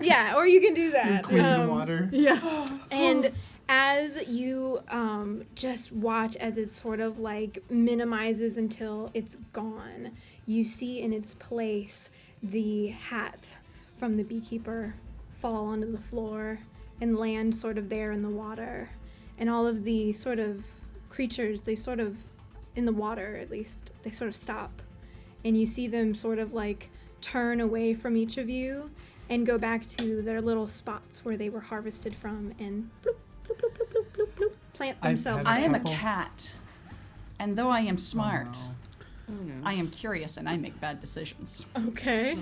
Yeah, or you can do that. Clean the water. yeah. And as you just watch as it sort of like minimizes until it's gone, you see in its place the hat from the beekeeper fall onto the floor and land sort of there in the water. And all of the sort of creatures, they sort of, in the water at least, they sort of stop. And you see them sort of like turn away from each of you and go back to their little spots where they were harvested from and bloop, bloop, bloop, bloop, bloop, bloop, bloop, plant I've themselves had I am a Couple. cat. And though I am smart, Oh no. I am curious and I make bad decisions. Okay.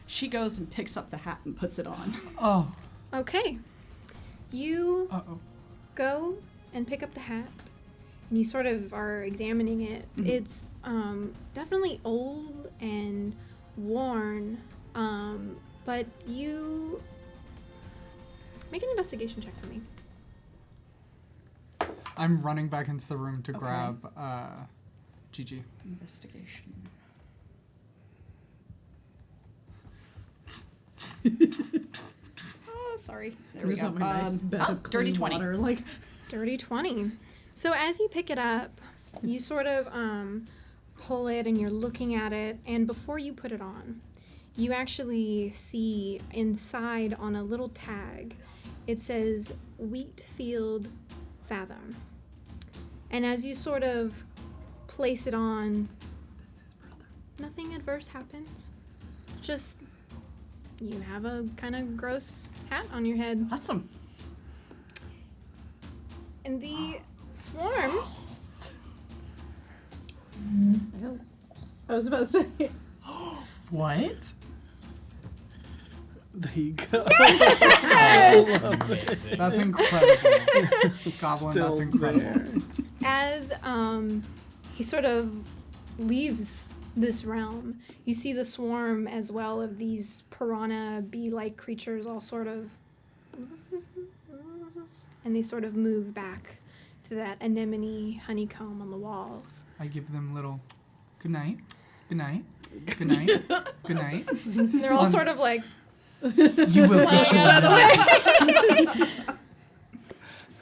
She goes and picks up the hat and puts it on. Oh. Okay. You Uh-oh. go and pick up the hat, and you sort of are examining it. It's definitely old and worn, but you make an investigation check for me. I'm running back into the room to grab Gigi. Investigation. Oh, sorry. There we There's go. not my nice bed of dirty clean 20. water, like. Dirty 20. So as you pick it up, you sort of pull it and you're looking at it, and before you put it on, you actually see inside on a little tag, it says Wheatfield Fathom. And as you sort of place it on, nothing adverse happens. Just you have a kind of gross hat on your head. Awesome. And the swarm I was about to say. What? There you go. That's incredible. Goblin, Still that's incredible. there. as he sort of leaves this realm, you see the swarm as well of these piranha bee-like creatures all sort of, and they sort of move back to that anemone honeycomb on the walls. I give them little good night, good night, good night, good night. They're all sort of like You will get your out of way. the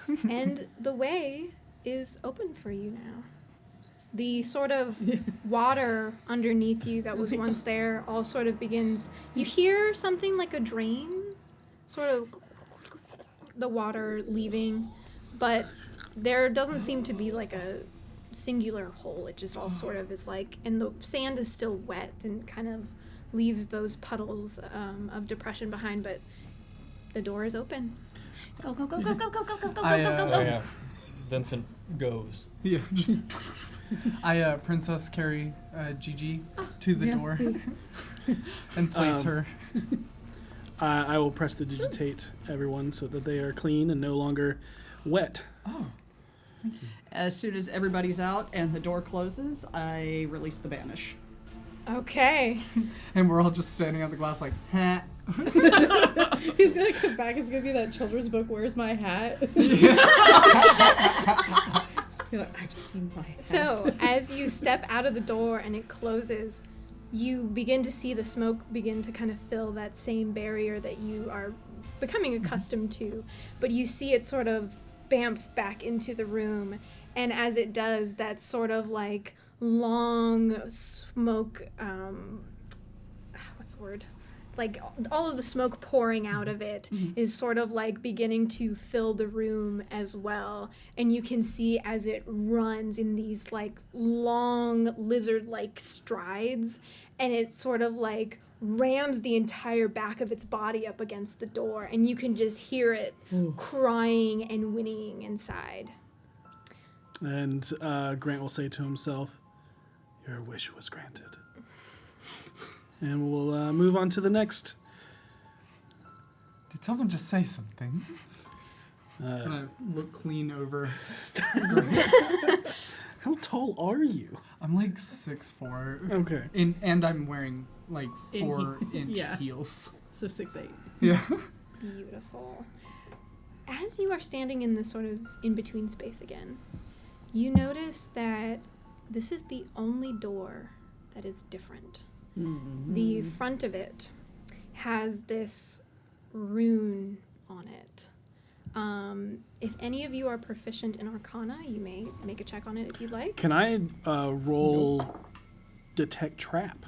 way. And the way is open for you now. The sort of water underneath you that was once there all sort of begins. You hear something like a drain, sort of the water leaving, but there doesn't seem to be like a singular hole. It just all sort of is like, and the sand is still wet and kind of leaves those puddles of depression behind, but the door is open. Go, go, go, go, go, go, go, go, go, I, go, go, Oh, go. yeah. Vincent goes. Yeah, just I princess carry Gigi to the Yes, door see. and place her. I will press the digitate everyone so that they are clean and no longer wet. Oh, As soon as everybody's out and the door closes, I release the banish. Okay. and we're all just standing on the glass like, huh. He's gonna come back. It's gonna be that children's book. Where's my hat? You're like, I've seen my hat. So, as you step out of the door and it closes, you begin to see the smoke begin to kind of fill that same barrier that you are becoming accustomed to. But you see it sort of bamf back into the room, and as it does, that sort of like long smoke, what's the word? Like all of the smoke pouring out of it is sort of like beginning to fill the room as well. And you can see as it runs in these like long lizard-like strides, and it sort of like rams the entire back of its body up against the door, and you can just hear it crying and whinnying inside. And Grant will say to himself, "Your wish was granted." And we'll move on to the next. Did someone just say something? And I look clean over. How tall are you? I'm like 6'4". Okay. And I'm wearing like In 4-inch yeah. heels. So 6'8". Yeah. Beautiful. As you are standing in this sort of in-between space again, you notice that this is the only door that is different. The front of it has this rune on it. If any of you are proficient in Arcana, you may make a check on it if you'd like. Can I roll detect trap?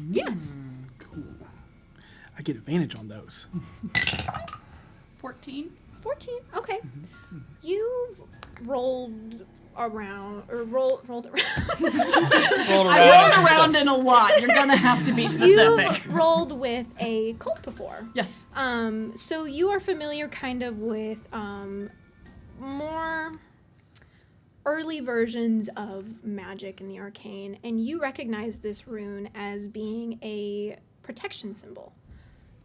Yes. Cool. I get advantage on those. 14. 14. Okay. You've rolled around, or rolled around. I rolled around in a lot. You're gonna have to be specific. You've rolled with a cult before. Yes. So you are familiar kind of with more early versions of magic in the arcane, and you recognize this rune as being a protection symbol.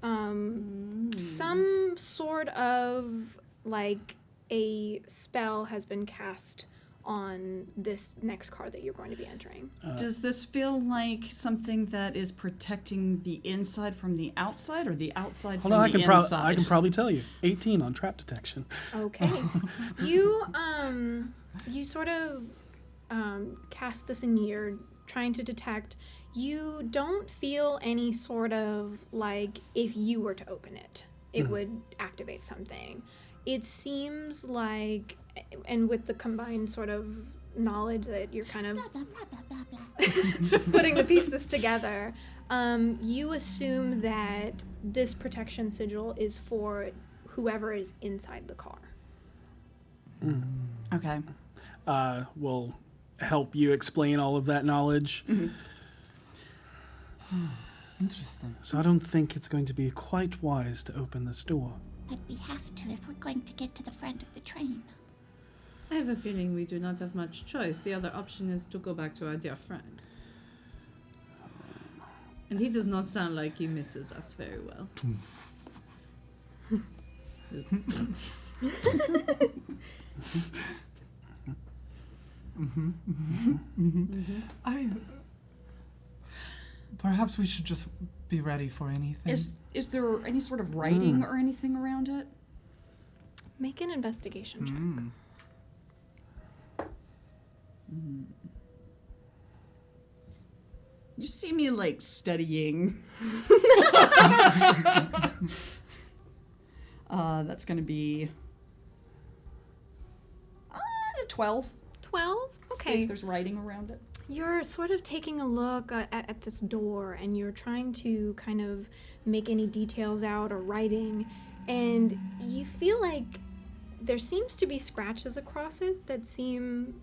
Some sort of like a spell has been cast on this next card that you're going to be entering. Does this feel like something that is protecting the inside from the outside, or the outside Hold from on, the inside? I can probably tell you. 18 on trap detection. Okay. You sort of cast this and you're trying to detect. You don't feel any sort of like if you were to open it, it would activate something. It seems like, and with the combined sort of knowledge that you're kind of Blah, blah, blah, blah, blah, blah. putting the pieces together, you assume that this protection sigil is for whoever is inside the car. Okay. Will help you explain all of that knowledge. Interesting. So I don't think it's going to be quite wise to open this door. But we have to if we're going to get to the front of the train. I have a feeling we do not have much choice. The other option is to go back to our dear friend. And he does not sound like he misses us very well. Perhaps we should just be ready for anything. Is there any sort of writing or anything around it? Make an investigation check. You see me like studying. That's gonna be 12. 12? See Okay. if there's writing around it. You're sort of taking a look at this door and you're trying to kind of make any details out or writing, and you feel like there seems to be scratches across it that seem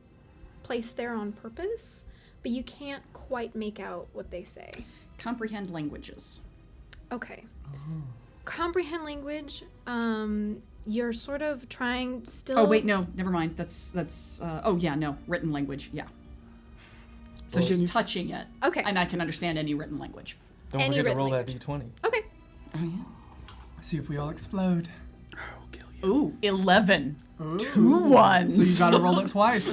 placed there on purpose, but you can't quite make out what they say. Comprehend languages. Okay. Comprehend language. You're sort of trying still. Oh wait, no, never mind. That's. Oh yeah, no, written language. Yeah. So Well, she's touching it. Okay. And I can understand any written language. Don't Any forget to written roll language. that d20. Okay. Oh yeah. See if we all explode. I'll kill you. Ooh, 11. 2 ones. So you gotta roll it twice.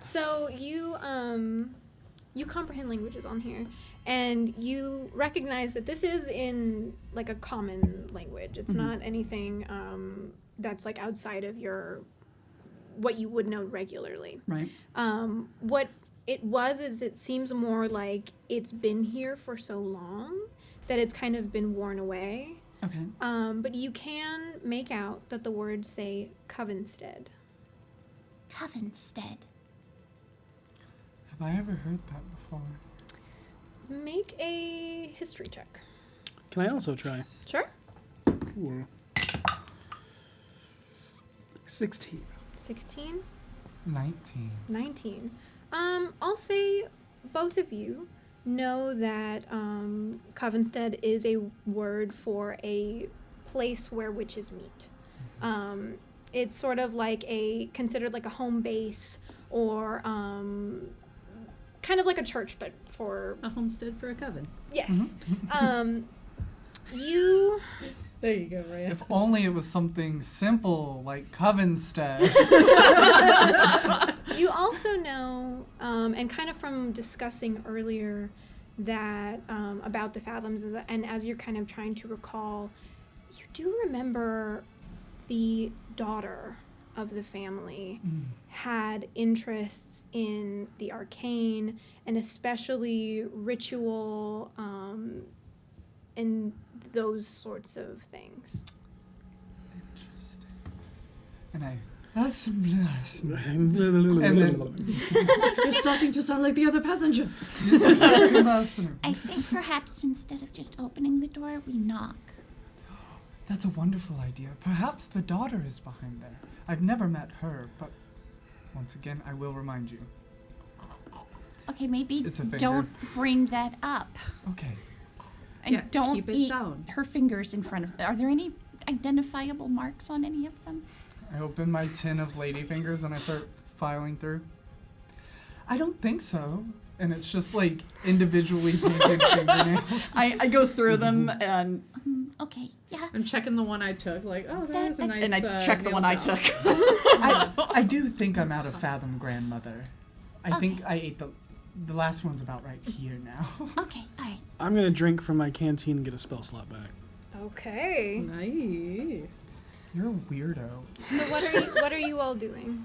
So you comprehend languages on here, and you recognize that this is in like a common language. It's not anything that's like outside of what you would know regularly. Right. What it was is it seems more like it's been here for so long that it's kind of been worn away. Okay. But you can make out that the words say Covenstead. Covenstead. Have I ever heard that before? Make a history check. Can I also try? Sure. Cool. 16. 16, 19. 19. I'll say both of you know that Covenstead is a word for a place where witches meet. It's sort of like considered like a home base, or kind of like a church, but for A homestead for a coven. yes. You There you go, Raya. If only it was something simple like Covenstead. You also know, and kind of from discussing earlier, that about the Fathoms, and as you're kind of trying to recall, you do remember the daughter of the family had interests in the arcane, and especially ritual, and those sorts of things. Interesting. And I. That's and And then You're starting to sound like the other passengers. I think perhaps instead of just opening the door, we knock. That's a wonderful idea. Perhaps the daughter is behind there. I've never met her, but once again, I will remind you. Okay, maybe It's a finger. don't bring that up. Okay. And Yeah, don't keep it eat down. her fingers in front of. Are there any identifiable marks on any of them? I open my tin of ladyfingers and I start filing through. I don't think so. And it's just like individually painted fingernails. I go through them and Okay, yeah. I'm checking the one I took, like, oh, that is a nice. I check the nail one I job. took. I do think I'm out of Fathom Grandmother. I think I ate the last one's about right here now. Okay, all right. I'm gonna drink from my canteen and get a spell slot back. Okay. Nice. You're a weirdo. So what are you all doing?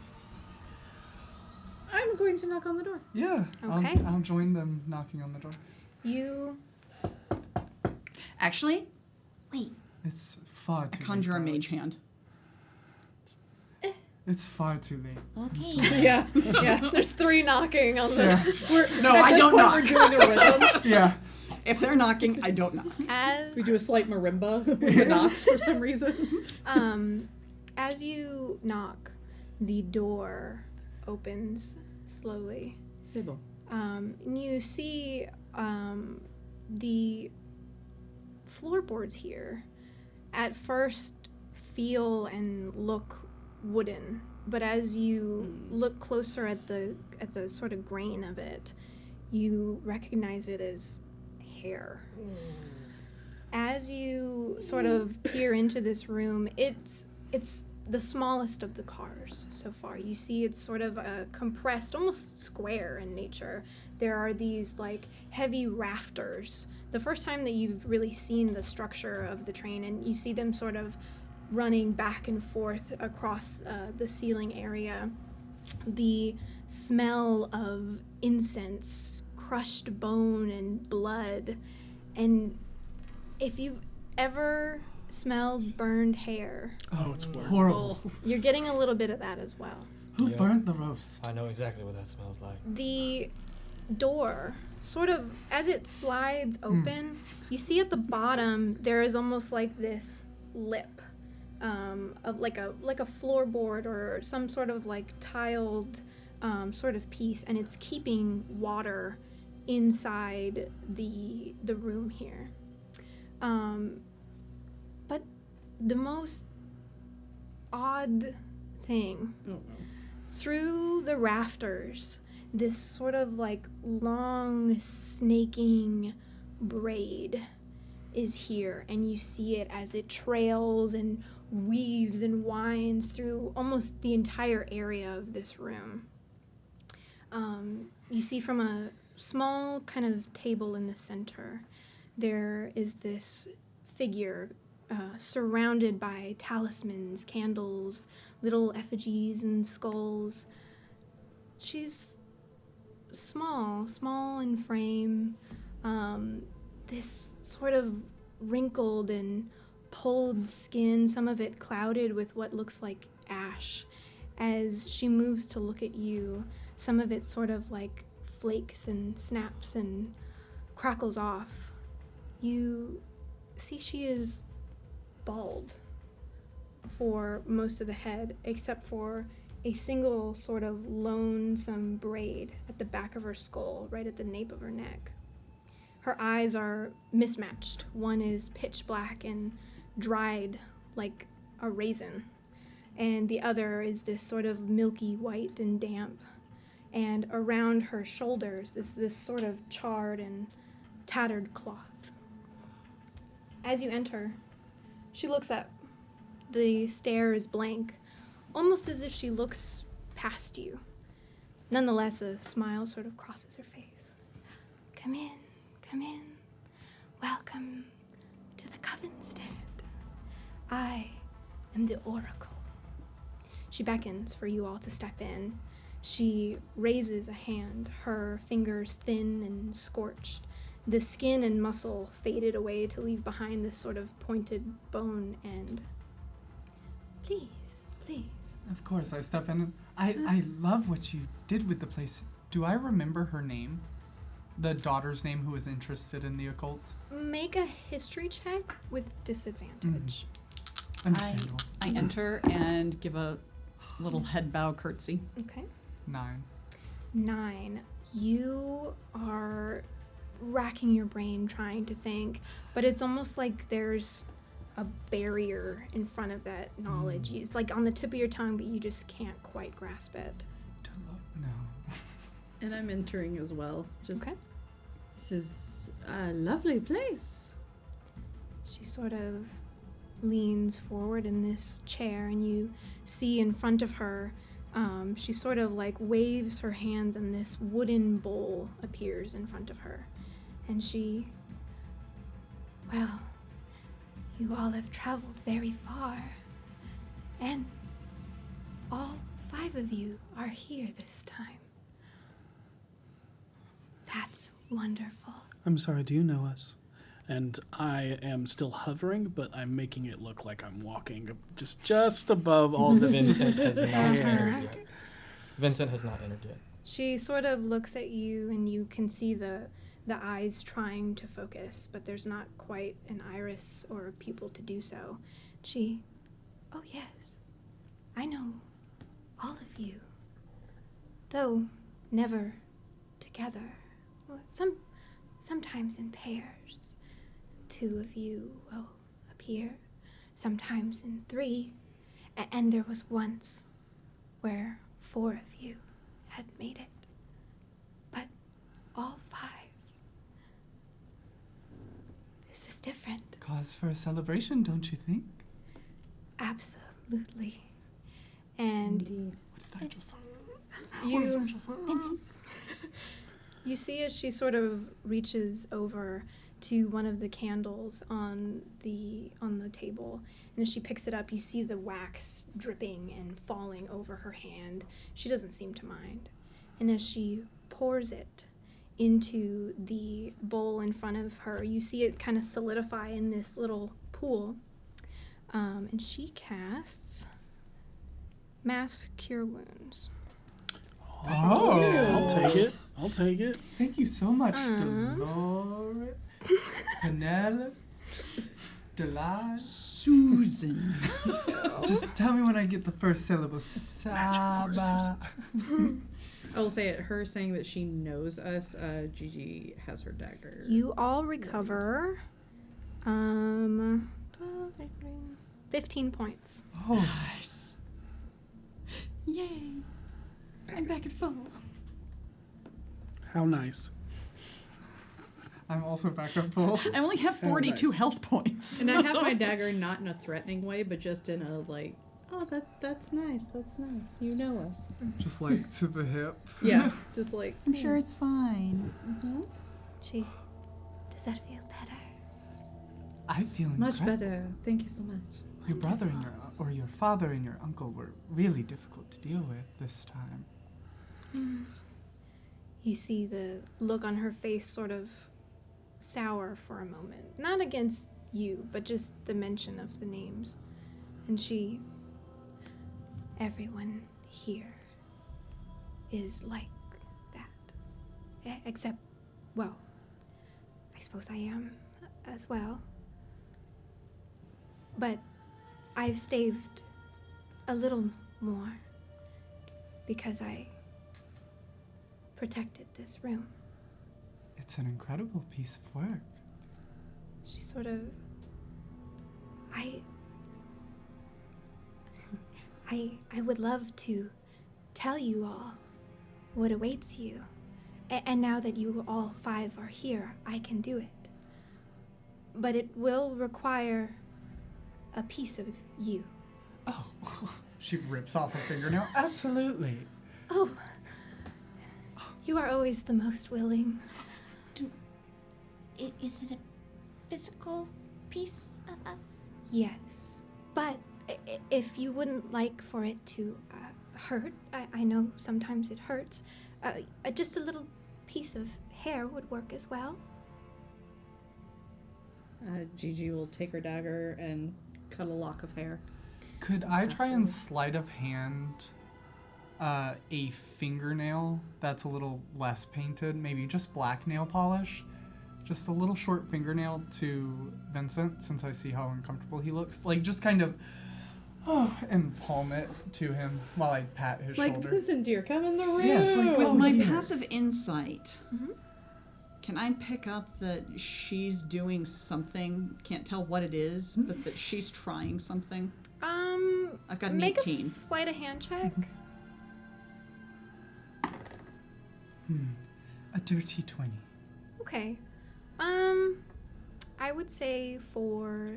I'm going to knock on the door. Yeah. Okay. I'll join them knocking on the door. You Actually, Wait, It's far too conjure a late. mage hand. It's far too late. okay. Yeah, yeah. there's 3 knocking on the Yeah. No, I don't knock. We're doing a rhythm. Yeah. If they're knocking, I don't knock. as We do a slight marimba with the knocks for some reason. as you knock, the door opens slowly. C'est bon. And you see the floorboards here at first feel and look wooden, but as you look closer at the sort of grain of it, you recognize it as hair. As you sort of peer into this room, it's the smallest of the cars so far. You see it's sort of compressed, almost square in nature. There are these like heavy rafters. The first time that you've really seen the structure of the train, and you see them sort of running back and forth across the ceiling area. The smell of incense, crushed bone, and blood. And if you've ever smelled burned hair, Oh, it's worse. Horrible. you're getting a little bit of that as well. Who Yeah. burnt the roast? I know exactly what that smells like. The door, sort of as it slides open, you see at the bottom there is almost like this lip, of like a floorboard or some sort of like tiled sort of piece, and it's keeping water inside the room here. But the most odd thing, through the rafters, this sort of like long snaking braid is here, and you see it as it trails and weaves and winds through almost the entire area of this room. You see from a small kind of table in the center, there is this figure surrounded by talismans, candles, little effigies and skulls. She's small in frame, this sort of wrinkled and pulled skin, some of it clouded with what looks like ash. As she moves to look at you, some of it sort of like flakes and snaps and crackles off. You see she is bald for most of the head, except for a single sort of lonesome braid at the back of her skull, right at the nape of her neck. Her eyes are mismatched. One is pitch black and dried like a raisin, and the other is this sort of milky white and damp. And around her shoulders is this sort of charred and tattered cloth. As you enter, she looks up. The stare is blank, almost as if she looks past you. Nonetheless, a smile sort of crosses her face. Come in. Welcome to the Coven Stand. I am the Oracle. She beckons for you all to step in. She raises a hand, her fingers thin and scorched, the skin and muscle faded away to leave behind this sort of pointed bone end. Please. Of course, I step in. I love what you did with the place. Do I remember her name? The daughter's name who was interested in the occult? Make a history check with disadvantage. Understandable. I enter and give a little head bow curtsy. Okay. 9. You are racking your brain trying to think, but it's almost like there's a barrier in front of that knowledge. It's like on the tip of your tongue, but you just can't quite grasp it. No. And I'm entering as well. Just, Okay. This is a lovely place. She sort of leans forward in this chair, and you see in front of her, she sort of like waves her hands, and this wooden bowl appears in front of her. And she, well, you all have traveled very far, and all 5 of you are here this time. That's wonderful. I'm sorry, do you know us? And I am still hovering, but I'm making it look like I'm walking just above all this. Vincent has not entered yet. Vincent has not entered yet. She sort of looks at you, and you can see the eyes trying to focus, but there's not quite an iris or a pupil to do so. She, oh yes, I know all of you, though never together. Well, sometimes in pairs. 2 of you will appear, sometimes in 3, and there was once where 4 of you had made it. But all 5. This is different. Cause for a celebration, don't you think? Absolutely. And What did I just say? you see as she sort of reaches over to one of the candles on the table, and as she picks it up, you see the wax dripping and falling over her hand. She doesn't seem to mind. And as she pours it into the bowl in front of her, you see it kind of solidify in this little pool. And she casts Mass Cure Wounds. Oh. I'll take it. Thank you so much, Dolores, Penelope, Delilah. Susan. Just tell me when I get the first syllable. Saba. I will say it. Her saying that she knows us. Gigi has her dagger. You all recover 15 points. Oh, Nice. Yay. I'm back at full. How nice. I'm also back up full. I only have 42 nice. health points. And I have my dagger not in a threatening way, but just in a like, oh, that's nice. That's nice. You know us. Just like to the hip. Yeah, just like. I'm sure it's fine. Gee, does that feel better? I feel Much incredible. better. Thank you so much. Your brother and your father and your uncle were really difficult to deal with this time. You see the look on her face sort of sour for a moment. Not against you, but just the mention of the names. And she, everyone here is like that. Except, well, I suppose I am as well. But I've staved a little more because I protected this room. It's an incredible piece of work. She sort of... I would love to tell you all what awaits you. And now that you all 5 are here, I can do it. But it will require a piece of you. Oh, she rips off her fingernail. Absolutely. Oh, you are always the most willing. Is it a physical piece of us? Yes, but if you wouldn't like for it to hurt, I know sometimes it hurts, just a little piece of hair would work as well. Gigi will take her dagger and cut a lock of hair. Could I try and sleight of hand a fingernail that's a little less painted, maybe just black nail polish? Just a little short fingernail to Vincent, since I see how uncomfortable he looks. Like, just kind of, and palm it to him while I pat his Like, shoulder. Vincent, dear, come in the room. Yes, like, With oh, my here. passive insight, Can I pick up that she's doing something? Can't tell what it is, but that she's trying something. I've got an make 18. a sleight of hand check. A dirty 20. Okay. I would say for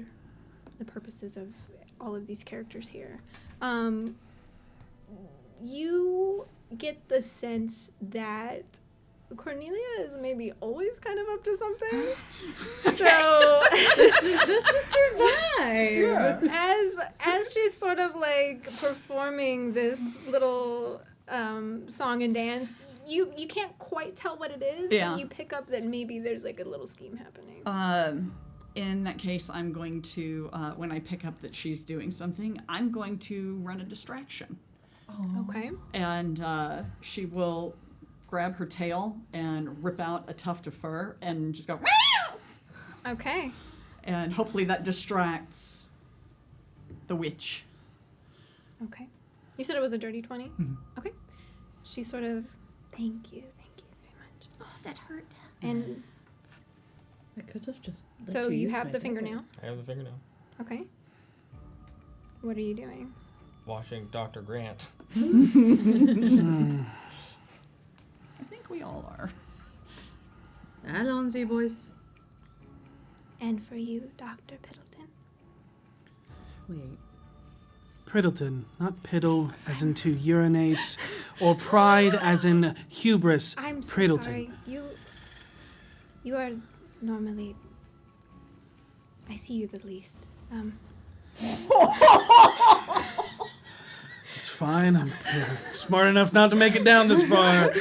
the purposes of all of these characters here, you get the sense that Cornelia is maybe always kind of up to something. So That's just her vibe. as she's sort of like performing this little song and dance, you can't quite tell what it is. Yeah. But you pick up that maybe there's like a little scheme happening. In that case, I'm going to, when I pick up that she's doing something, I'm going to run a distraction. Okay. And she will grab her tail and rip out a tuft of fur and just go, "Meow!" Okay. And hopefully that distracts the witch. Okay. You said it was a dirty 20? Mm-hmm. Okay. She sort of, thank you very much. Oh, that hurt. And I could have just. so you have the fingernail. I have the fingernail. Okay. What are you doing? Watching Dr. Grant. I think we all are. Allons-y, boys. And for you, Dr. Piddleton. Wait. Priddleton, not piddle as in to urinate, or pride as in hubris. I'm so Priddleton. sorry. You are normally. I see you the least. It's fine. I'm smart enough not to make it down this far.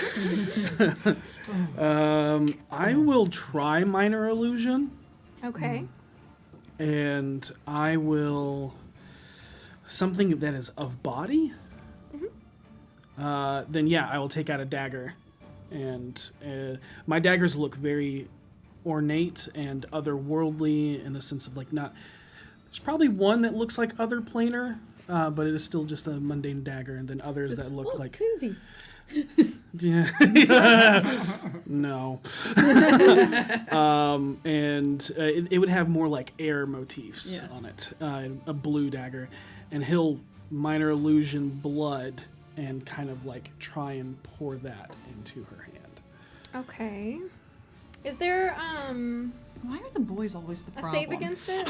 I will try minor illusion, Okay. and I will something that is of body. Then yeah, I will take out a dagger, and my daggers look very ornate and otherworldly in the sense of like not. There's probably one that looks like other planar, but it is still just a mundane dagger, and then others that look like Twinsies. yeah. No. And it would have more like air motifs on it. A blue dagger, and he'll minor illusion blood and kind of like try and pour that into her hand. Okay. Is there Why are the boys always the a problem? save against it?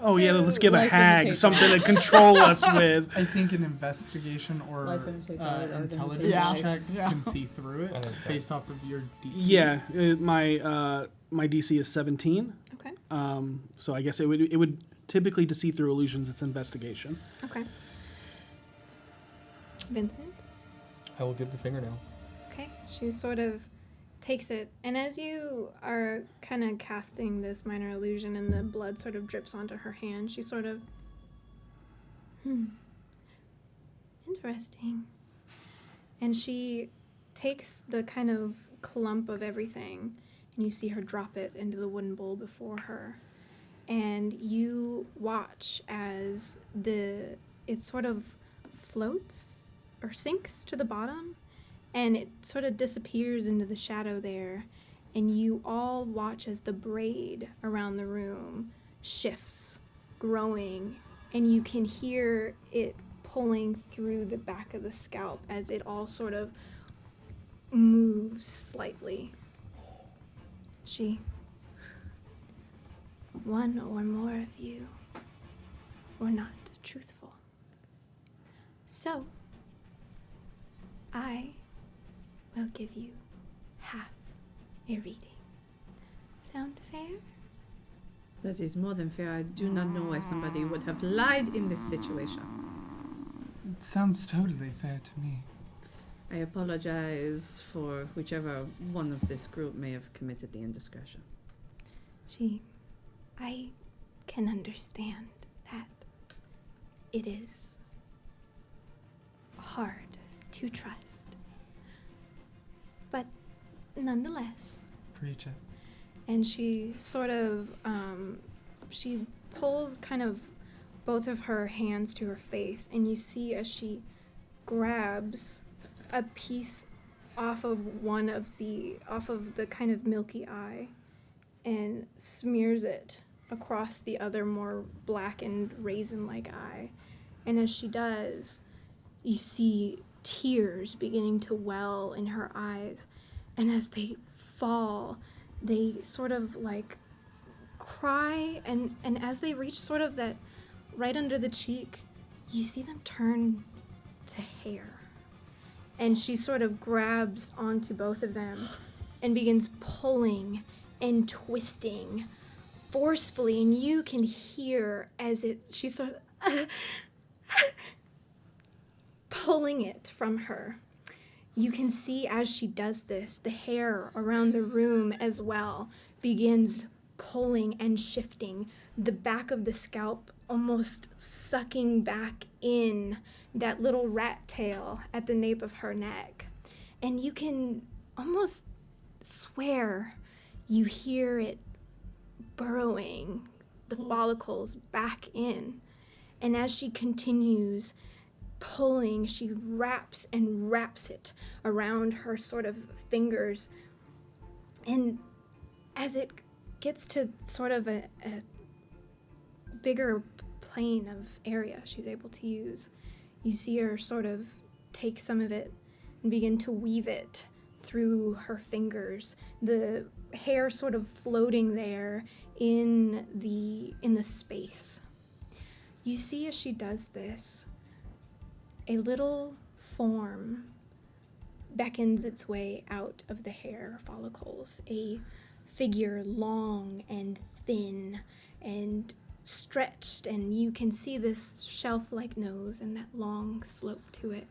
Oh yeah, let's give a life hag imitation. something to control us with. I think an investigation or Life imitation, intelligence Yeah. check Yeah. can see through I it think so. based off of your DC. Yeah, my DC is 17. Okay. So I guess it would typically to see through illusions. It's investigation. Okay. Vincent? I will give the fingernail. Okay. She sort of takes it, and as you are kind of casting this minor illusion and the blood sort of drips onto her hand, she sort of, interesting. And she takes the kind of clump of everything, and you see her drop it into the wooden bowl before her. And you watch as it sort of floats or sinks to the bottom, and it sort of disappears into the shadow there, and you all watch as the braid around the room shifts, growing, and you can hear it pulling through the back of the scalp as it all sort of moves slightly. One or more of you were not truthful. So, I will give you half a reading. Sound fair? That is more than fair. I do not know why somebody would have lied in this situation. It sounds totally fair to me. I apologize for whichever one of this group may have committed the indiscretion. I can understand that it is hard to trust. But nonetheless, Preach it. and she sort of, she pulls kind of both of her hands to her face, and you see as she grabs a piece off of the kind of milky eye and smears it across the other more blackened raisin-like eye. And as she does, you see tears beginning to well in her eyes. And as they fall, they sort of like cry, and as they reach sort of that right under the cheek, you see them turn to hair. And she sort of grabs onto both of them and begins pulling and twisting forcefully, and you can hear as she's sort of pulling it from her. You can see as she does this, the hair around the room as well begins pulling and shifting, the back of the scalp almost sucking back in that little rat tail at the nape of her neck. And you can almost swear you hear it burrowing the follicles back in. And as she continues pulling, she wraps and wraps it around her sort of fingers. And as it gets to sort of a bigger plane of area she's able to use, you see her sort of take some of it and begin to weave it through her fingers, the hair sort of floating there in the space. You see as she does this, a little form beckons its way out of the hair follicles, a figure long and thin and stretched, and you can see this shelf-like nose and that long slope to it.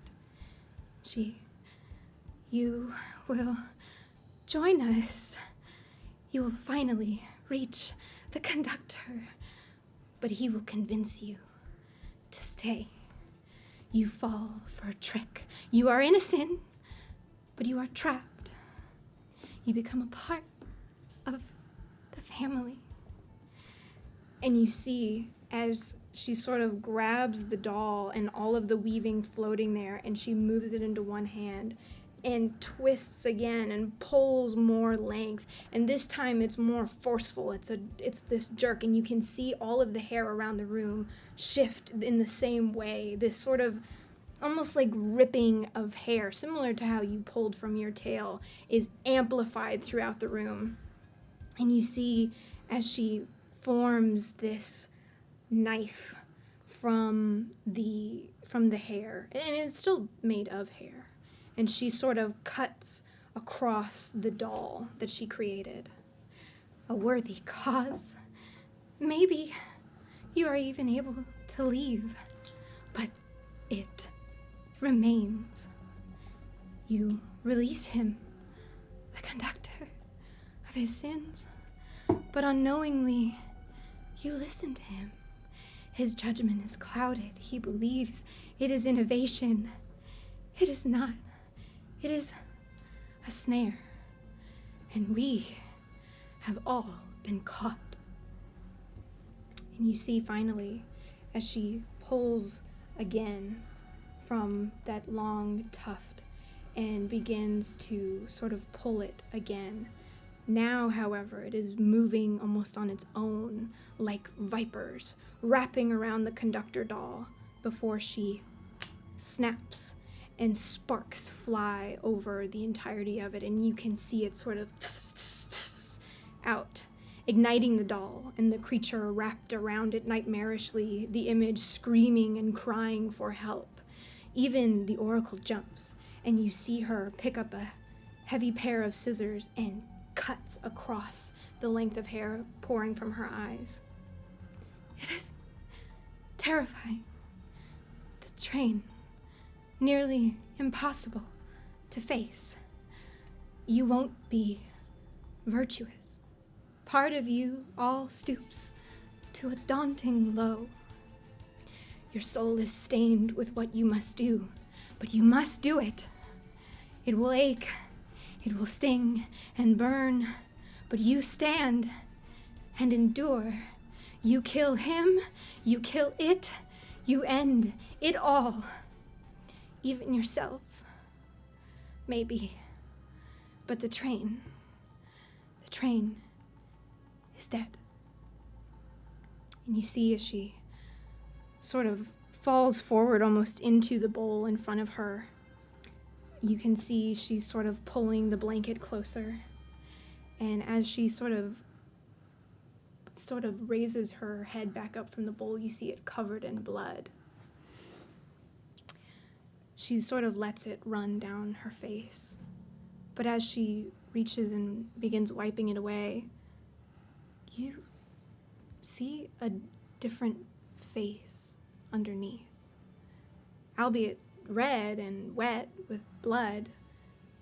You will join us. You will finally reach the conductor, but he will convince you to stay. You fall for a trick. You are innocent, but you are trapped. You become a part of the family. And you see as she sort of grabs the doll and all of the weaving floating there, and she moves it into one hand and twists again and pulls more length, and this time it's more forceful. It's this jerk, and you can see all of the hair around the room shift in the same way, this sort of almost like ripping of hair, similar to how you pulled from your tail, is amplified throughout the room. And you see as she forms this knife from the hair, and it's still made of hair, and she sort of cuts across the doll that she created. A worthy cause. Maybe you are even able to leave, but it remains. You release him, the conductor, of his sins, but unknowingly you listen to him. His judgment is clouded. He believes it is innovation. It is not. It is a snare, and we have all been caught. And you see finally, as she pulls again from that long tuft and begins to sort of pull it again. Now, however, it is moving almost on its own, like vipers, wrapping around the conductor doll before she snaps, and sparks fly over the entirety of it, and you can see it sort of out, igniting the doll and the creature wrapped around it nightmarishly, the image screaming and crying for help. Even the oracle jumps, and you see her pick up a heavy pair of scissors and cuts across the length of hair pouring from her eyes. It is terrifying. The train, nearly impossible to face. You won't be virtuous. Part of you all stoops to a daunting low. Your soul is stained with what you must do, but you must do it. It will ache, it will sting and burn, but you stand and endure. You kill him, you kill it, you end it all. Even yourselves. Maybe But the train is dead. And you see as she sort of falls forward almost into the bowl in front of her, you can see she's sort of pulling the blanket closer. And as she sort of raises her head back up from the bowl, you see it covered in blood. She sort of lets it run down her face. But as she reaches and begins wiping it away, you see a different face underneath. Albeit red and wet with blood,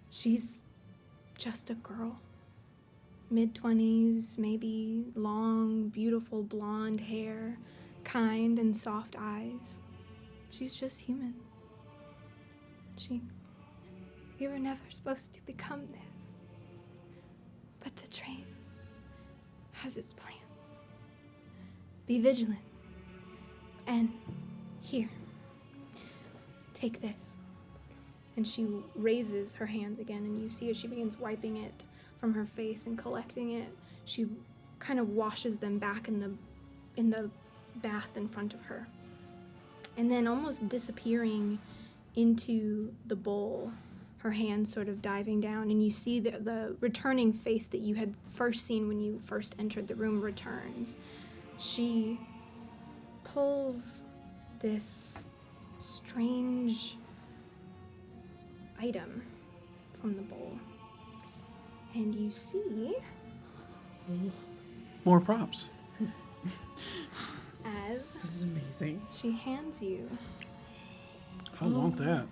she's just a girl. Mid-20s, maybe, long, beautiful blonde hair, kind and soft eyes. She's just human. We were never supposed to become this. But the train has its plans. Be vigilant. And here, take this. And she raises her hands again, and you see as she begins wiping it from her face and collecting it, she kind of washes them back in the bath in front of her. And then almost disappearing into the bowl, her hands sort of diving down, and you see the returning face that you had first seen when you first entered the room returns. She pulls this strange item from the bowl, and you see More props. as This is amazing. she hands you I want that.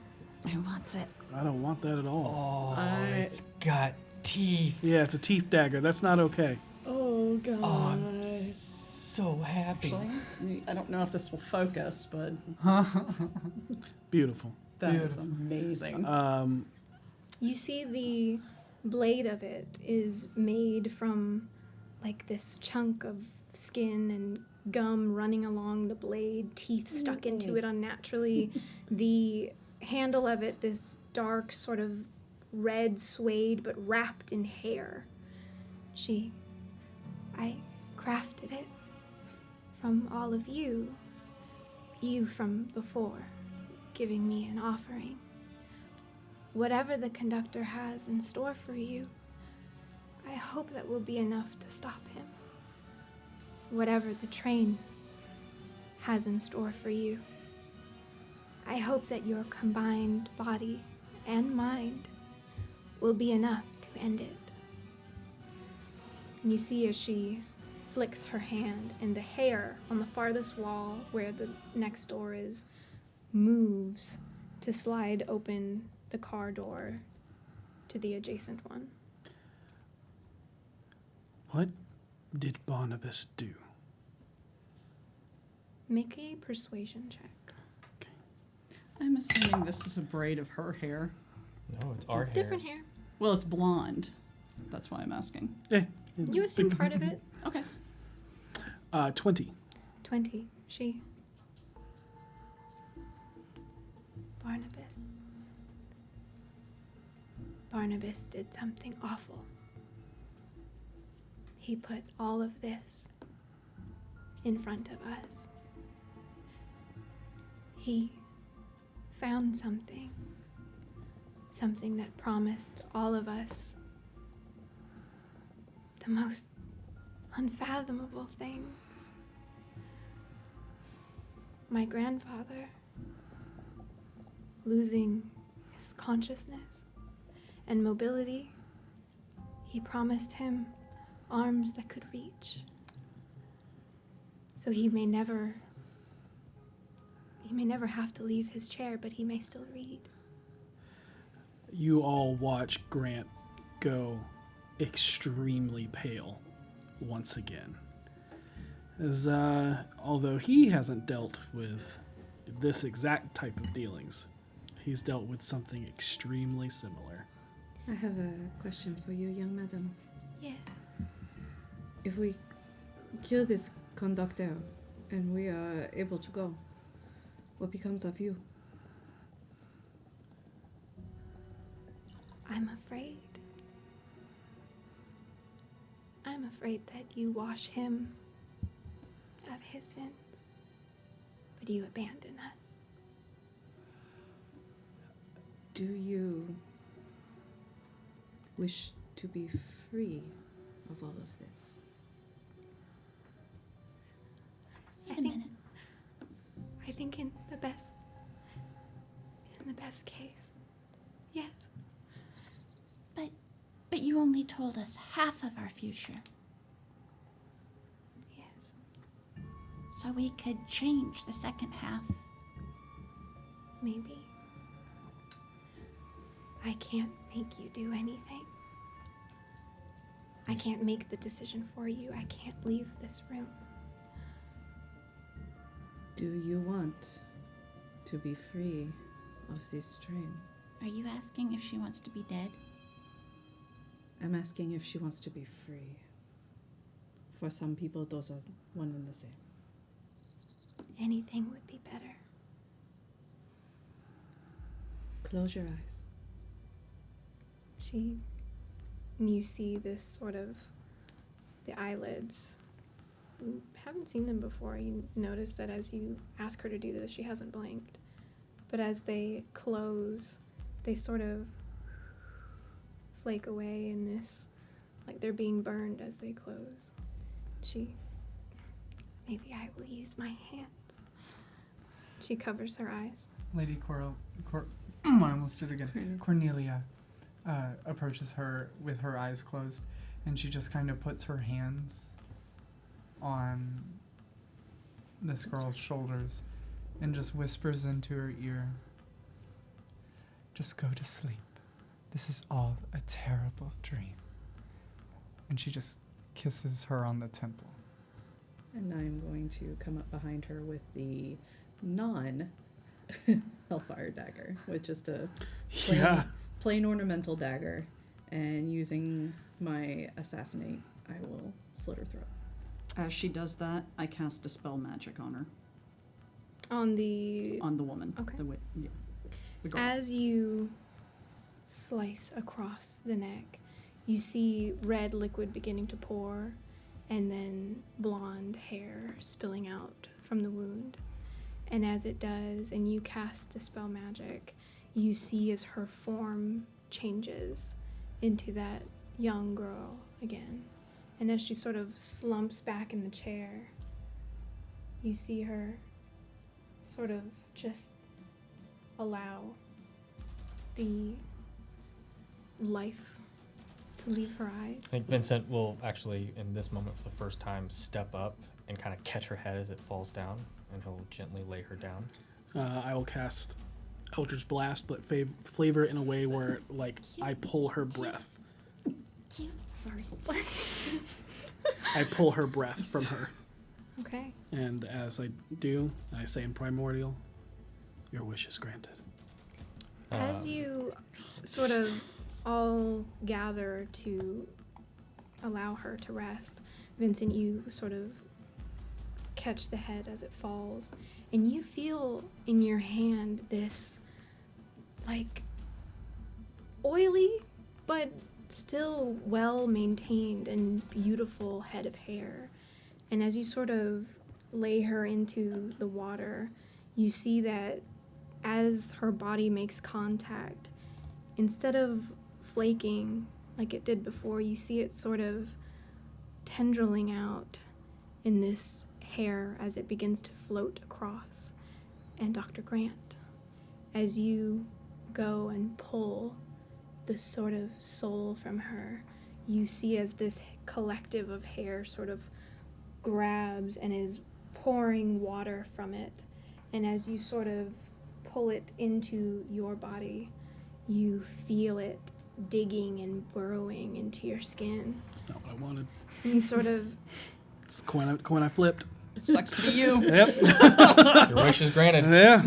Who wants it? I don't want that at all. Oh, it's got teeth. Yeah, it's a teeth dagger. That's not okay. Oh god. Oh, I'm so happy. Actually, I don't know if this will focus, but Beautiful. that is amazing. You see the blade of it is made from like this chunk of skin and gum running along the blade, teeth stuck into it unnaturally. The handle of it, this dark sort of red suede but wrapped in hair. I crafted it from all of you from before, giving me an offering. Whatever the conductor has in store for you, I hope that will be enough to stop him. Whatever the train has in store for you, I hope that your combined body and mind will be enough to end it. And you see as she flicks her hand, and the hair on the farthest wall where the next door is moves to slide open the car door to the adjacent one. What did Barnabas do? Make a persuasion check. I'm assuming this is a braid of her hair. No, it's our hair. Different hair. Well, it's blonde. That's why I'm asking. Yeah. You assume part of it. Okay. 20. 20. She. Barnabas did something awful. He put all of this in front of us. He found something that promised all of us the most unfathomable things. My grandfather losing his consciousness and mobility, he promised him arms that could reach. So he may never have to leave his chair, but he may still read. You all watch Grant go extremely pale once again. As although he hasn't dealt with this exact type of dealings, he's dealt with something extremely similar. I have a question for you, young madam. Yes. If we kill this conductor and we are able to go, what becomes of you? I'm afraid. I'm afraid that you wash him of his sins, but you abandon us. Do you wish to be free of all of this? Wait a minute. I think in the best case, yes. But you only told us half of our future. Yes. So we could change the second half. Maybe. I can't make you do anything. I can't make the decision for you. I can't leave this room. Do you want to be free of this strain? Are you asking if she wants to be dead? I'm asking if she wants to be free. For some people, those are one and the same. Anything would be better. Close your eyes. You see this sort of, the eyelids. You haven't seen them before. You notice that as you ask her to do this, she hasn't blinked. But as they close, they sort of flake away in this, like they're being burned as they close. Maybe I will use my hands. She covers her eyes. Lady I almost did it again. Cornelia approaches her with her eyes closed, and she just kind of puts her hands on this girl's shoulders and just whispers into her ear, "Just go to sleep. This is all a terrible dream." And she just kisses her on the temple. And I'm going to come up behind her with the non-Hellfire dagger, with just a plain ornamental dagger, and using my assassinate, I will slit her throat. As she does that, I cast Dispel Magic on her. On the woman. Okay. The girl. As you slice across the neck, you see red liquid beginning to pour, and then blonde hair spilling out from the wound. And as it does, and you cast Dispel Magic, you see as her form changes into that young girl again. And as she sort of slumps back in the chair, you see her sort of just allow the life to leave her eyes. I think Vincent will actually, in this moment for the first time, step up and kind of catch her head as it falls down, and he'll gently lay her down. I will cast Eldritch Blast, but flavor in a way where, like, I pull her breath. Cute. Sorry. I pull her breath from her. Okay. And as I do, I say in Primordial, "Your wish is granted." As you sort of all gather to allow her to rest, Vincent, you sort of catch the head as it falls, and you feel in your hand this, like, oily but still well-maintained and beautiful head of hair. And as you sort of lay her into the water, you see that as her body makes contact, instead of flaking like it did before, you see it sort of tendriling out in this hair as it begins to float across. And Dr. Grant, as you go and pull the sort of soul from her, you see as this collective of hair sort of grabs and is pouring water from it. And as you sort of pull it into your body, you feel it digging and burrowing into your skin. That's not what I wanted. And you sort of... It's coin I flipped. Sucks to be you. Yep. Your wish is granted. Yeah.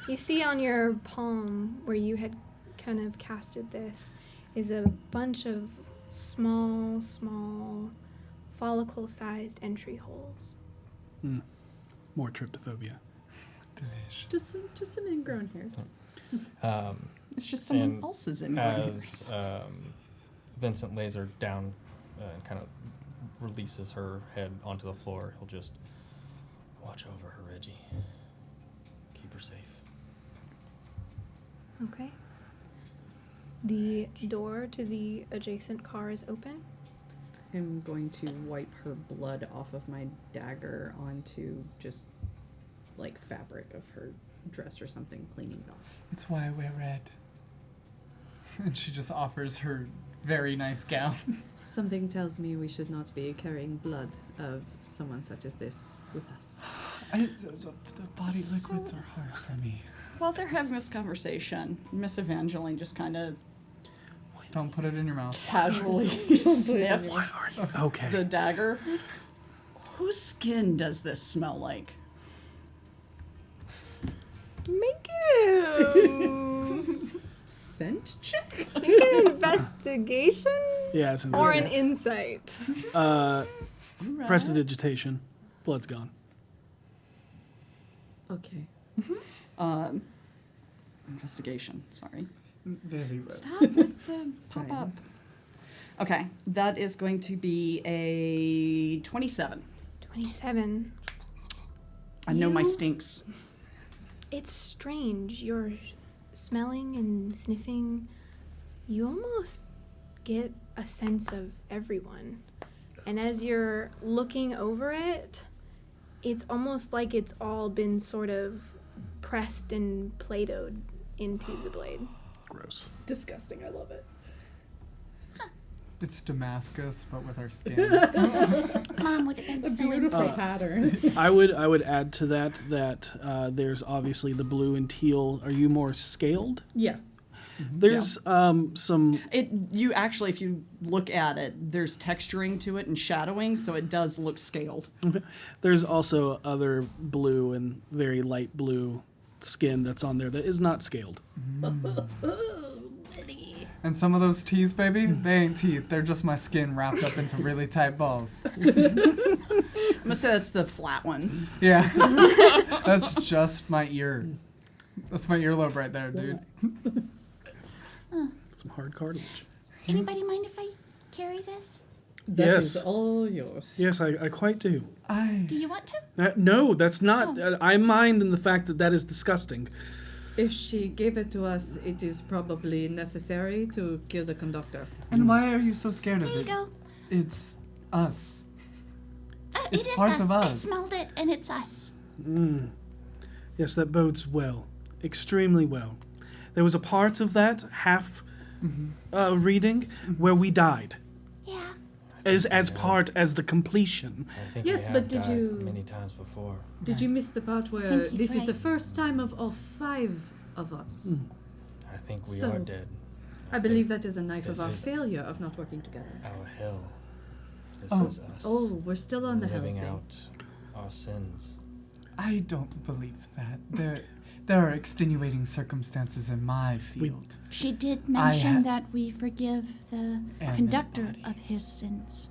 You see on your palm where you had kind of casted this is a bunch of small follicle-sized entry holes. More tryptophobia. Delicious. Just some ingrown hairs. It's just someone And else's ingrown as Vincent lays her down and kind of releases her head onto the floor, he'll just watch over her, Reggie. Keep her safe. Okay. The door to the adjacent car is open. I'm going to wipe her blood off of my dagger onto just like fabric of her dress or something, cleaning it off. It's why I wear red. And she just offers her very nice gown. Something tells me we should not be carrying blood of someone such as this with us. The body liquids are hard for me. While they're having this conversation, Miss Evangeline just kind of Don't put it in your mouth. casually sniffs Okay. the dagger. Whose skin does this smell like? Make it Scent check? make an investigation Yeah, it's or an insight. Prestidigitation. Blood's gone. Okay. Investigation, sorry. Very red. Stop with the pop Fine. up. Okay, that is going to be a 27. 27. I know my You- stinks. It's strange. You're smelling and sniffing. You almost get a sense of everyone. And as you're looking over it, it's almost like it's all been sort of pressed and Play-Doh'd into the blade. Gross. Disgusting. I love it. It's Damascus, but with our skin. Mom would have been so impressed. pattern. I would add to that there's obviously the blue and teal. Are you more scaled? Yeah. There's some. You actually, if you look at it, there's texturing to it and shadowing, so it does look scaled. Okay. There's also other blue and very light blue skin that's on there that is not scaled. And some of those teeth, baby, they ain't teeth. They're just my skin wrapped up into really tight balls. I'm gonna say that's the flat ones. Yeah. That's just my ear. That's my earlobe right there, dude. Some hard cartilage. Anybody mind if I carry this? That is Yes. all yours. Yes, I quite do. Do you want to? No, that's not. I mind in the fact that is disgusting. If she gave it to us, it is probably necessary to kill the conductor. And why are you so scared of There you it? go. It's us. It It's is parts us. of I us. smelled it, and it's us. Yes, that bodes well. Extremely well. There was a part of that half reading where we died. Yeah. As part as the completion. I think Yes, we have but did died you- many times before. Did you miss the part where think he's this is the right. first time of all 5 of us? I think we So, are dead. I believe that is a knife of this our is- failure of not working together. Our hell. This Oh. is us. Oh, we're still on the hell living thing. out our sins. I don't believe that. There are extenuating circumstances in my field. She did I mention ha- that we forgive the And conductor embody. of his sins.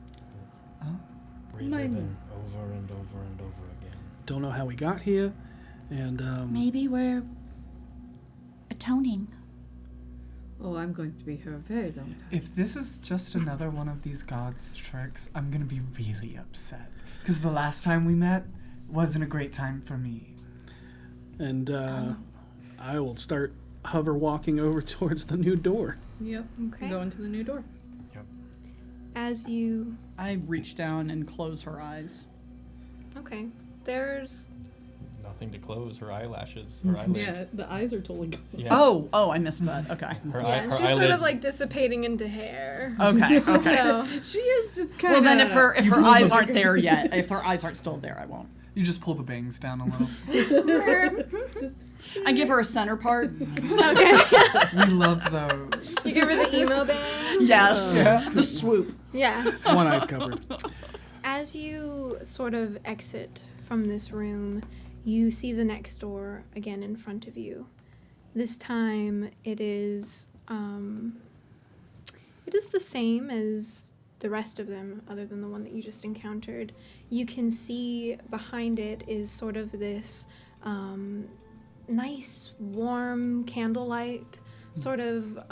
Reliving over and over and over again. Don't know how we got here, and Maybe we're atoning. Oh, I'm going to be here a very long time. If this is just another one of these gods' tricks, I'm gonna be really upset. Because the last time we met wasn't a great time for me. I will start hover walking over towards the new door. Yep. Okay. Go into the new door. As you I reach down and close her eyes. okay, there's Nothing to close. Her eyelashes, her eyelids. Yeah, the eyes are totally gone. Yeah. Oh, I missed that. Okay. Her, and her she's sort eyelids. of like dissipating into hair. Okay. Okay. So She is just kind Well, of. then if her pulled eyes the- aren't there yet, if her eyes aren't still there, I won't. You just pull the bangs down a little. I give her a center part. okay, We love those. you give her the emo bang. Yes. Yeah. The swoop. Yeah. One eye's covered. As you sort of exit from this room, you see the next door again in front of you. This time it is the same as the rest of them, other than the one that you just encountered. You can see behind it is sort of this nice warm candlelight sort of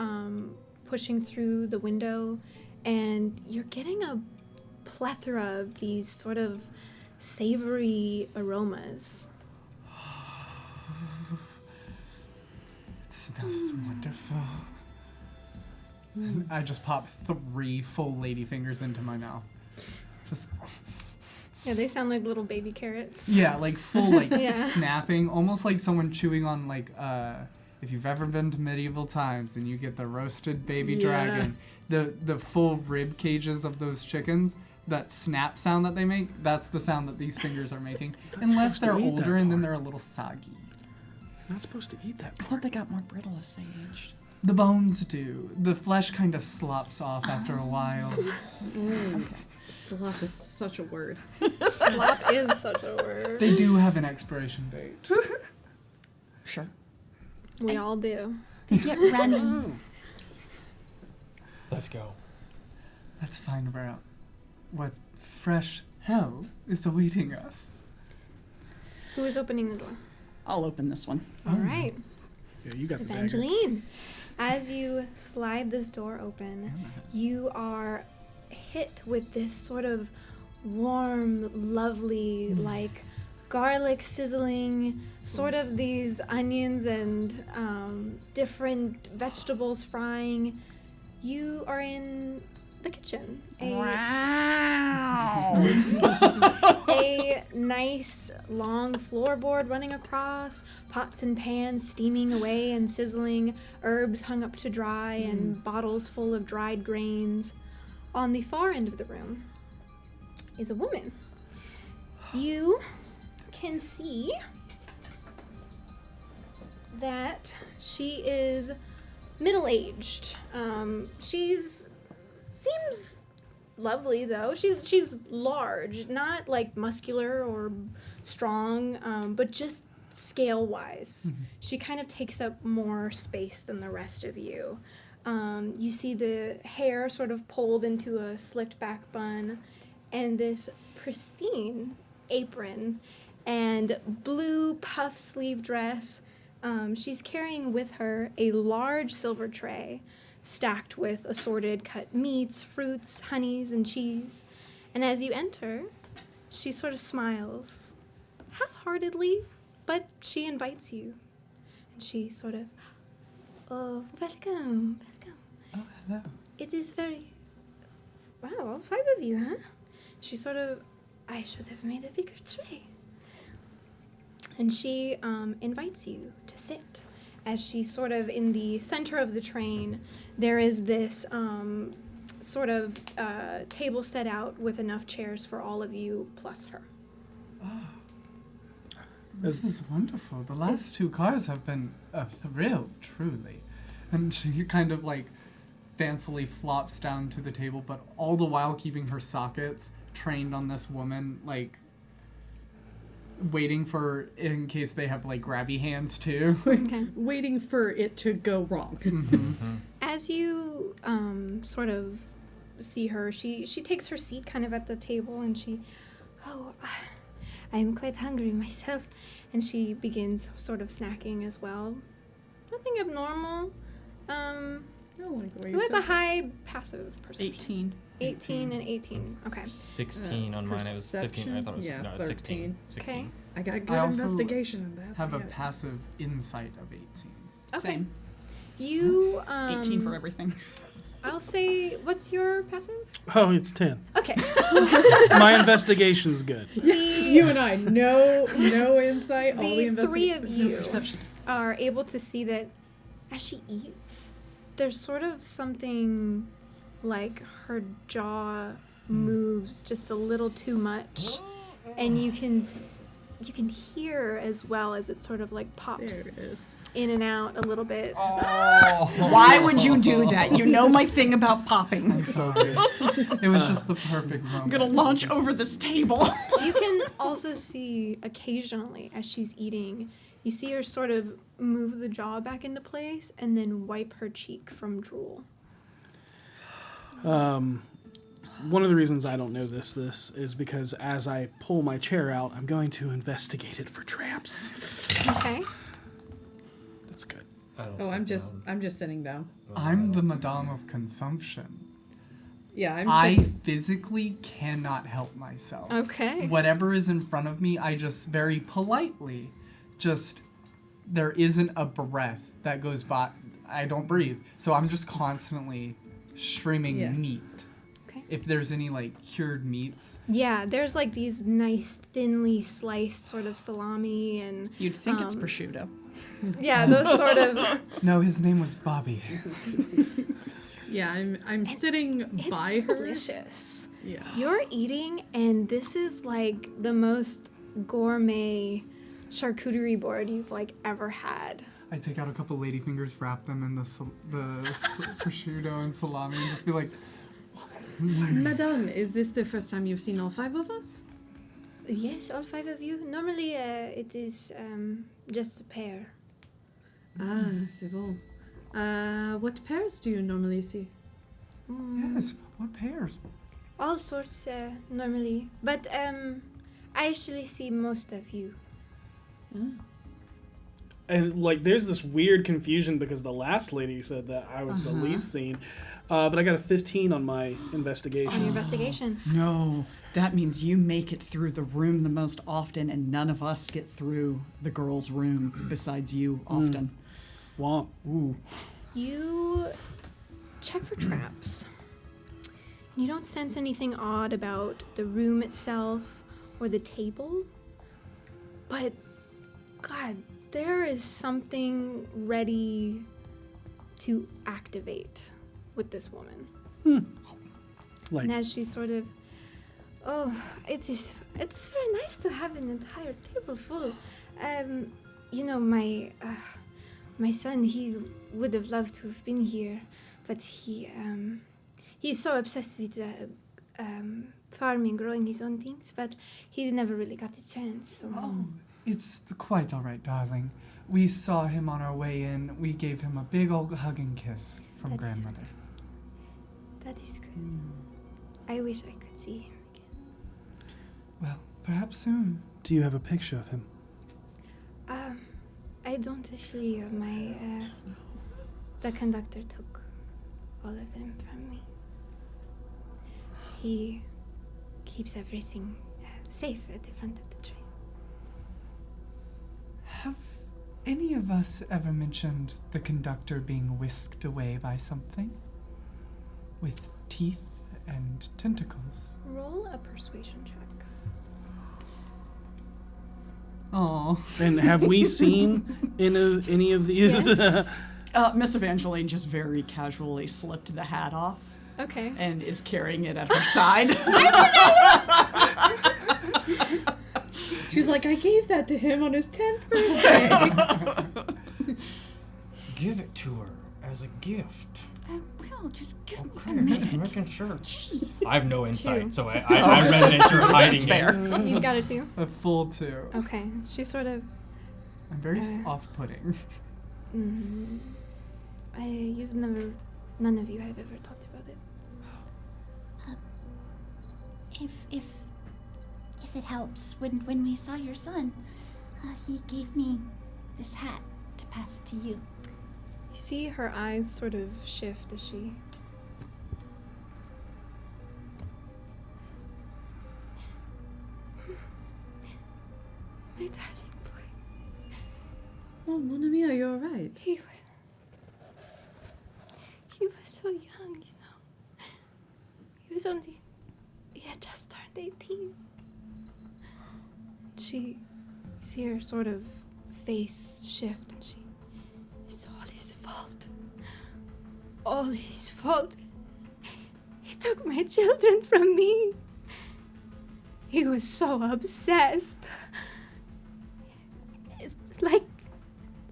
pushing through the window, and you're getting a plethora of these sort of savory aromas. It smells wonderful. And I just pop 3 full lady fingers into my mouth. Just Yeah, they sound like little baby carrots. yeah, like full like Yeah. snapping, almost like someone chewing on like if you've ever been to medieval times and you get the roasted baby dragon, the full rib cages of those chickens, that snap sound that they make, that's the sound that these fingers are making. Unless supposed to they're eat that older and then part. they're a little soggy. You're not supposed to eat that I part. thought they got more brittle as they aged. The bones do. The flesh kind of slops off after a while. Slop is such a word. Slop is such a word. They do have an expiration date. Sure. We all do. They get running. Let's go. Let's find out what fresh hell is awaiting us. Who is opening the door? I'll open this one. All right. Yeah, you got the dagger. Evangeline. As you slide this door open, you are hit with this sort of warm, lovely, like garlic sizzling, sort of these onions and different vegetables frying. You are in the kitchen. A nice long floorboard running across, pots and pans steaming away and sizzling, herbs hung up to dry, and bottles full of dried grains. On the far end of the room is a woman. You can see that she is middle-aged. Seems lovely though. She's large, not like muscular or strong, but just scale-wise. She kind of takes up more space than the rest of you. You see the hair sort of pulled into a slicked back bun, and this pristine apron and blue puff sleeve dress. She's carrying with her a large silver tray stacked with assorted cut meats, fruits, honeys, and cheese. And as you enter, she sort of smiles, half-heartedly, but she invites you. And she sort of, oh, welcome. Oh, hello. It is very, wow, all 5 of you, huh? She sort of, I should have made a bigger tray. And she invites you to sit. As she's sort of in the center of the train, there is this sort of table set out with enough chairs for all of you plus her. This is wonderful. The last 2 cars have been a thrill, truly. And she kind of like fancily flops down to the table, but all the while keeping her sockets trained on this woman, like waiting for in case they have like grabby hands too. Okay. Waiting for it to go wrong. As you sort of see her, she takes her seat kind of at the table, and she, I am quite hungry myself, and she begins sort of snacking as well. Nothing abnormal. Who has a high passive perception? 18. 18 and 18. Okay. 16 on mine. It was 15. I thought it was Yeah, no, it's 16. 13. 16. Okay. I got good I also investigation, and that's have a it. passive insight of 18. Okay. Same. You 18 for everything. I'll say, what's your passive? Oh, it's 10. Okay. My investigation's good. You and I, no insight, all the The 3 of investigation. you are able to see that as she eats, there's sort of something like her jaw moves just a little too much, and you can hear as well as it sort of like pops There it is. in and out a little bit. Why would you do that? You know my thing about popping. I'm sorry. It was just the perfect moment. I'm gonna launch over this table. You can also see occasionally as she's eating, you see her sort of move the jaw back into place and then wipe her cheek from drool. One of the reasons I don't know this is because as I pull my chair out, I'm going to investigate it for traps. Okay. That's good. I don't Oh, sit I'm just down. sitting down. I'm the Madame of Consumption. Yeah, I physically cannot help myself. Okay. Whatever is in front of me, I just very politely, there isn't a breath that goes by. I don't breathe. So I'm just constantly streaming meat. Okay. If there's any, like, cured meats. Yeah, there's like these nice thinly sliced sort of salami and... You'd think it's prosciutto. Yeah, those sort of... No, his name was Bobby. Yeah, I'm sitting by It's her. delicious. Yeah. You're eating, and this is like the most gourmet charcuterie board you've like ever had. I take out a couple ladyfingers, wrap them in the prosciutto and salami, and just be like, Madame, is this the first time you've seen all 5 of us? Yes, all 5 of you. Normally, it is just a pair. Ah, c'est bon. What pairs do you normally see? yes, what pairs? All sorts, normally. But I actually see most of you. And like, there's this weird confusion because the last lady said that I was the least seen, but I got a 15 on my investigation. On your investigation. No, that means you make it through the room the most often, and none of us get through the girl's room besides you often. Womp. Ooh. You check for traps. You don't sense anything odd about the room itself or the table. But, God, there is something ready to activate with this woman. Like, And as she sort of, it is very nice to have an entire table full. You know, my son, he would have loved to have been here, but he's so obsessed with farming, growing his own things, but he never really got the chance. So. Oh, it's quite all right, darling. We saw him on our way in. We gave him a big old hug and kiss from That's grandmother. That is good. I wish I could see him again. Well, perhaps soon. do you have a picture of him? I don't actually. The conductor took all of them from me. He keeps everything safe at the front of the train. Have any of us ever mentioned the conductor being whisked away by something? With teeth and tentacles? Roll a persuasion check. Oh. And have we seen any of these? Yes. Miss Evangeline just very casually slipped the hat off Okay. and is carrying it at her side. She's like, I gave that to him on his 10th birthday. Give it to her as a gift. Will, just give me Okay, a minute. just making sure. I have no insight, Two. so I read that you're hiding That's it. You got a 2? A full 2. Okay. She sort of. I'm very off-putting. None of you have ever talked about it. If it helps, when we saw your son, he gave me this hat to pass to you. You see her eyes sort of shift as she. My darling boy. Oh, Mon ami, are you alright? He was so young, you know. He had just turned 18. She see her sort of face shift, and it's all his fault. All his fault. He took my children from me. He was so obsessed. It's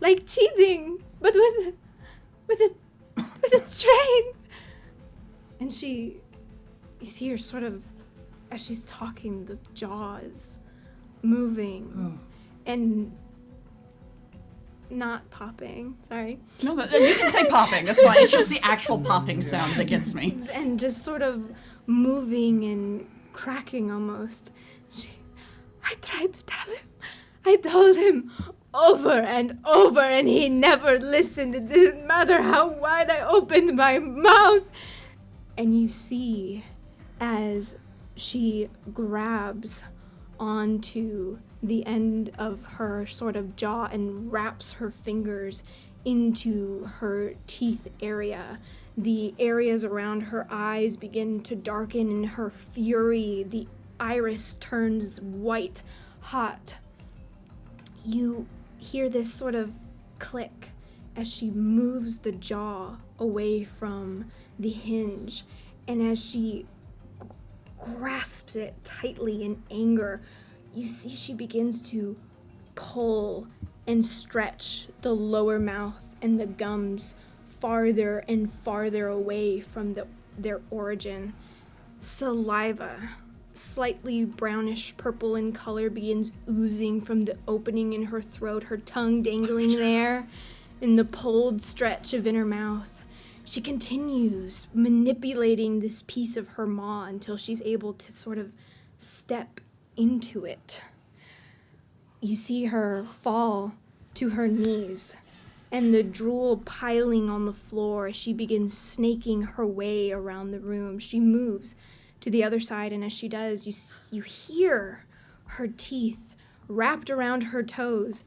like cheating, but with a train. And you see her sort of, as she's talking, the jaws moving and not popping. Sorry. No, you can say popping. That's fine. It's just the actual popping sound that gets me. And just sort of moving and cracking almost. I tried to tell him. I told him over and over, and he never listened. It didn't matter how wide I opened my mouth. And you see as she grabs onto the end of her sort of jaw and wraps her fingers into her teeth area. The areas around her eyes begin to darken in her fury. The iris turns white hot. You hear this sort of click as she moves the jaw away from the hinge, and as she grasps it tightly in anger, you see she begins to pull and stretch the lower mouth and the gums farther and farther away from their origin. Saliva, slightly brownish purple in color, begins oozing from the opening in her throat, her tongue dangling there in the pulled stretch of inner mouth. She continues manipulating this piece of her maw until she's able to sort of step into it. You see her fall to her knees, and the drool piling on the floor as she begins snaking her way around the room. She moves to the other side, and as she does, you hear her teeth wrapped around her toes,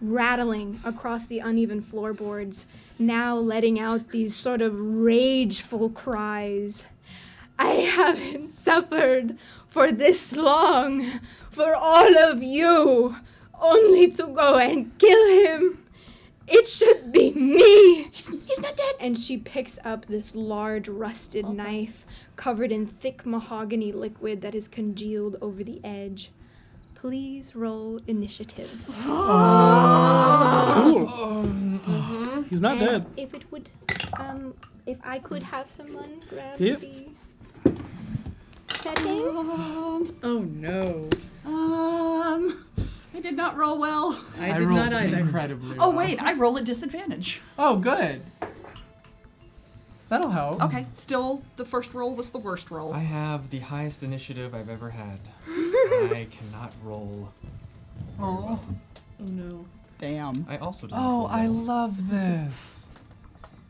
rattling across the uneven floorboards, now letting out these sort of rageful cries. I haven't suffered for this long, for all of you, only to go and kill him. It should be me. He's not dead. And she picks up this large rusted knife covered in thick mahogany liquid that is congealed over the edge. Please roll initiative. Cool. He's not And dead. If it would, if I could have someone grab Yep. the setting. Oh no. I did not roll well. I did rolled not either. incredibly Oh well. wait, I roll at disadvantage. Oh, good. That'll help. Okay, still the first roll was the worst roll. I have the highest initiative I've ever had. I cannot roll. Oh, Oh no. damn. I also didn't Oh, roll I well. love this.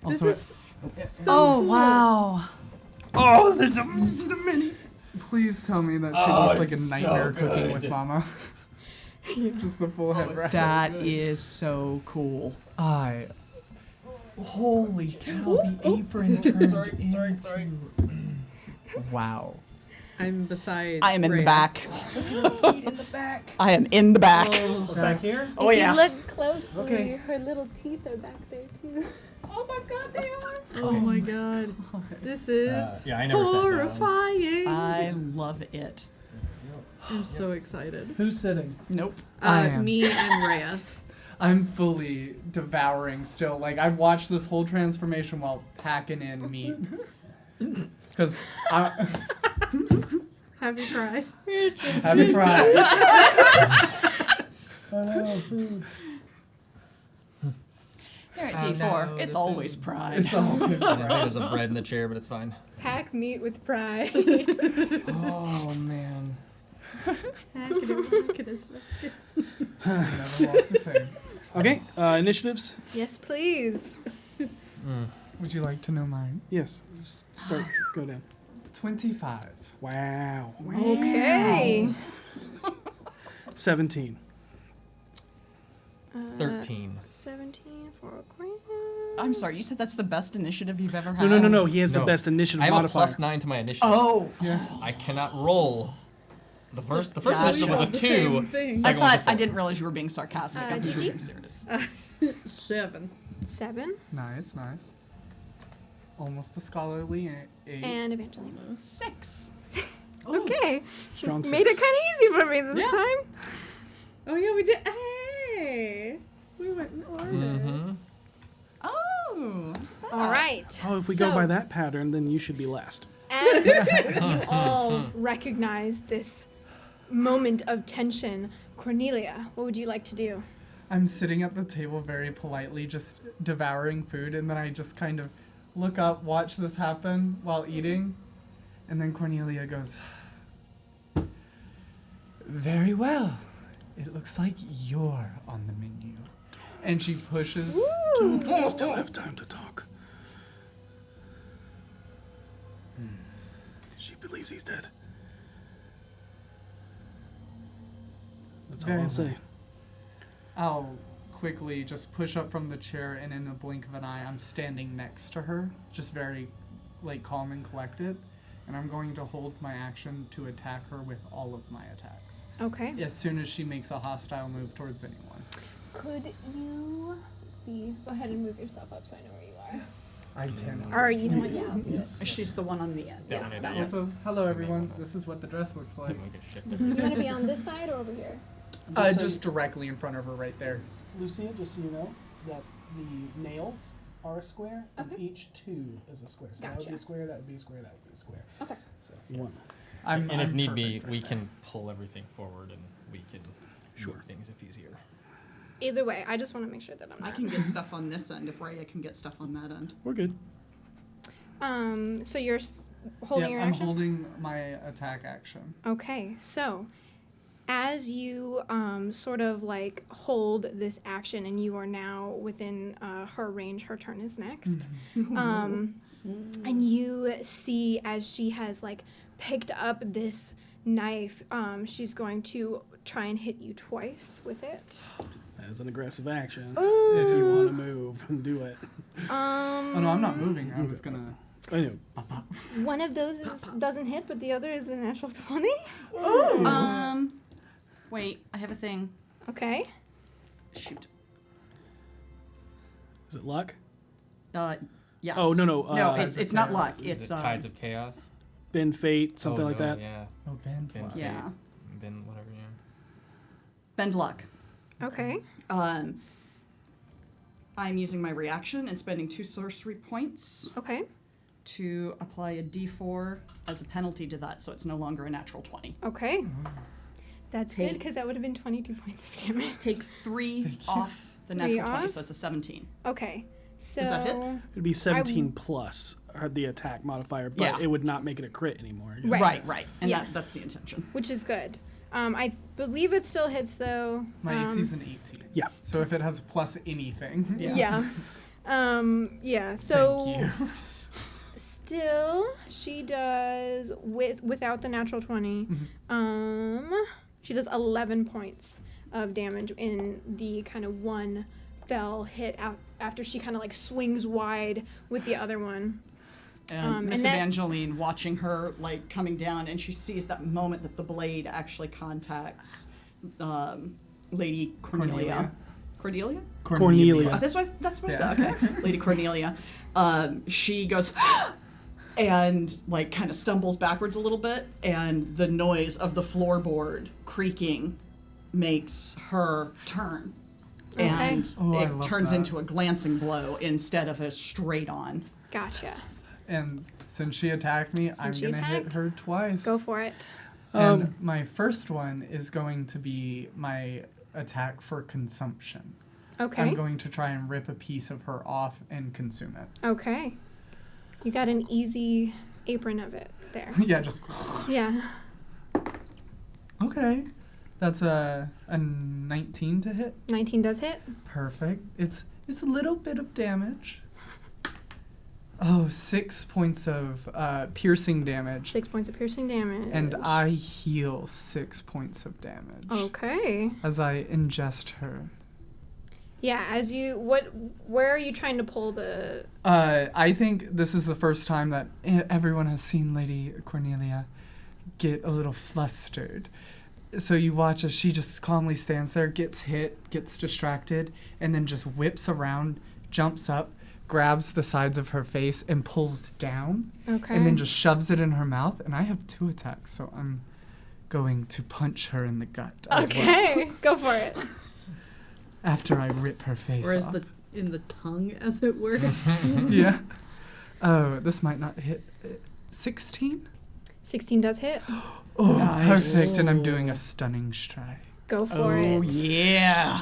This Also, is so Oh cool. wow. oh, this is a mini. Please tell me that she Oh, looks like a it's so nightmare cooking good. with Mama. Just the full head wrap. That is so cool. Holy cow, the apron turned into... Wow. I'm beside I am in the Rhea. back. In the back. I am in the back. Back here? Oh If yeah. you look closely, Okay. her little teeth are back there too. Oh my god, they are. Oh my god. This is Yeah, I never sat down. horrifying. I love it. I'm so excited. Who's sitting? Nope. I am. Me and Rhea. I'm fully devouring still. Like, I've watched this whole transformation while packing in meat. Because I... Happy Pride. Happy Pride. Here at Oh, D4, no, it's this always is- pride. It's always Yeah, right. there's a bread in the chair, but it's fine. Pack meat with pride. Oh man. Never walk the same. Okay, initiatives? Yes, please. Would you like to know mine? Yes. Start. Go down. 25. Wow. Okay. 17. 13. 17 for Grant. I'm sorry, you said that's the best initiative you've ever No, had? no, no, no. He has the No. best initiative I have a modifier. +9 to my initiative. Oh, I cannot roll. The first Gotcha. initiative was a The 2. same thing. I Second one was a thought I 4. didn't realize you were being sarcastic. I thought you were GG? being serious. 7. 7. Nice, nice. Almost a scholarly 8. And Evangeline. 6. Okay. Strong Made it 6. kind of easy for me this time. Oh yeah, we did. Hey, we went in order. Mm-hmm. Oh. All right. Oh, if we So, go by that pattern, then you should be last. As you all recognize this moment of tension, Cornelia, what would you like to do? I'm sitting at the table very politely, just devouring food, and then I just kind of look up, watch this happen while eating, and then Cornelia goes, "Very well. It looks like you're on the menu." And she pushes. We still have time to talk. believes he's dead. That's Very all I'll well. say. I'll quickly just push up from the chair, and in a blink of an eye, I'm standing next to her, just very, calm and collected. And I'm going to hold my action to attack her with all of my attacks. Okay. As soon as she makes a hostile move towards anyone. Could you, let's see, go ahead and move yourself up so I know where you are. I can. Or you know what, yeah. Yes. She's the one on the end. Yeah, yeah. Also, hello everyone. This is what the dress looks like. We can shift You it. want to be on this side or over here? Just directly in front of her right there. Lucia, just so you know, that the nails are a square, and Okay. each tube is a square. So that would be Gotcha. a square, that would be a square, that would be a square. Okay. So you want I'm And if I'm need be, perfect we right can pull everything forward and we can Sure. move things if easier. Either way, I just want to make sure that I'm I not. can get stuff on this end if Raya can get stuff on that end. We're good. So you're holding Yeah, your I'm action? holding my attack action. Okay, so as you sort of hold this action and you are now within her range, her turn is next. And you see as she has picked up this knife, she's going to try and hit you twice with it. That is an aggressive action. If you want to move, do it. Oh no, I'm not moving. I was gonna. I know. One of those doesn't hit, but the other is a natural 20. Wait, I have a thing. Okay. Shoot. Is it luck? Yes. Oh, no. No, it's not Chaos. luck. Is It's it Tides of Chaos? Bend fate, something Oh, like no, that. Yeah. Oh, band Bend fly. Yeah. fate, Bend whatever, yeah. bend luck. Okay. I'm using my reaction and spending 2 sorcery points Okay. to apply a D4 as a penalty to that, so it's no longer a natural 20. Okay. That's good Take- because that would have been 22 points of damage. Take 3 off the 3 natural 20, off? so it's a 17. Okay. So Does that hit? It'd be 17 plus the attack modifier, but Yeah. it would not make it a crit anymore. I guess. Right. Right. And Yeah. that's the intention. which is good. I believe it still hits though. My AC's an 18. Yeah. So if it has plus anything. Yeah. Yeah. So Thank you. still, she does without the natural 20. She does 11 points of damage in the kind of one fell hit after she kind of swings wide with the other one. And Miss and that- Evangeline watching her coming down, and she sees that moment that the blade actually contacts Lady Cornelia. Cordelia? Cornelia. Oh, that's what I Yeah. said. Okay, Lady Cornelia. She goes and kind of stumbles backwards a little bit, and the noise of the floorboard creaking makes her turn. Okay. And Oh, I it love turns that. into a glancing blow instead of a straight on. Gotcha. And since she attacked me, I'm she going to hit attacked? her twice. Go for it. And my first one is going to be my attack for consumption. Okay. I'm going to try and rip a piece of her off and consume it. Okay. You got an easy apron of it there. Yeah, just. Yeah. Okay. That's a 19 to hit. 19 does hit. Perfect. It's a little bit of damage. Oh, 6 points of piercing damage. 6 points of piercing damage. And I heal 6 points of damage. Okay. As I ingest her. Yeah, as you where are you trying to pull the I think this is the first time that everyone has seen Lady Cornelia get a little flustered. So you watch as she just calmly stands there, gets hit, gets distracted, and then just whips around, jumps up, grabs the sides of her face, and pulls down. Okay. And then just shoves it in her mouth. And I have 2 attacks, so I'm going to punch her in the gut as well. Okay, go for it. After I rip her face Or is off. in the tongue, as it were. Yeah. Oh, this might not hit. 16? 16 does hit. Oh, Nice. perfect. And I'm doing a stunning strike. Go for it. Yeah.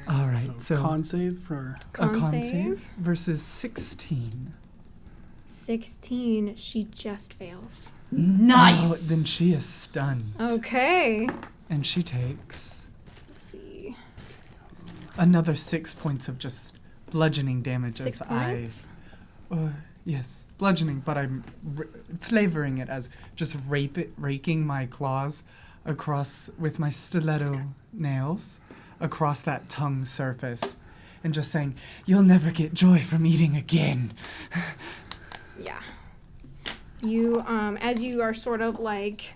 All right, so Con save for. a Con con save. versus 16. 16, she just fails. Nice. Oh, then she is stunned. Okay. And she takes Let's see. another 6 points of just bludgeoning damage 6 as points. I. Yes, bludgeoning, but I'm flavoring it as just raking my claws across with my stiletto nails across that tongue surface and just saying, "You'll never get joy from eating again." Yeah. You, as you are sort of like,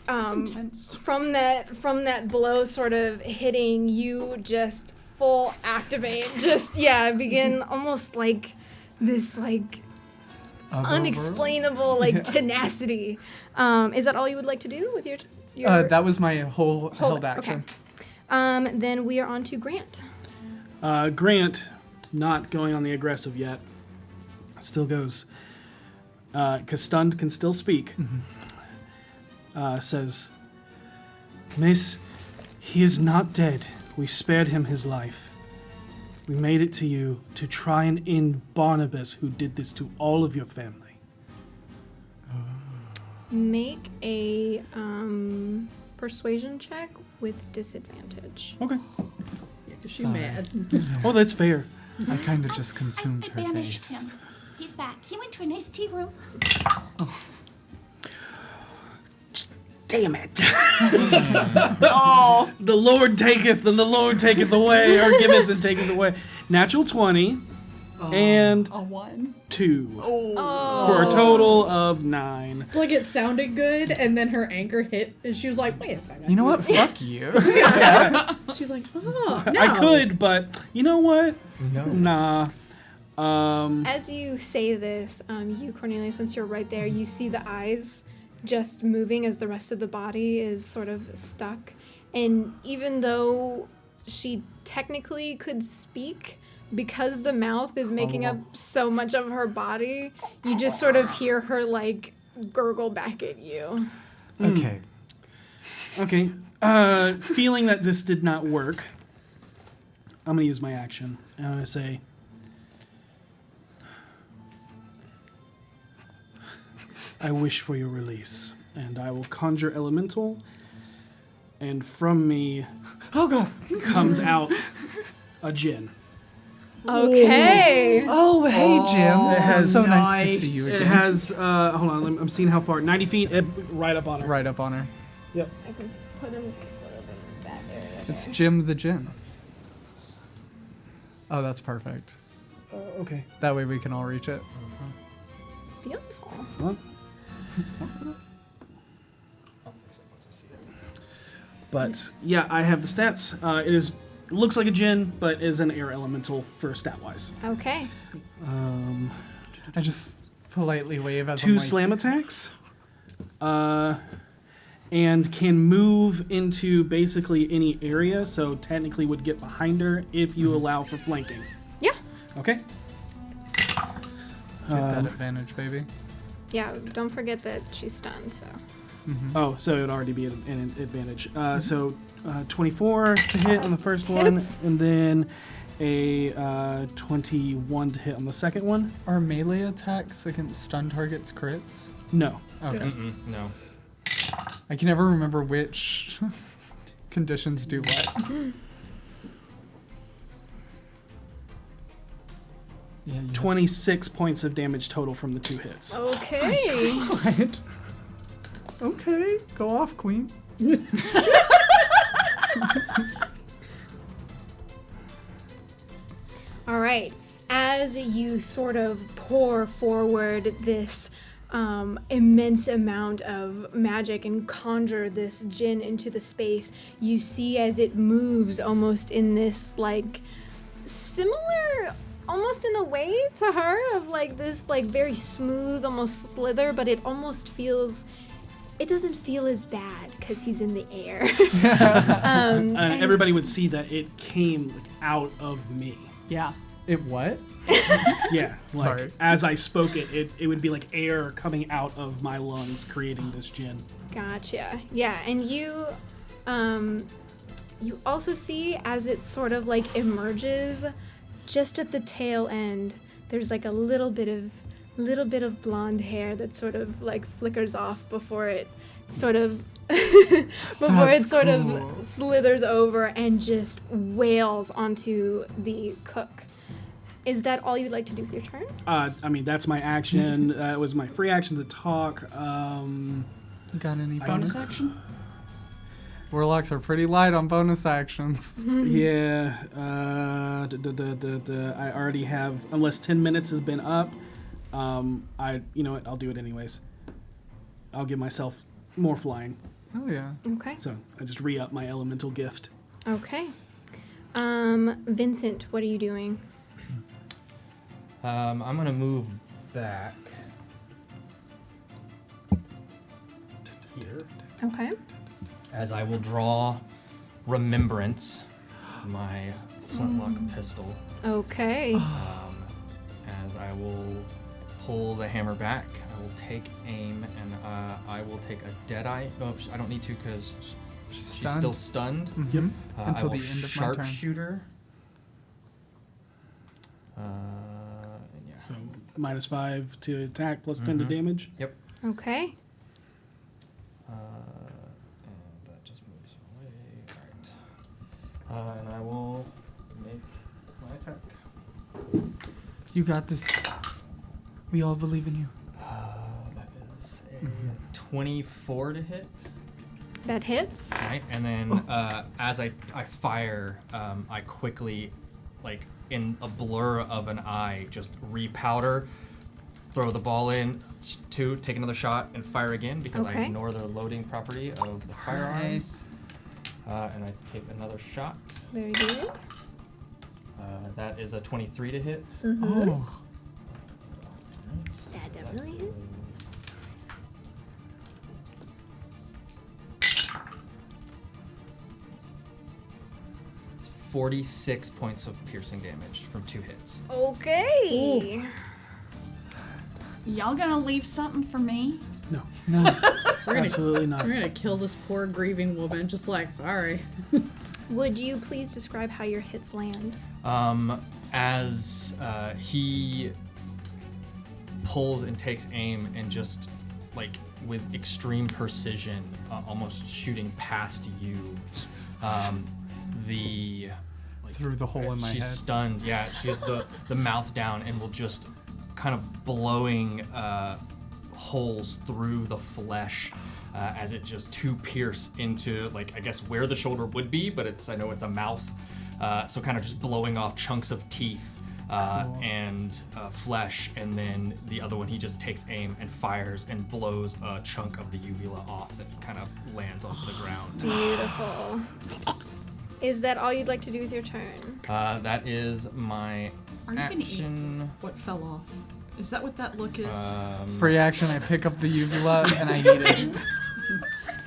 intense. from that blow sort of hitting, you just full activate, begin almost like this like unexplainable like tenacity. Is that all you would like to do with your that was my whole held action. Okay. Then we are on to Grant. Grant, not going on the aggressive yet, still goes, because stunned can still speak, says, "Miss, he is not dead. We spared him his life. We made it to you to try and end Barnabas, who did this to all of your family." Make a persuasion check with disadvantage. Okay. She's mad. Oh, that's fair. I kind of just consumed I her banished face. him. He's back. He went to a nice tea room. Damn it. Oh, the Lord taketh and the Lord taketh away, or giveth and taketh away. Natural 20 and A 1. 2 Oh. for a total of 9. It's like it sounded good, and then her anger hit, and she was like, "Wait a second." You know what? Fuck you. She's like, "Oh, no." I could, but you know what? No. Nah. As you say this, you, Cornelia, since you're right there, you see the eyes just moving as the rest of the body is sort of stuck. And even though she technically could speak, because the mouth is making up so much of her body, you just sort of hear her, like, gurgle back at you. Okay. Okay. Feeling that this did not work, I'm going to use my action. And I'm going to say, "I wish for your release." And I will conjure elemental. And from me Oh god. comes out a djinn. Okay. Oh, hey, Jim. It has so nice to see you again. It has, hold on, I'm seeing how far. 90 feet, right up on her. Right up on her. Yep. I can put him sort of in that area. It's Jim the Jim. Oh, that's perfect. Okay. That way we can all reach it. Beautiful. Well, but yeah, I have the stats. It looks like a djinn, but is an air elemental for stat wise. Okay. I just politely wave as 2 I'm like, slam attacks. And can move into basically any area, so technically would get behind her if you allow for flanking. Yeah. Okay? get that advantage, baby. Yeah, don't forget that she's stunned, so. Oh, so it would already be an advantage. So 24 to hit on the first one, Hits. and then a 21 to hit on the second one. Are melee attacks against stun targets crits? No. Okay. No. I can never remember which conditions do what. Yeah, you 26 points of damage total from the 2 hits. Okay. What? Okay, go off, queen. All right. As you sort of pour forward this immense amount of magic and conjure this djinn into the space, you see as it moves almost in this, like, similar, almost in a way to her, of like this, like, very smooth, almost slither, but it almost feels, it doesn't feel as bad because he's in the air. And everybody would see that it came like, out of me. Yeah. It what? Yeah, like Sorry. as I spoke it would be like air coming out of my lungs, creating this djinn. Gotcha. Yeah, and you also see as it sort of like emerges, just at the tail end, there's like a little bit of blonde hair that sort of like flickers off before it sort of That's sort cool. of slithers over and just wails onto the cook. Is that all you'd like to do with your turn? I mean, that's my action. It was my free action to talk. Got any Bonus bonus? action? Warlocks are pretty light on bonus actions. Yeah. I already have, unless 10 minutes has been up. You know what? I'll do it anyways. I'll give myself more flying. Oh yeah. Okay. So I just re-up my elemental gift. Okay. Vincent, what are you doing? I'm gonna move back here, Okay. as I will draw Remembrance, my flintlock pistol, Okay. as I will pull the hammer back. I will take aim, and I will take a Deadeye. No, I don't need to because she's still stunned. Yep. I Until will the end of my turn. sharpshooter. Yeah. So -5 to attack, plus 10 to damage. Yep. Okay. And that just moves away. Alright. And I will make my attack. You got this. We all believe in you. That is a 24 to hit. That hits. Right, and then as I fire, I quickly, like in a blur of an eye, just repowder, throw the ball in, take another shot, and fire again because I Okay. ignore the loading property of the firearm. Nice. And I take another shot. Very good. That is a 23 to hit. Oh. That definitely hits. 46 points of piercing damage from 2 hits. Okay. Y'all gonna leave something for me? No. No. We're gonna, Absolutely not. We're gonna kill this poor grieving woman. Just like, sorry. Would you please describe how your hits land? As he pulls and takes aim and just like with extreme precision, almost shooting past you, Through the hole in my she's head. stunned. Yeah, she has the mouth down and will just kind of blowing holes through the flesh as it just pierce into, like, I guess where the shoulder would be, but I know it's a mouth, so kind of just blowing off chunks of teeth and flesh, and then the other one he just takes aim and fires and blows a chunk of the uvula off that kind of lands onto the ground. Beautiful. Is that all you'd like to do with your turn? That is my Are you gonna eat action. what fell off? Is that what that look is? Free action, I pick up the uvula and I eat it.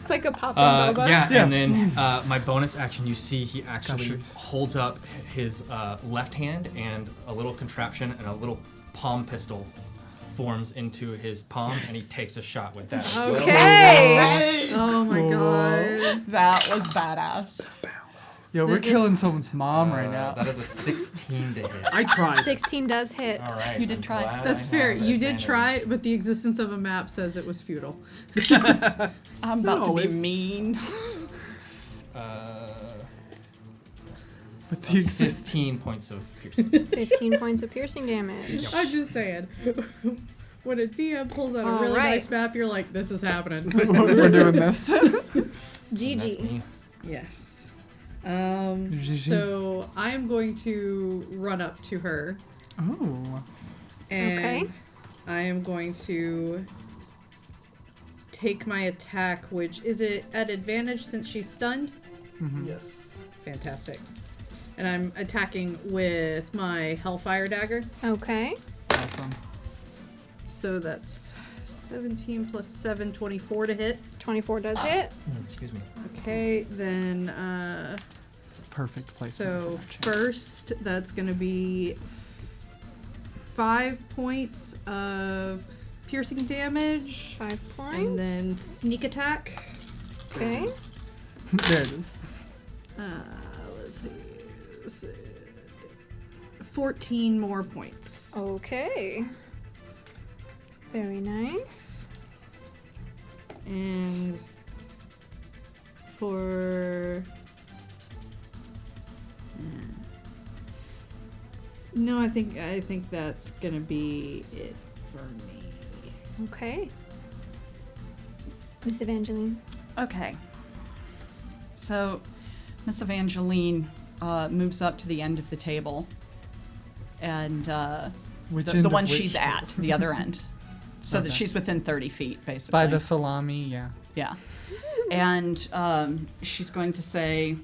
It's like a pop-up boba. Yeah, Yeah. and then my bonus action, you see he actually Gushers. holds up his left hand, and a little contraption and a little palm pistol forms into his palm, and he takes a shot with that. Okay. Oh my god. That was badass. Yo, we're killing someone's mom right now. That is a 16 to hit. I tried. 16 does hit. All right. You did I'm try. glad That's I fair. have You did advantage. try, but the existence of a map says it was futile. I'm about to be always. mean. With the exist. 15 points of piercing. 15 points of piercing damage. I'm just saying. When a DM pulls out All a really right. nice map, you're like, this is happening. We're doing this. That's GG. me. Yes. GG. So I'm going to run up to her, Oh. and Okay. I am going to take my attack, which is it at advantage since she's stunned? Yes. Fantastic. And I'm attacking with my Hellfire Dagger. Okay. Awesome. So that's 17 plus 7, 24 to hit. 24 does hit. Excuse me. Okay, then Perfect placement. so first that's going to be 5 points of piercing damage. 5 points. And then sneak attack. Okay. There it is. Let's see. 14 more points. Okay. Very nice. And for No, I think that's gonna be it for me. Okay. Miss Evangeline. Okay. So, Miss Evangeline moves up to the end of the table, and the one she's at, the other end, so that she's within 30 feet, basically. By the salami, yeah. Yeah. And she's going to say,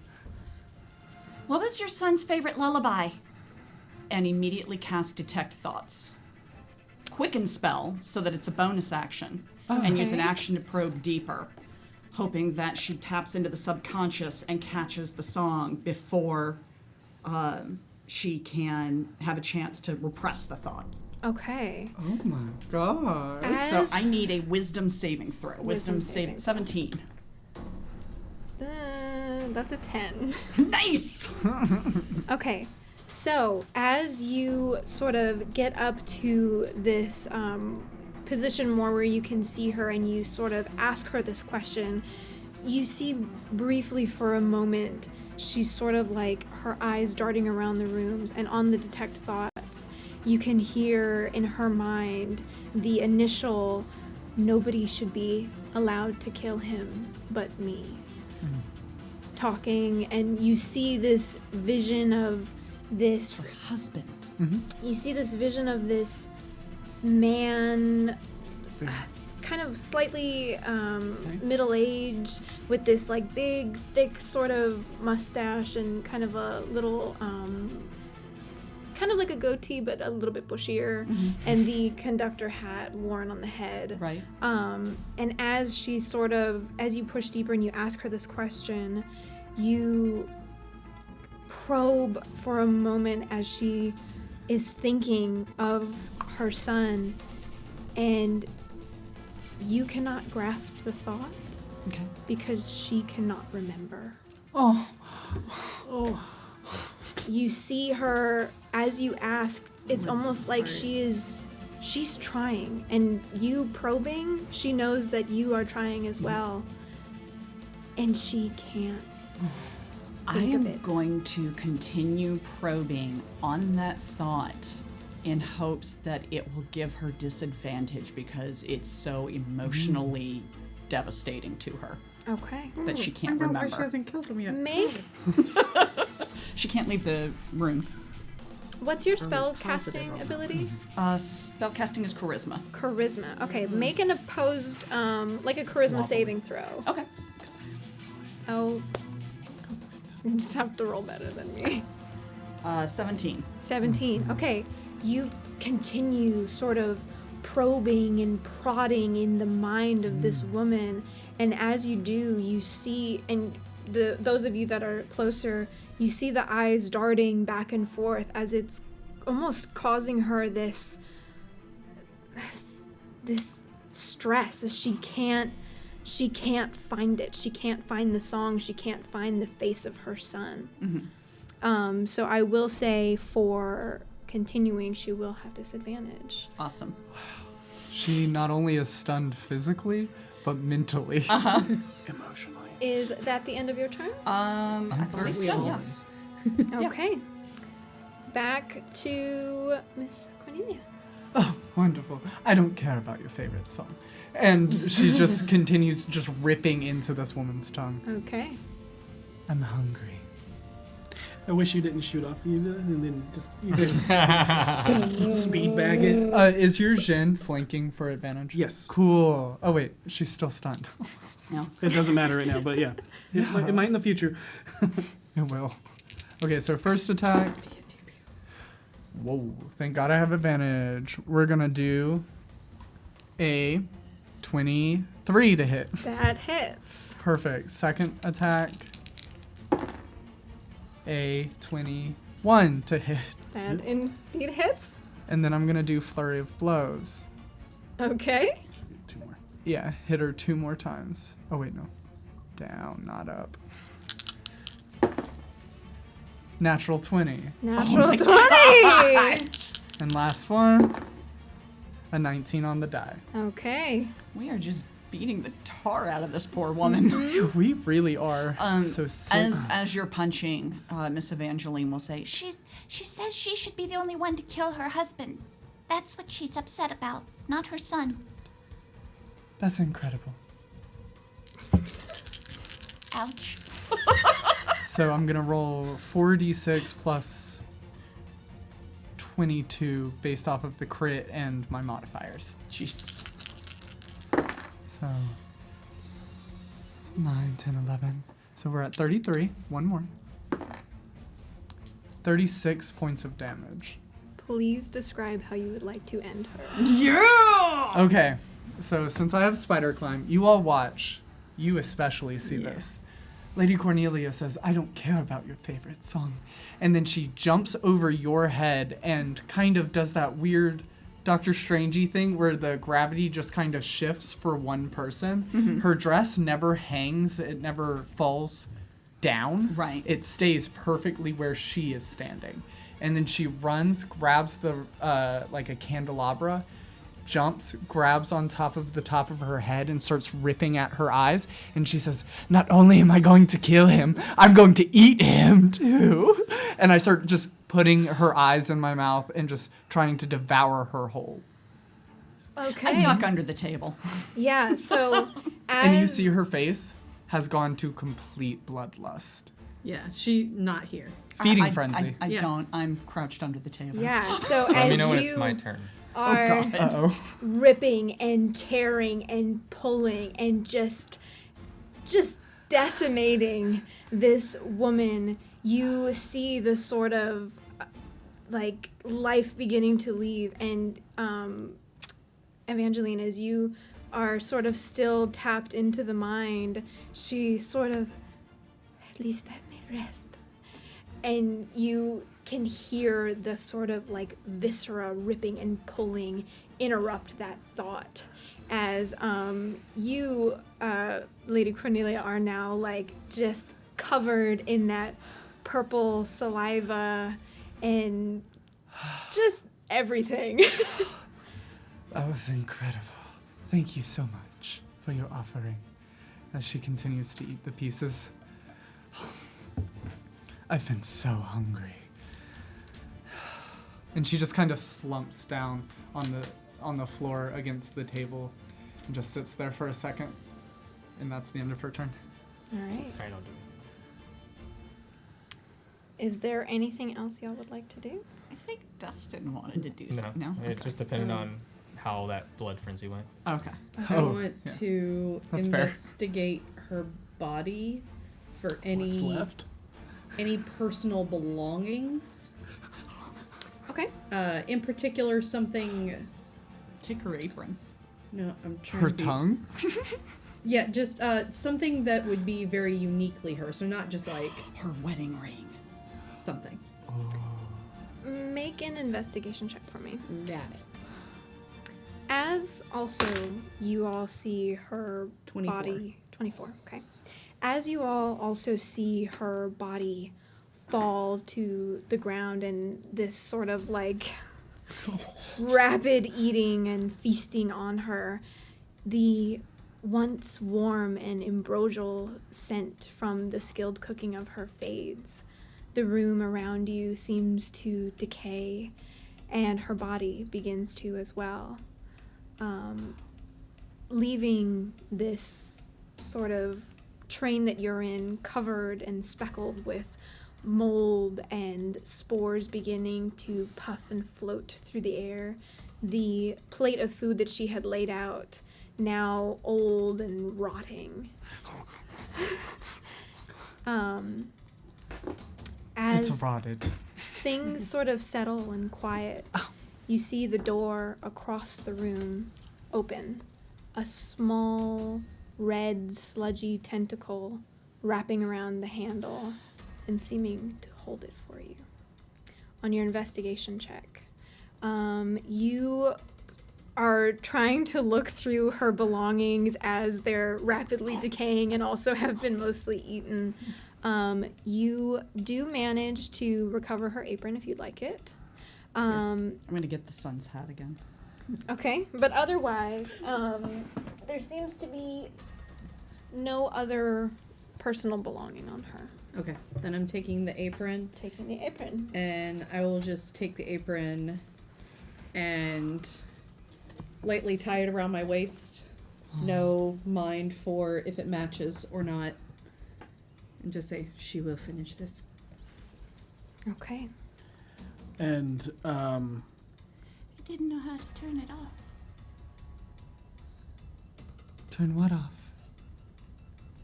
"What was your son's favorite lullaby?" And immediately cast Detect Thoughts. Quicken spell so that it's a bonus action, and use an action to probe deeper, hoping that she taps into the subconscious and catches the song before she can have a chance to repress the thought. Okay. Oh my god. So I need a wisdom saving throw. Wisdom saving 17. That's a 10. Nice! Okay. So, as you sort of get up to this position more where you can see her and you sort of ask her this question, you see briefly for a moment, she's sort of like her eyes darting around the rooms, and on the Detect Thoughts, you can hear in her mind the initial, "Nobody should be allowed to kill him but me," talking, and you see this vision of this Her husband. you see this vision of this man, kind of slightly middle-aged, with this like big, thick sort of mustache and kind of a little, kind of like a goatee, but a little bit bushier, and the conductor hat worn on the head. Right. And as you push deeper and you ask her this question, you probe for a moment as she is thinking of her son, and you cannot grasp the thought Okay. because she cannot remember. Oh. You see her as you ask, it's almost like she's trying, and you probing, she knows that you are trying as well, and she can't. I think of am it. going to continue probing on that thought in hopes that it will give her disadvantage because it's so emotionally devastating to her Okay. that she can't Find out why remember. she hasn't killed him yet. Make She can't leave the room. what's your spell casting ability? Spell casting is charisma. Charisma. Okay, make an opposed, like a charisma saving throw. Okay. Oh, you just have to roll better than me. 17. 17. Okay, you continue sort of probing and prodding in the mind of this woman, and as you do, you see, and those of you that are closer, you see the eyes darting back and forth as it's almost causing her this stress, as she can't find it. She can't find the song. She can't find the face of her son. So I will say for continuing, she will have disadvantage. Awesome. She not only is stunned physically, but mentally. Emotionally. Is that the end of your turn? I believe so, all yes. Okay. Back to Miss Cornelia. Oh, wonderful. I don't care about your favorite song. And she just continues just ripping into this woman's tongue. Okay. I'm hungry. I wish you didn't shoot off either, and then you just speed bag it. Is your Jin flanking for advantage? Yes. Cool. Oh, wait. She's still stunned. No. It doesn't matter right now, but yeah. It might in the future. It will. Okay, so first attack. Whoa. Thank God I have advantage. We're going to do a 23 to hit. That hits. Perfect. Second attack. A 21 to hit. That indeed hits. And then I'm going to do Flurry of Blows. Okay. 2 more. Yeah, hit her 2 more times. Oh, wait, no. Down, not up. Natural 20. Natural 20. And last one, a 19 on the die. Okay. We are just beating the tar out of this poor woman. We really are. So As you're punching, Miss Evangeline will say, She says she should be the only one to kill her husband. That's what she's upset about, not her son. That's incredible. Ouch. So I'm gonna roll 4d6 plus 22 based off of the crit and my modifiers. Jesus. So 9, 10, 11. So we're at 33. One more. 36 points of damage. Please describe how you would like to end her. Yeah! Okay, so since I have spider climb, you all watch. You especially see this. Lady Cornelia says, I don't care about your favorite song. And then she jumps over your head and kind of does that weird Doctor Strangey thing where the gravity just kind of shifts for one person. Mm-hmm. Her dress never hangs. It never falls down. Right. It stays perfectly where she is standing. And then she runs, grabs the, like a candelabra, jumps, grabs on top of her head and starts ripping at her eyes. And she says, not only am I going to kill him, I'm going to eat him too. And I start just putting her eyes in my mouth and just trying to devour her whole. Okay. I duck under the table. Yeah, so as... And you see her face has gone to complete bloodlust. Yeah, she not here. Feeding frenzy. I Yeah. don't. I'm crouched under the table. Yeah, so Let me as know when you it's my turn. are Uh-oh. ripping and tearing and pulling and just decimating this woman, you see the sort of like life beginning to leave. And Evangeline, as you are sort of still tapped into the mind, she sort of, at least let me rest. And you can hear the sort of like viscera ripping and pulling interrupt that thought as you, Lady Cornelia, are now like just covered in that purple saliva and just everything. That was incredible. Thank you so much for your offering. As she continues to eat the pieces. I've been so hungry. And she just kind of slumps down on the floor against the table and just sits there for a second. And that's the end of her turn. All right. I don't do Is there anything else y'all would like to do? I think Dustin wanted to do it. something. No? It just depended on how that blood frenzy went. Okay. I Oh, want yeah. to That's fair. investigate her body for What's left? any personal belongings. Okay. In particular, something. Take her apron. No, I'm trying. Her to be, tongue? Yeah, just something that would be very uniquely her. So not just like Her wedding ring. something. Make an investigation check for me. Got it. As also you all see her 24. body, 24, okay. As you all also see her body fall to the ground and this sort of like rapid eating and feasting on her, the once warm and ambrosial scent from the skilled cooking of her fades. The room around you seems to decay, and her body begins to as well. Leaving this sort of train that you're in covered and speckled with mold and spores beginning to puff and float through the air. The plate of food that she had laid out, now old and rotting. As It's rotted. things sort of settle and quiet, you see the door across the room open. A small, red, sludgy tentacle wrapping around the handle and seeming to hold it for you. On your investigation check, you are trying to look through her belongings as they're rapidly decaying and also have been mostly eaten. You do manage to recover her apron if you'd like it. I'm going to get the sun's hat again. Okay, but otherwise, there seems to be no other personal belonging on her. Okay, then I'm taking the apron, Taking the apron. and I will just take the apron and lightly tie it around my waist. No mind for if it matches or not. And just say, she will finish this. Okay. And I didn't know how to turn it off. Turn what off?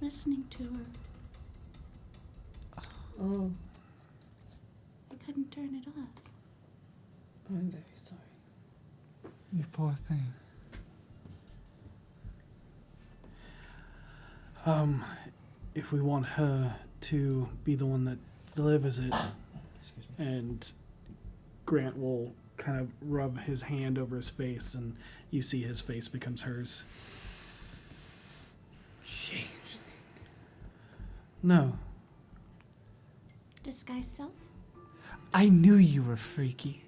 Listening to her. Oh, I couldn't turn it off. I'm very sorry. You poor thing. if we want her to be the one that delivers it, and Grant will kind of rub his hand over his face, and you see his face becomes hers. No. Disguise self? I knew you were freaky.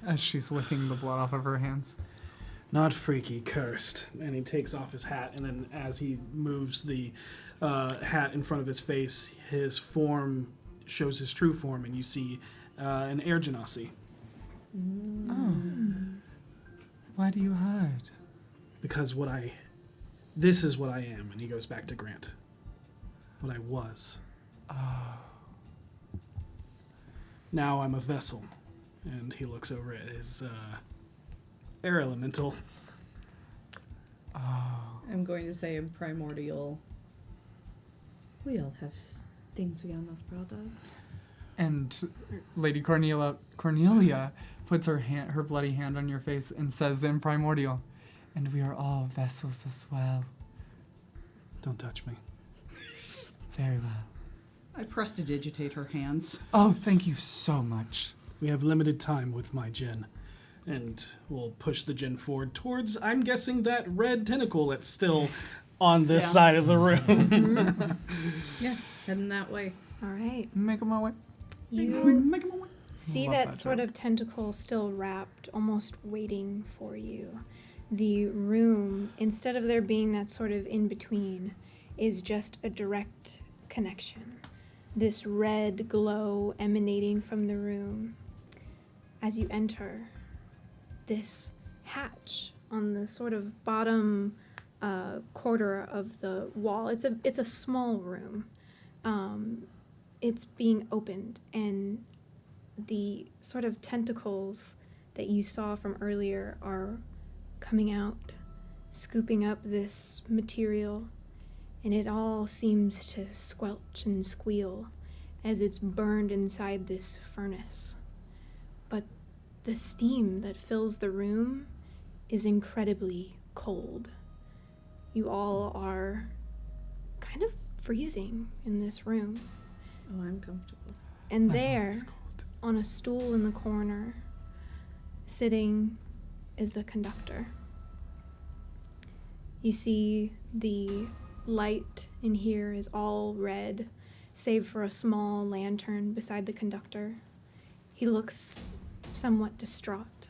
As she's licking the blood off of her hands. Not freaky, cursed. And he takes off his hat, and then as he moves the hat in front of his face, his form shows his true form, and you see an air genasi. Oh. Why do you hide? Because this is what I am, and he goes back to Grant. What I was. Oh. Now I'm a vessel. And he looks over at his air elemental. Oh. I'm going to say in primordial. We all have things we are not proud of. And Lady Cornelia puts her bloody hand on your face and says in primordial, and we are all vessels as well. Don't touch me. Very well. I prestidigitate her hands. Oh, thank you so much. We have limited time with my djinn. And we'll push the djinn forward towards, I'm guessing, that red tentacle that's still on this side of the room. Yeah, heading that way. All right. Make them my way. You see Love that that sort joke. of tentacle still wrapped, almost waiting for you. The room, instead of there being that sort of in-between, is just a direct connection. This red glow emanating from the room. As you enter, this hatch on the sort of bottom quarter of the wall. It's a small room. It's being opened, and the sort of tentacles that you saw from earlier are coming out, scooping up this material, and it all seems to squelch and squeal as it's burned inside this furnace. But the steam that fills the room is incredibly cold. You all are kind of freezing in this room. Oh, I'm comfortable. And My there, body's cold. on a stool in the corner, sitting is the conductor. You see the light in here is all red, save for a small lantern beside the conductor. He looks somewhat distraught,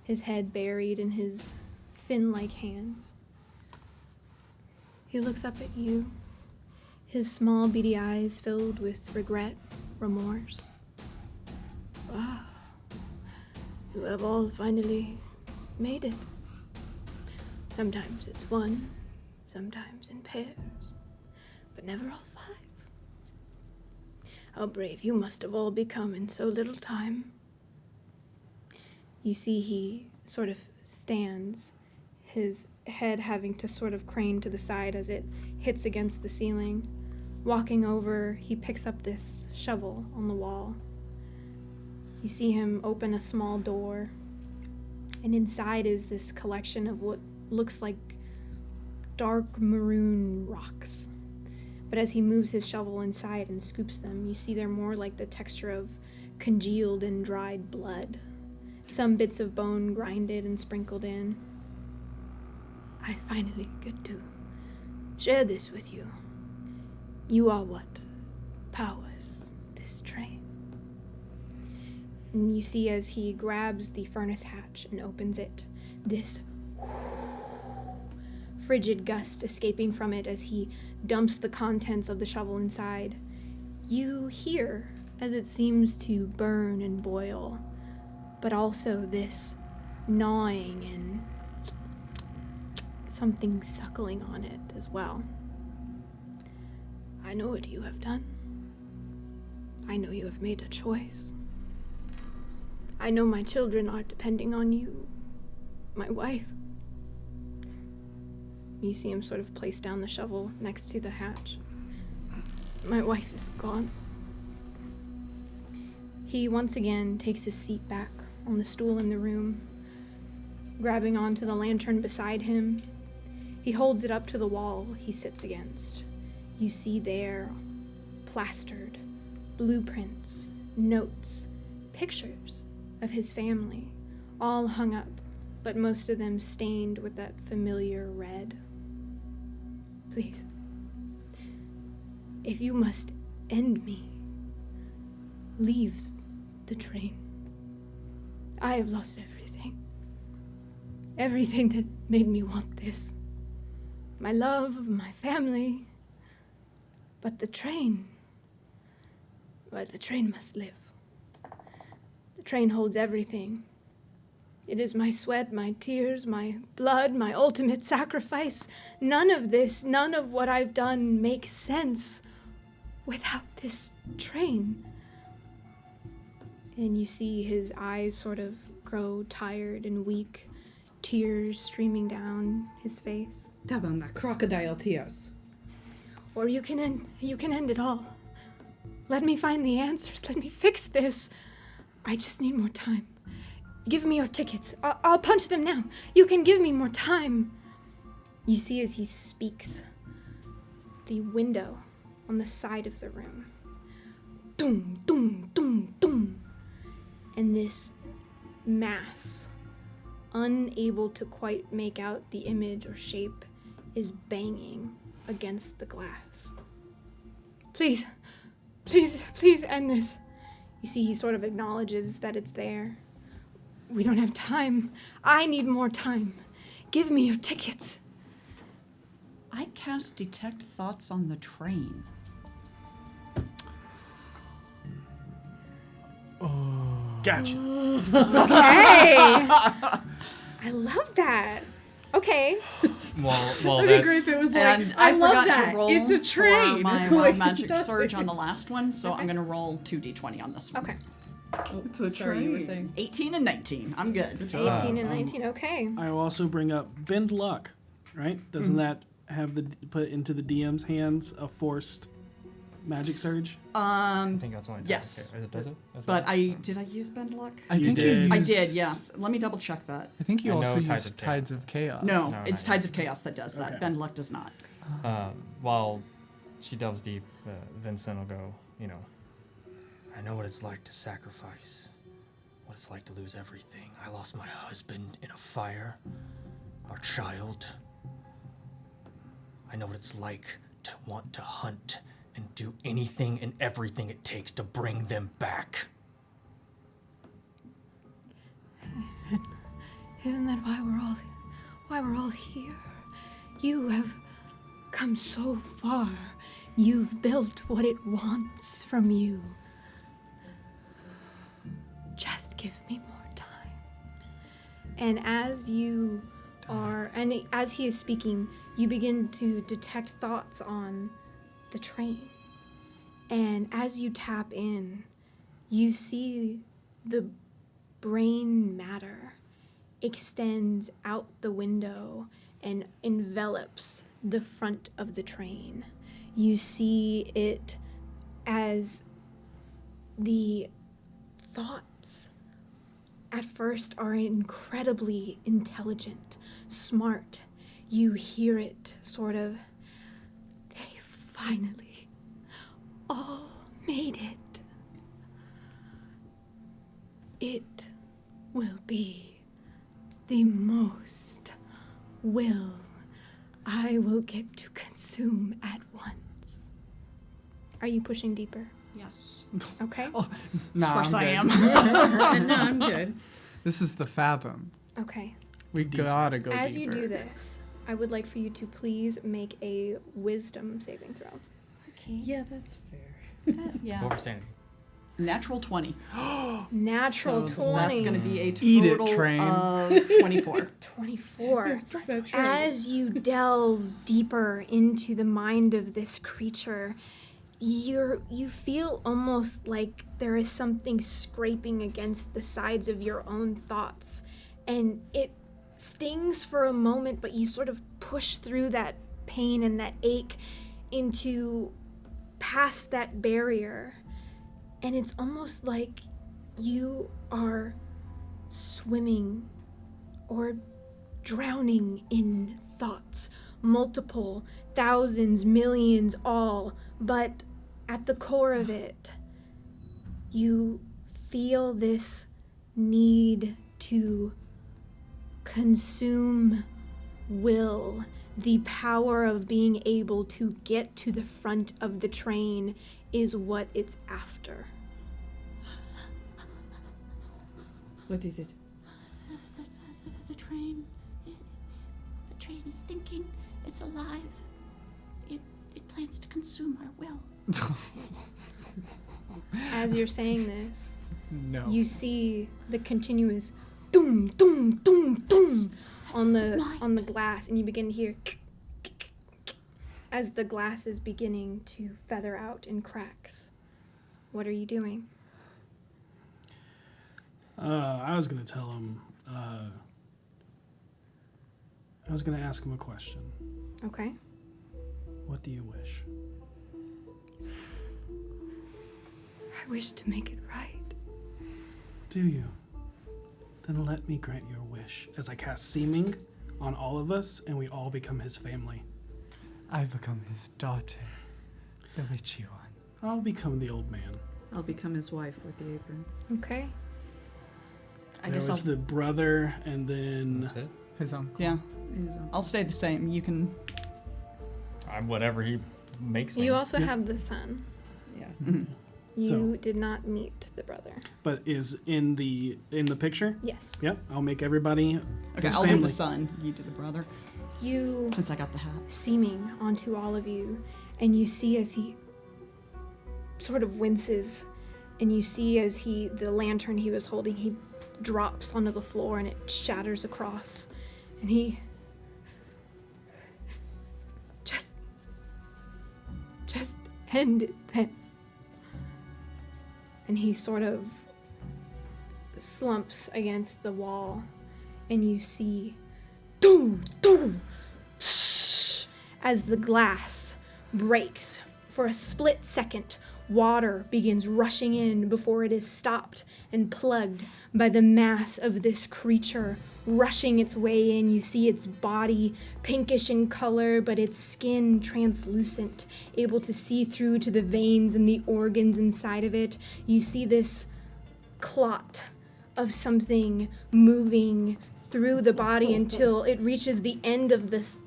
his head buried in his fin-like hands. He looks up at you, his small beady eyes filled with regret, remorse. Ah, you have all finally made it. Sometimes it's one, sometimes in pairs, but never all five. How brave you must have all become in so little time. You see he sort of stands, his head having to sort of crane to the side as it hits against the ceiling. Walking over, he picks up this shovel on the wall. You see him open a small door, and inside is this collection of what looks like dark maroon rocks. But as he moves his shovel inside and scoops them, you see they're more like the texture of congealed and dried blood. Some bits of bone grinded and sprinkled in. I finally get to share this with you. You are what powers this train. And you see as he grabs the furnace hatch and opens it, this frigid gust escaping from it as he dumps the contents of the shovel inside. You hear as it seems to burn and boil, but also this gnawing and something suckling on it as well. I know what you have done. I know you have made a choice. I know my children are depending on you, my wife. You see him sort of place down the shovel next to the hatch. My wife is gone. He once again takes his seat back on the stool in the room, grabbing onto the lantern beside him. He holds it up to the wall he sits against. You see there, plastered, blueprints, notes, pictures of his family, all hung up, but most of them stained with that familiar red. Please, if you must end me, leave the train. I have lost everything. Everything that made me want this. My love, my family. But the train, well, the train must live. The train holds everything. It is my sweat, my tears, my blood, my ultimate sacrifice. None of this, none of what I've done makes sense without this train. And you see his eyes sort of grow tired and weak, tears streaming down his face. Tabanda, crocodile tears. Or you can end it all. Let me find the answers. Let me fix this. I just need more time. Give me your tickets. I'll punch them now. You can give me more time. You see as he speaks, the window on the side of the room. Doom, doom, doom, doom. And this mass, unable to quite make out the image or shape, is banging against the glass. Please, please, please end this. You see, he sort of acknowledges that it's there. We don't have time. I need more time. Give me your tickets. I cast Detect Thoughts on the train. Gotcha. Okay. I love that. Okay. Well, That'd be great if it was like, And I I love forgot that. to roll It's a train. for my Like, magic nothing. surge on the last one, so I'm going to roll 2d20 on this one. Okay. It's a sorry, you were saying. 18 and 19. I'm good. 18 and 19. Okay. I will also bring up Bend Luck, right? Doesn't that have the put into the DM's hands a forced magic surge? I think that's only Yes. does it? As But well? did I use Bend Luck? I You think did. you I used, did, yes. Let me double check that. I think you I know also Tides used of Chaos. Tides of Chaos. No, No, it's not Tides yet. of Chaos that does that. Okay. Bend Luck does not. While she delves deep, Vincent will go, I know what it's like to sacrifice, what it's like to lose everything. I lost my husband in a fire, our child. I know what it's like to want to hunt and do anything and everything it takes to bring them back. Isn't that why we're all here? You have come so far. You've built what it wants from you. Just give me more time. And as you are, and as he is speaking, you begin to detect thoughts on the train. And as you tap in, you see the brain matter extends out the window and envelops the front of the train. You see it as the thoughts at first are incredibly intelligent, smart. You hear it sort of, they finally all made it. It will be the most will I will get to consume at once. Are you pushing deeper? Yes. Okay. Nah, Of course I'm I good. am. No, I'm good. This is the Fathom. Okay. We gotta go As deeper. you do this, I would like for you to please make a wisdom saving throw. Okay. Yeah, that's fair. Yeah. Over sanity. Natural 20. Natural So 20. That's going to be a Eat it, total train. of 24. 24. As you delve deeper into the mind of this creature, you feel almost like there is something scraping against the sides of your own thoughts, and it stings for a moment, but you sort of push through that pain and that ache into past that barrier, and it's almost like you are swimming or drowning in thoughts, multiple, thousands, millions, all, but at the core of it, you feel this need to consume will, the power of being able to get to the front of the train is what it's after. What is it? The train. The train is thinking. It's alive. It plans to consume our will. As you're saying this, No. you see the continuous doom, doom, doom, doom on the glass, and you begin to hear as the glass is beginning to feather out in cracks. What are you doing? I was going to tell him. I was going to ask him a question. Okay. What do you wish? I wish to make it right. Do you? Then let me grant your wish as I cast Seeming on all of us and we all become his family. I become his daughter, the witchy one. I'll become the old man. I'll become his wife with the apron. Okay. I There guess was I'll... the brother and then... That's it. His uncle. Yeah, Is, I'll stay the same. You can... I'm whatever he makes me. You also have the son. yeah. You So- did not meet the brother. But is in the picture? Yes. Yep, I'll make everybody Okay, his I'll family. do the son. You do the brother. You Since I got the hat. seeming onto all of you, and you see as he sort of winces, and you see as the lantern he was holding, he drops onto the floor and it shatters across, and he just end it then. And he sort of slumps against the wall, and you see doo doo as the glass breaks. For a split second, water begins rushing in before it is stopped and plugged by the mass of this creature rushing its way in. You see its body pinkish in color, but its skin translucent, able to see through to the veins and the organs inside of it. You see this clot of something moving through the body until it reaches the end of this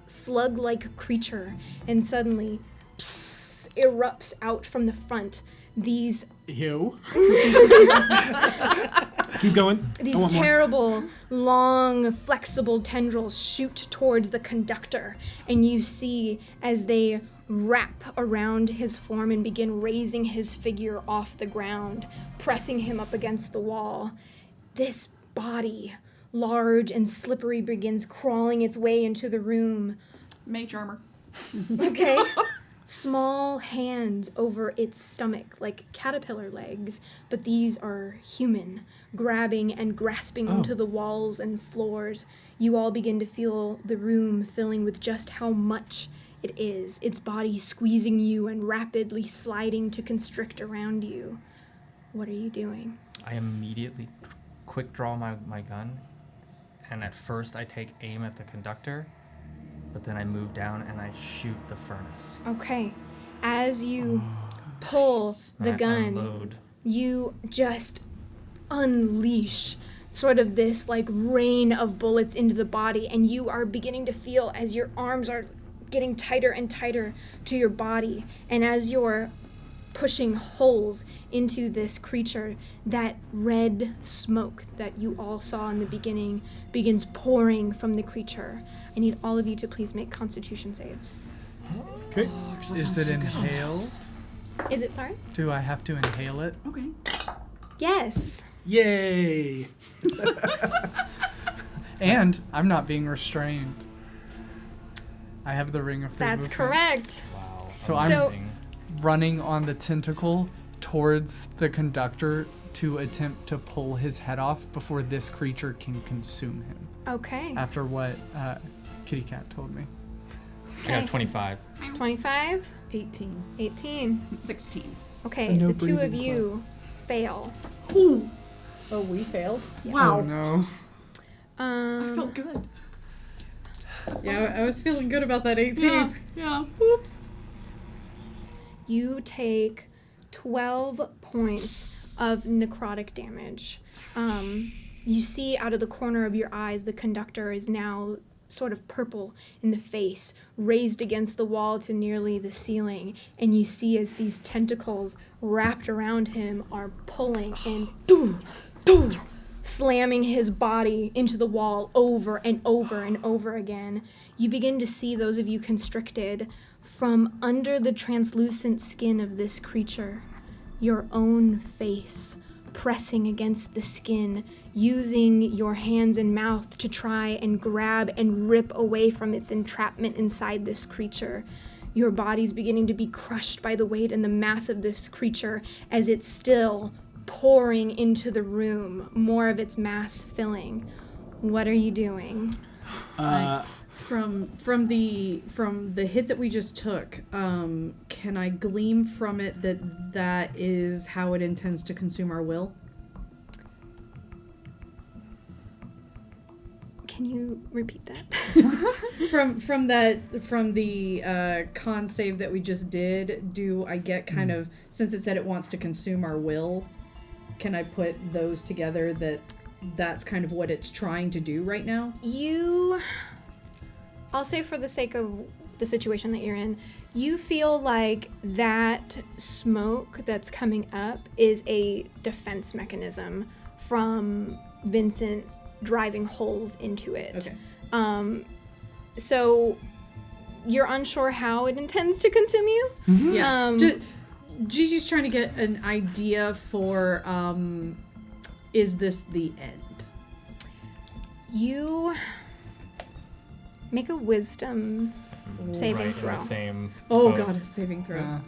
slug-like creature, and suddenly erupts out from the front these Ew. Keep going. I These want more. terrible, long, flexible tendrils shoot towards the conductor, and you see as they wrap around his form and begin raising his figure off the ground, pressing him up against the wall. This body, large and slippery, begins crawling its way into the room. Mage armor. Okay. Small hands over its stomach, like caterpillar legs, but these are human, grabbing and grasping onto the walls and floors. You all begin to feel the room filling with just how much it is. Its body squeezing you and rapidly sliding to constrict around you. What are you doing? I immediately quick draw my gun, and at first I take aim at the conductor, but then I move down and I shoot the furnace. Okay. As you pull the I gun, unload. you just unleash sort of this like rain of bullets into the body, and you are beginning to feel as your arms are getting tighter and tighter to your body, and as you're pushing holes into this creature, that red smoke that you all saw in the beginning begins pouring from the creature I need all of you to please make Constitution saves. Okay. Is it inhaled? Is it, sorry? Do I have to inhale it? Okay. Yes. Yay! And I'm not being restrained. I have the ring of free That's movement. correct. Wow. So amazing. Running on the tentacle towards the conductor to attempt to pull his head off before this creature can consume him. Okay. After what Kitty Cat told me. I got 25. 25, 18. 18. 16. Okay, No the two of breathing you fail. Ooh, Oh, we failed? wow. Oh no. I felt good. Yeah, I was feeling good about that 18. Yeah. Oops. You take 12 points of necrotic damage. You see out of the corner of your eyes the conductor is now sort of purple in the face, raised against the wall to nearly the ceiling, and you see as these tentacles wrapped around him are pulling and slamming his body into the wall over and over and over again. You begin to see, those of you constricted, from under the translucent skin of this creature, your own face pressing against the skin, using your hands and mouth to try and grab and rip away from its entrapment inside this creature. Your body's beginning to be crushed by the weight and the mass of this creature as it's still pouring into the room, more of its mass filling. What are you doing? From the hit that we just took, can I glean from it that is how it intends to consume our will? Can you repeat that? From the con save that we just did, do I get kind of, since it said it wants to consume our will, can I put those together that's kind of what it's trying to do right now? I'll say for the sake of the situation that you're in, you feel like that smoke that's coming up is a defense mechanism from Vincent driving holes into it. Okay. So you're unsure how it intends to consume you? Yeah. Gigi's trying to get an idea for, is this the end? You make a wisdom saving right throw. in the same. Oh boat. god, a saving throw.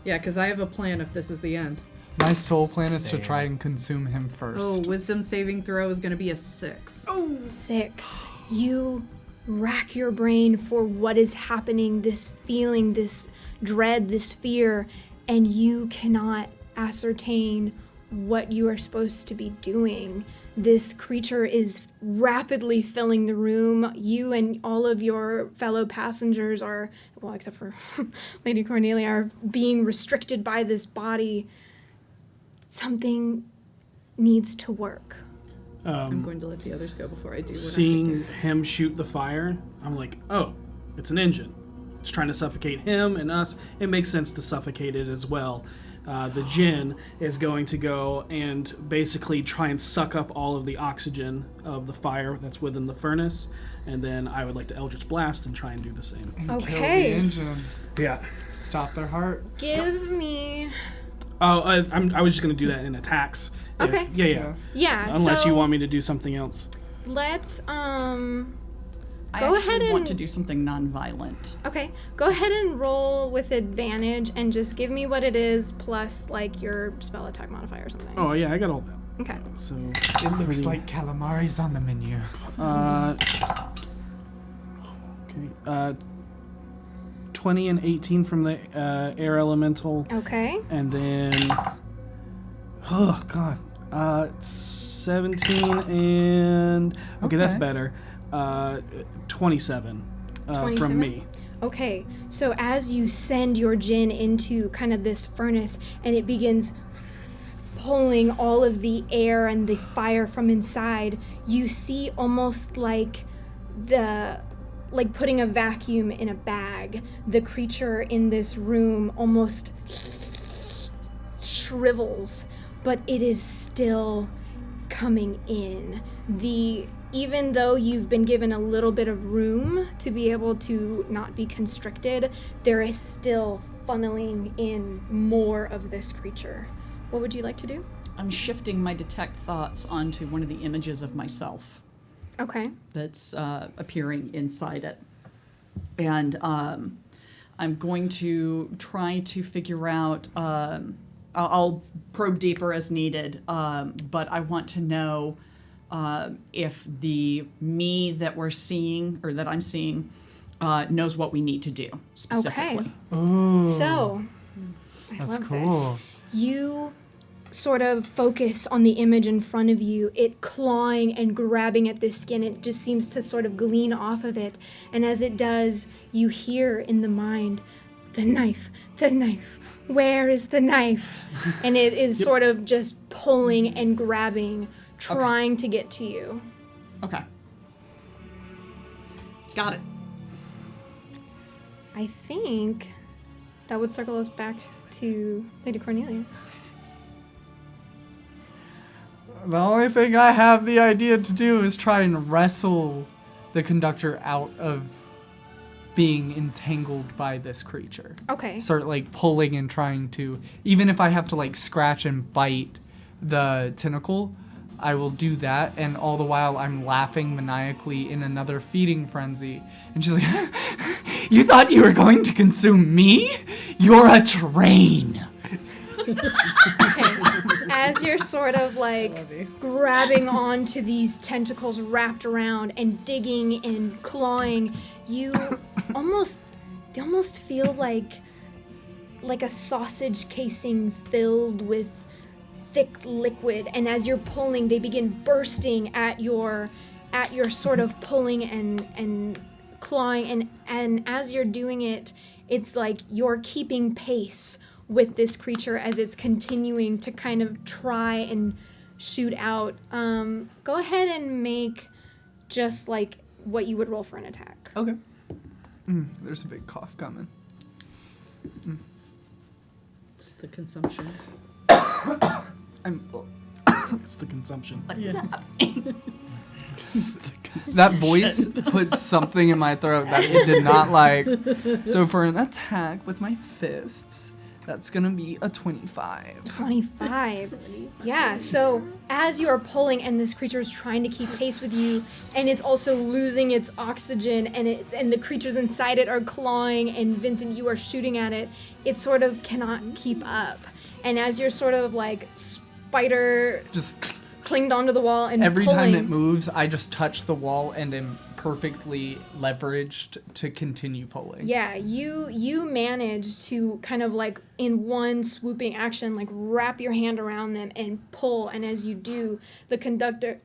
Yeah, because I have a plan if this is the end. My sole plan is to Same. try and consume him first. Oh, wisdom saving throw is going to be a 6. 6. You rack your brain for what is happening, this feeling, this dread, this fear, and you cannot ascertain what you are supposed to be doing. This creature is rapidly filling the room. You and all of your fellow passengers are, well, except for Lady Cornelia, are being restricted by this body. Something needs to work. I'm going to let the others go before I do what Seeing him shoot the fire, I'm like, oh, it's an engine. It's trying to suffocate him and us. It makes sense to suffocate it as well. The djinn is going to go and basically try and suck up all of the oxygen of the fire that's within the furnace, and then I would like to Eldritch Blast and try and do the same. And kill Okay. the engine. Yeah. Stop their heart. Give me... Oh, I was just going to do that in attacks. Okay. Yeah. Yeah, Unless so you want me to do something else. let's, I Go actually ahead want and- to do something non-violent. okay, go ahead and roll with advantage and just give me what it is plus, like, your spell attack modifier or something. Oh, yeah, I got all that. Okay. So, It looks like calamari's on the menu. okay. 20 and 18 from the air elemental. Okay. And then, oh god, 17 and okay, that's Okay. better. 27, 27? from me. Okay, so as you send your djinn into kind of this furnace and it begins pulling all of the air and the fire from inside, you see almost like putting a vacuum in a bag. The creature in this room almost shrivels, but it is still coming in. Even though you've been given a little bit of room to be able to not be constricted, there is still funneling in more of this creature. What would you like to do? I'm shifting my detect thoughts onto one of the images of myself Okay. that's appearing inside it. And I'm going to try to figure out, I'll probe deeper as needed, but I want to know if the me that we're seeing, or that I'm seeing, knows what we need to do specifically. Ooh, So, I that's love cool. this. You sort of focus on the image in front of you, it clawing and grabbing at the skin. It just seems to sort of glean off of it. And as it does, you hear in the mind, the knife, where is the knife? And it is sort of just pulling and grabbing, trying to get to you. Okay. Got it. I think that would circle us back to Lady Cornelia. The only thing I have the idea to do is try and wrestle the conductor out of being entangled by this creature. Okay. Start like pulling and trying to, even if I have to like scratch and bite the tentacle, I will do that. And all the while I'm laughing maniacally in another feeding frenzy. And she's like, you thought you were going to consume me? You're a train. Okay. As you're sort of like grabbing onto these tentacles wrapped around and digging and clawing, you almost feel like a sausage casing filled with thick liquid, and as you're pulling, they begin bursting at your sort of pulling and clawing, and as you're doing it, it's like you're keeping pace with this creature as it's continuing to kind of try and shoot out. Go ahead and make just like what you would roll for an attack. Okay. There's a big cough coming. It's the consumption. It's the consumption. That voice put something in my throat that it did not like. So for an attack with my fists, that's gonna be a 25. 25. Yeah, so as you're pulling and this creature is trying to keep pace with you, and it's also losing its oxygen, and the creatures inside it are clawing, and Vincent, you are shooting at it, it sort of cannot keep up. And as you're sort of like spider Just clinged onto the wall and every pulling, time it moves, I just touch the wall and am perfectly leveraged to continue pulling. yeah, you manage to kind of like in one swooping action, like wrap your hand around them and pull. And as you do, the conductor,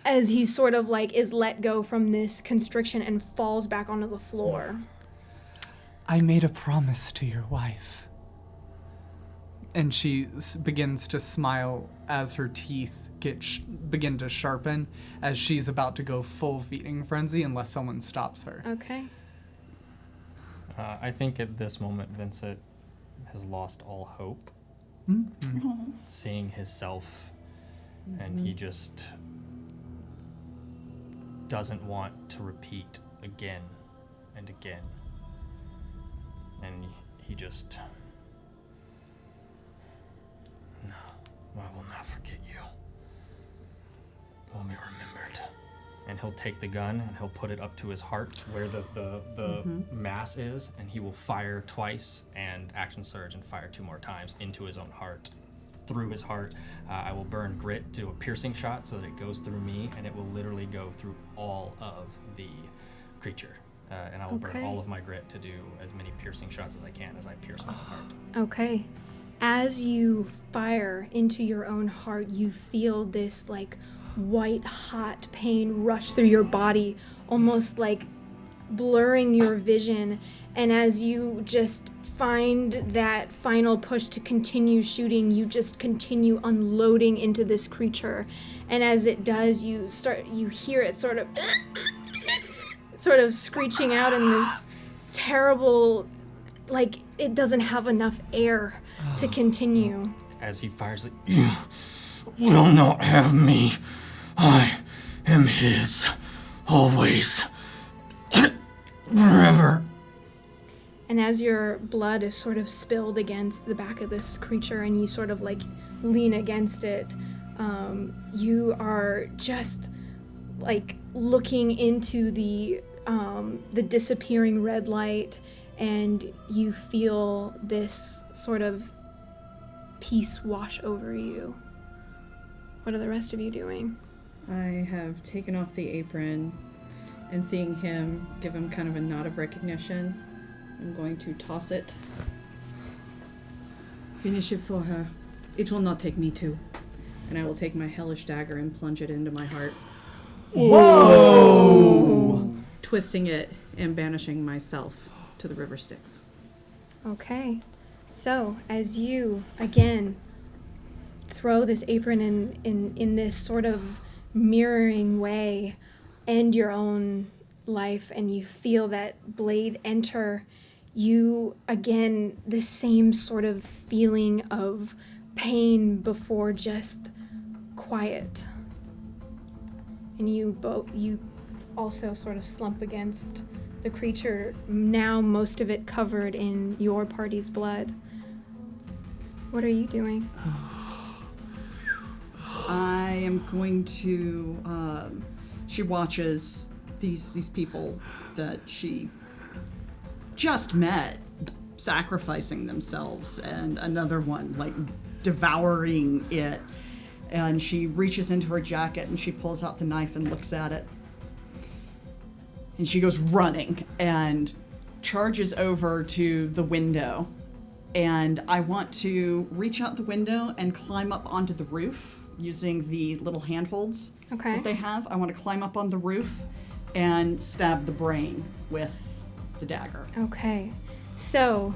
as he sort of like is let go from this constriction and falls back onto the floor. I made a promise to your wife. And she begins to smile as her teeth begin to sharpen as she's about to go full feeding frenzy unless someone stops her. Okay. I think at this moment, Vincent has lost all hope, seeing his self, and he just doesn't want to repeat again and again. And he just... No, I will not forget you. Will be remembered. And he'll take the gun and he'll put it up to his heart where the mass is, and he will fire twice and action surge and fire 2 more times into his own heart. Through his heart, I will burn grit, do a piercing shot so that it goes through me, and it will literally go through all of the creature. And I will burn all of my grit to do as many piercing shots as I can as I pierce my heart. Okay. As you fire into your own heart, you feel this like white hot pain rush through your body, almost like blurring your vision. And as you just find that final push to continue shooting, you just continue unloading into this creature. And as it does, you hear it sort of screeching out in this terrible, like it doesn't have enough air to continue. As he fires, will not have me. I am his. Always. Forever. And as your blood is sort of spilled against the back of this creature and you sort of like lean against it, you are just like looking into the disappearing red light, and you feel this sort of peace wash over you. What are the rest of you doing? I have taken off the apron, and seeing him give him kind of a nod of recognition, I'm going to toss it. Finish it for her. It will not take me to. And I will take my hellish dagger and plunge it into my heart. Whoa! Twisting it and banishing myself to the river Styx. Okay. So, as you, again, throw this apron in this sort of mirroring way, end your own life, and you feel that blade enter, you, again, the same sort of feeling of pain before just quiet. And you also sort of slump against the creature, now most of it covered in your party's blood. What are you doing? I am going to. She watches these people that she just met sacrificing themselves, and another one like devouring it. And she reaches into her jacket and she pulls out the knife and looks at it. And she goes running and charges over to the window. And I want to reach out the window and climb up onto the roof using the little handholds that they have. I want to climb up on the roof and stab the brain with the dagger. Okay. So,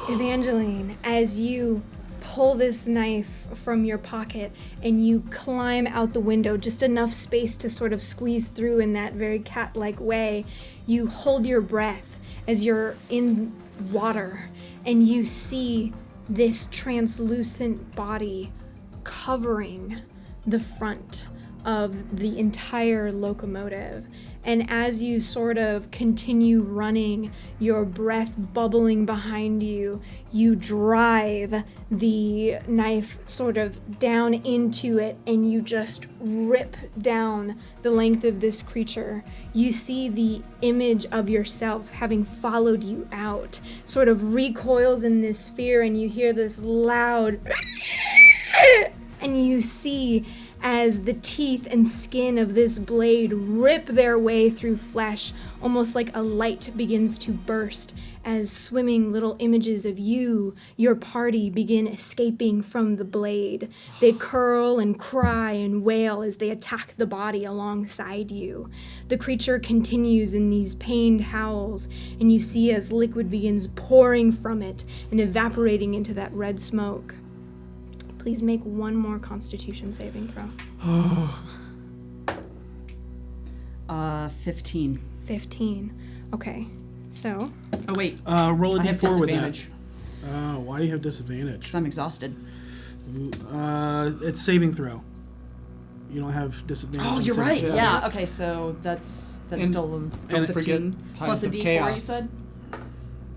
Evangeline, as you pull this knife from your pocket and you climb out the window, just enough space to sort of squeeze through in that very cat-like way, you hold your breath as you're in water and you see this translucent body covering the front of the entire locomotive. And as you sort of continue running, your breath bubbling behind you, you drive the knife sort of down into it and you just rip down the length of this creature. You see the image of yourself having followed you out, sort of recoils in this sphere, and you hear this loud and you see as the teeth and skin of this blade rip their way through flesh, almost like a light begins to burst as swimming little images of you, your party, begin escaping from the blade. They curl and cry and wail as they attack the body alongside you. The creature continues in these pained howls, and you see as liquid begins pouring from it and evaporating into that red smoke. Please make one more Constitution saving throw. 15. 15. Okay, so. Oh, wait. Roll a I have d4 with disadvantage. that. Why do you have disadvantage? Because I'm exhausted. It's saving throw. You don't have disadvantage. Oh, on you're saving right. throw. Yeah, okay, so that's And still a don't 15. forget Plus Tides the of D4, Chaos. you said?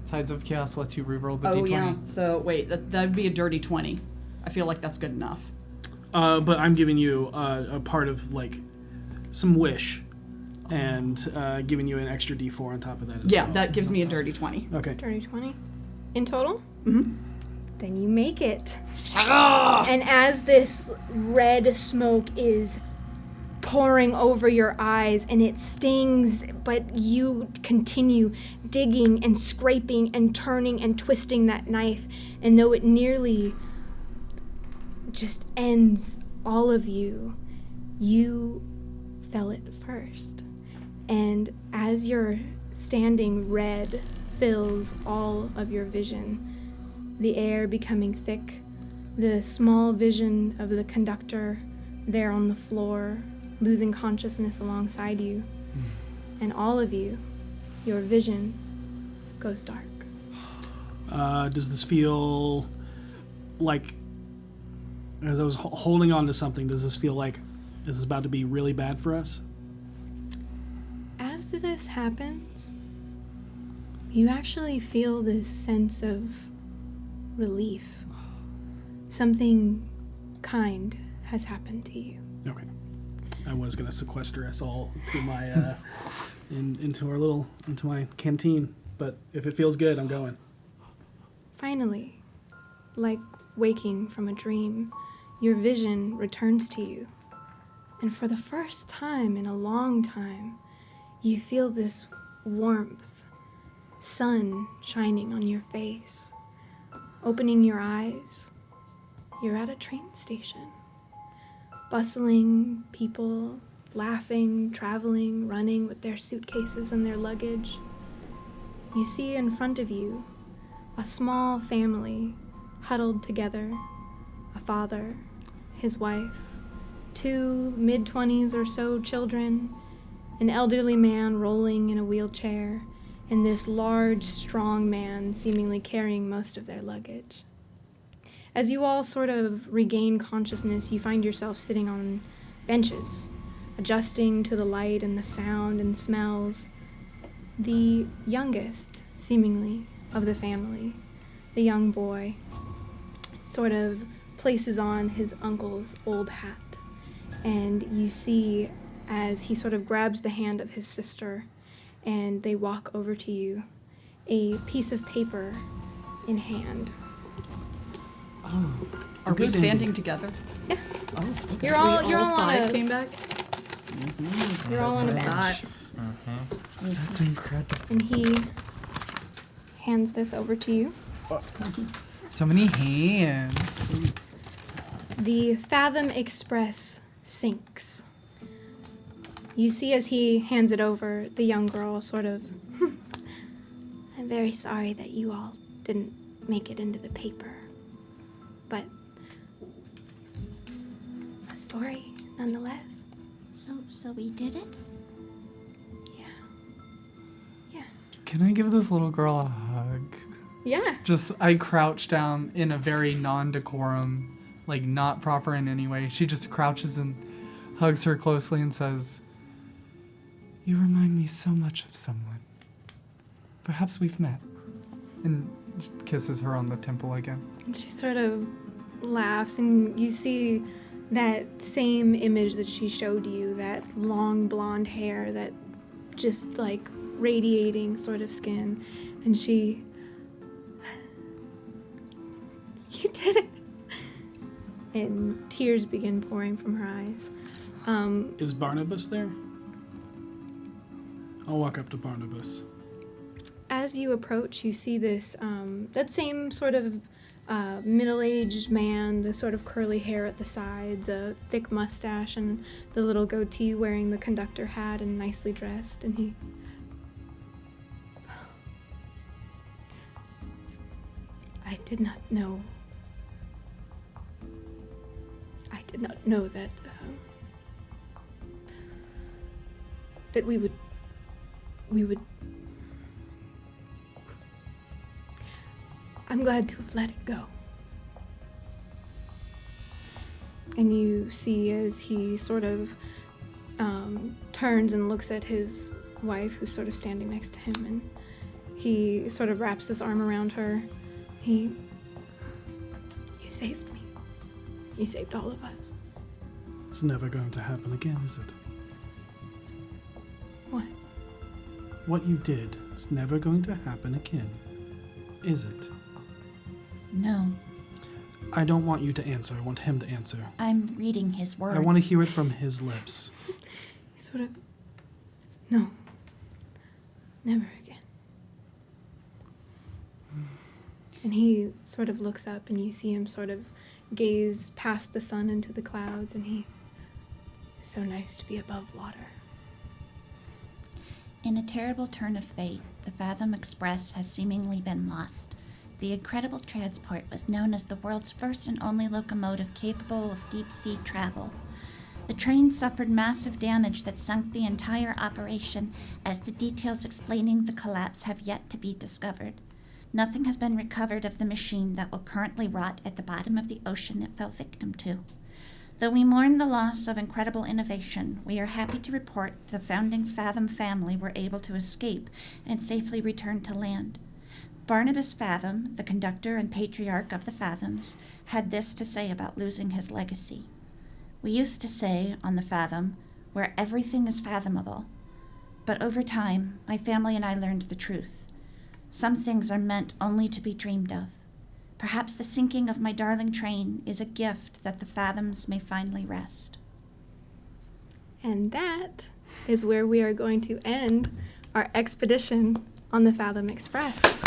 Tides of Chaos lets you reroll the Oh, d20. yeah. So, wait, that would be a dirty 20. I feel like that's good enough. But I'm giving you a part of, like, some wish and giving you an extra d4 on top of that as Yeah, well. that gives me a dirty 20. Okay. Dirty 20 in total? Mm-hmm. Then you make it. And as this red smoke is pouring over your eyes and it stings, but you continue digging and scraping and turning and twisting that knife, and though it nearly just ends all of you, you fell it first. And as you're standing, red fills all of your vision, the air becoming thick, the small vision of the conductor there on the floor, losing consciousness alongside you, and all of you, your vision goes dark. Does this feel like as I was holding on to something, does this feel like this is about to be really bad for us? As this happens, you actually feel this sense of relief. Something kind has happened to you. Okay. I was gonna sequester us all to my into my canteen, but if it feels good, I'm going. Finally, like waking from a dream, your vision returns to you. And for the first time in a long time, you feel this warmth, sun shining on your face. Opening your eyes, you're at a train station. Bustling people, laughing, traveling, running with their suitcases and their luggage. You see in front of you a small family huddled together, a father, his wife, 2 mid-20s or so children, an elderly man rolling in a wheelchair, and this large, strong man seemingly carrying most of their luggage. As you all sort of regain consciousness, you find yourself sitting on benches, adjusting to the light and the sound and smells. The youngest, seemingly, of the family, the young boy, sort of places on his uncle's old hat, and you see as he sort of grabs the hand of his sister and they walk over to you, a piece of paper in hand. Are we standing together? Yeah. Oh, okay. You're all on five a came back. you're all on a bench. That's incredible. And he hands this over to you. So many hands. The Fathom Express sinks. You see as he hands it over, the young girl sort of, I'm very sorry that you all didn't make it into the paper. But a story, nonetheless. So we did it? Yeah. Can I give this little girl a hug? Yeah. Just, I crouch down in a very non-decorum, like not proper in any way. She just crouches and hugs her closely and says, "You remind me so much of someone. Perhaps we've met." And kisses her on the temple again. And she sort of laughs, and you see that same image that she showed you, that long blonde hair, that just like radiating sort of skin. And she, you did it. And tears begin pouring from her eyes. Is Barnabas there? I'll walk up to Barnabas. As you approach, you see this, that same sort of middle-aged man, the sort of curly hair at the sides, a thick mustache, and the little goatee, wearing the conductor hat and nicely dressed, and he... I did not know that, that we would... I'm glad to have let it go. And you see as he sort of turns and looks at his wife, who's sort of standing next to him, and he sort of wraps his arm around her. You saved me. You saved all of us. It's never going to happen again, is it? What? What you did, it's never going to happen again, is it? No, I don't want you to answer. I want him to answer. I'm reading his words. I want to hear it from his lips. He sort of... No. Never again. And he sort of looks up, and you see him sort of gaze past the sun into the clouds, and he... It's so nice to be above water. In a terrible turn of fate, the Fathom Express has seemingly been lost. The incredible transport was known as the world's first and only locomotive capable of deep-sea travel. The train suffered massive damage that sunk the entire operation, as the details explaining the collapse have yet to be discovered. nothing has been recovered of the machine that will currently rot at the bottom of the ocean it fell victim to. Though we mourn the loss of incredible innovation, we are happy to report the founding Fathom family were able to escape and safely return to land. Barnabas Fathom, the conductor and patriarch of the Fathoms, had this to say about losing his legacy. We used to say on the Fathom, where everything is fathomable. But over time, my family and I learned the truth. Some things are meant only to be dreamed of. Perhaps the sinking of my darling train is a gift that the Fathoms may finally rest. And that is where we are going to end our expedition on the Fathom Express.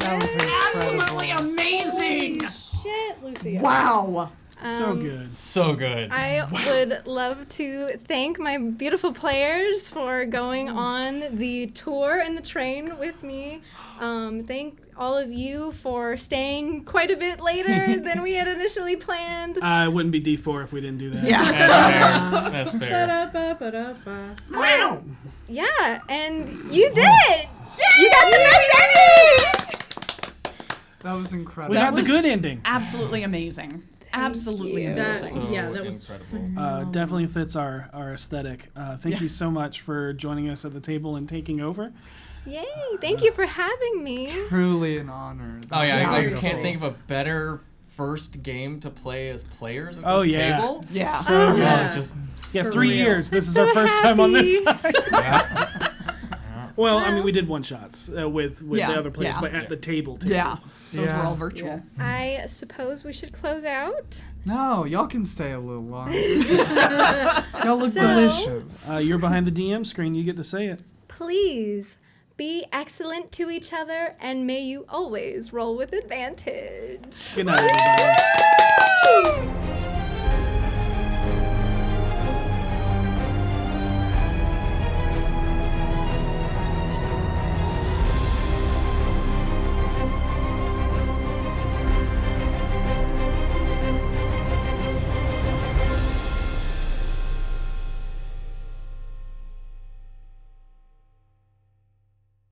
That was incredible. Absolutely amazing! Shit, Lucia. Wow. So good. So good. I would love to thank my beautiful players for going on the tour in the train with me. Thank all of you for staying quite a bit later than we had initially planned. It wouldn't be D4 if we didn't do that. Yeah. That's fair. Wow. Yeah, and you did it! You got the best ending! That was incredible. We got the was good ending. Absolutely amazing. Absolutely you. amazing. That was incredible. Definitely fits our aesthetic. Thank you so much for joining us at the table and taking over. Yay, thank you for having me. Truly an honor. That Oh yeah, I was can't beautiful. think of a better first game to play as players at Oh, this yeah. table. Yeah. So good. Yeah. Just Yeah, For 3 real. years. This is so our first time on this happy. side. yeah. Well, I mean, we did one shots with Yeah, the other players, yeah. but at the table. Yeah. Those Yeah. were all virtual. I suppose we should close out. No, y'all can stay a little longer. Y'all look So- delicious. You're behind the DM screen. You get to say it. Please be excellent to each other, and may you always roll with advantage. Good night, everybody. Woo!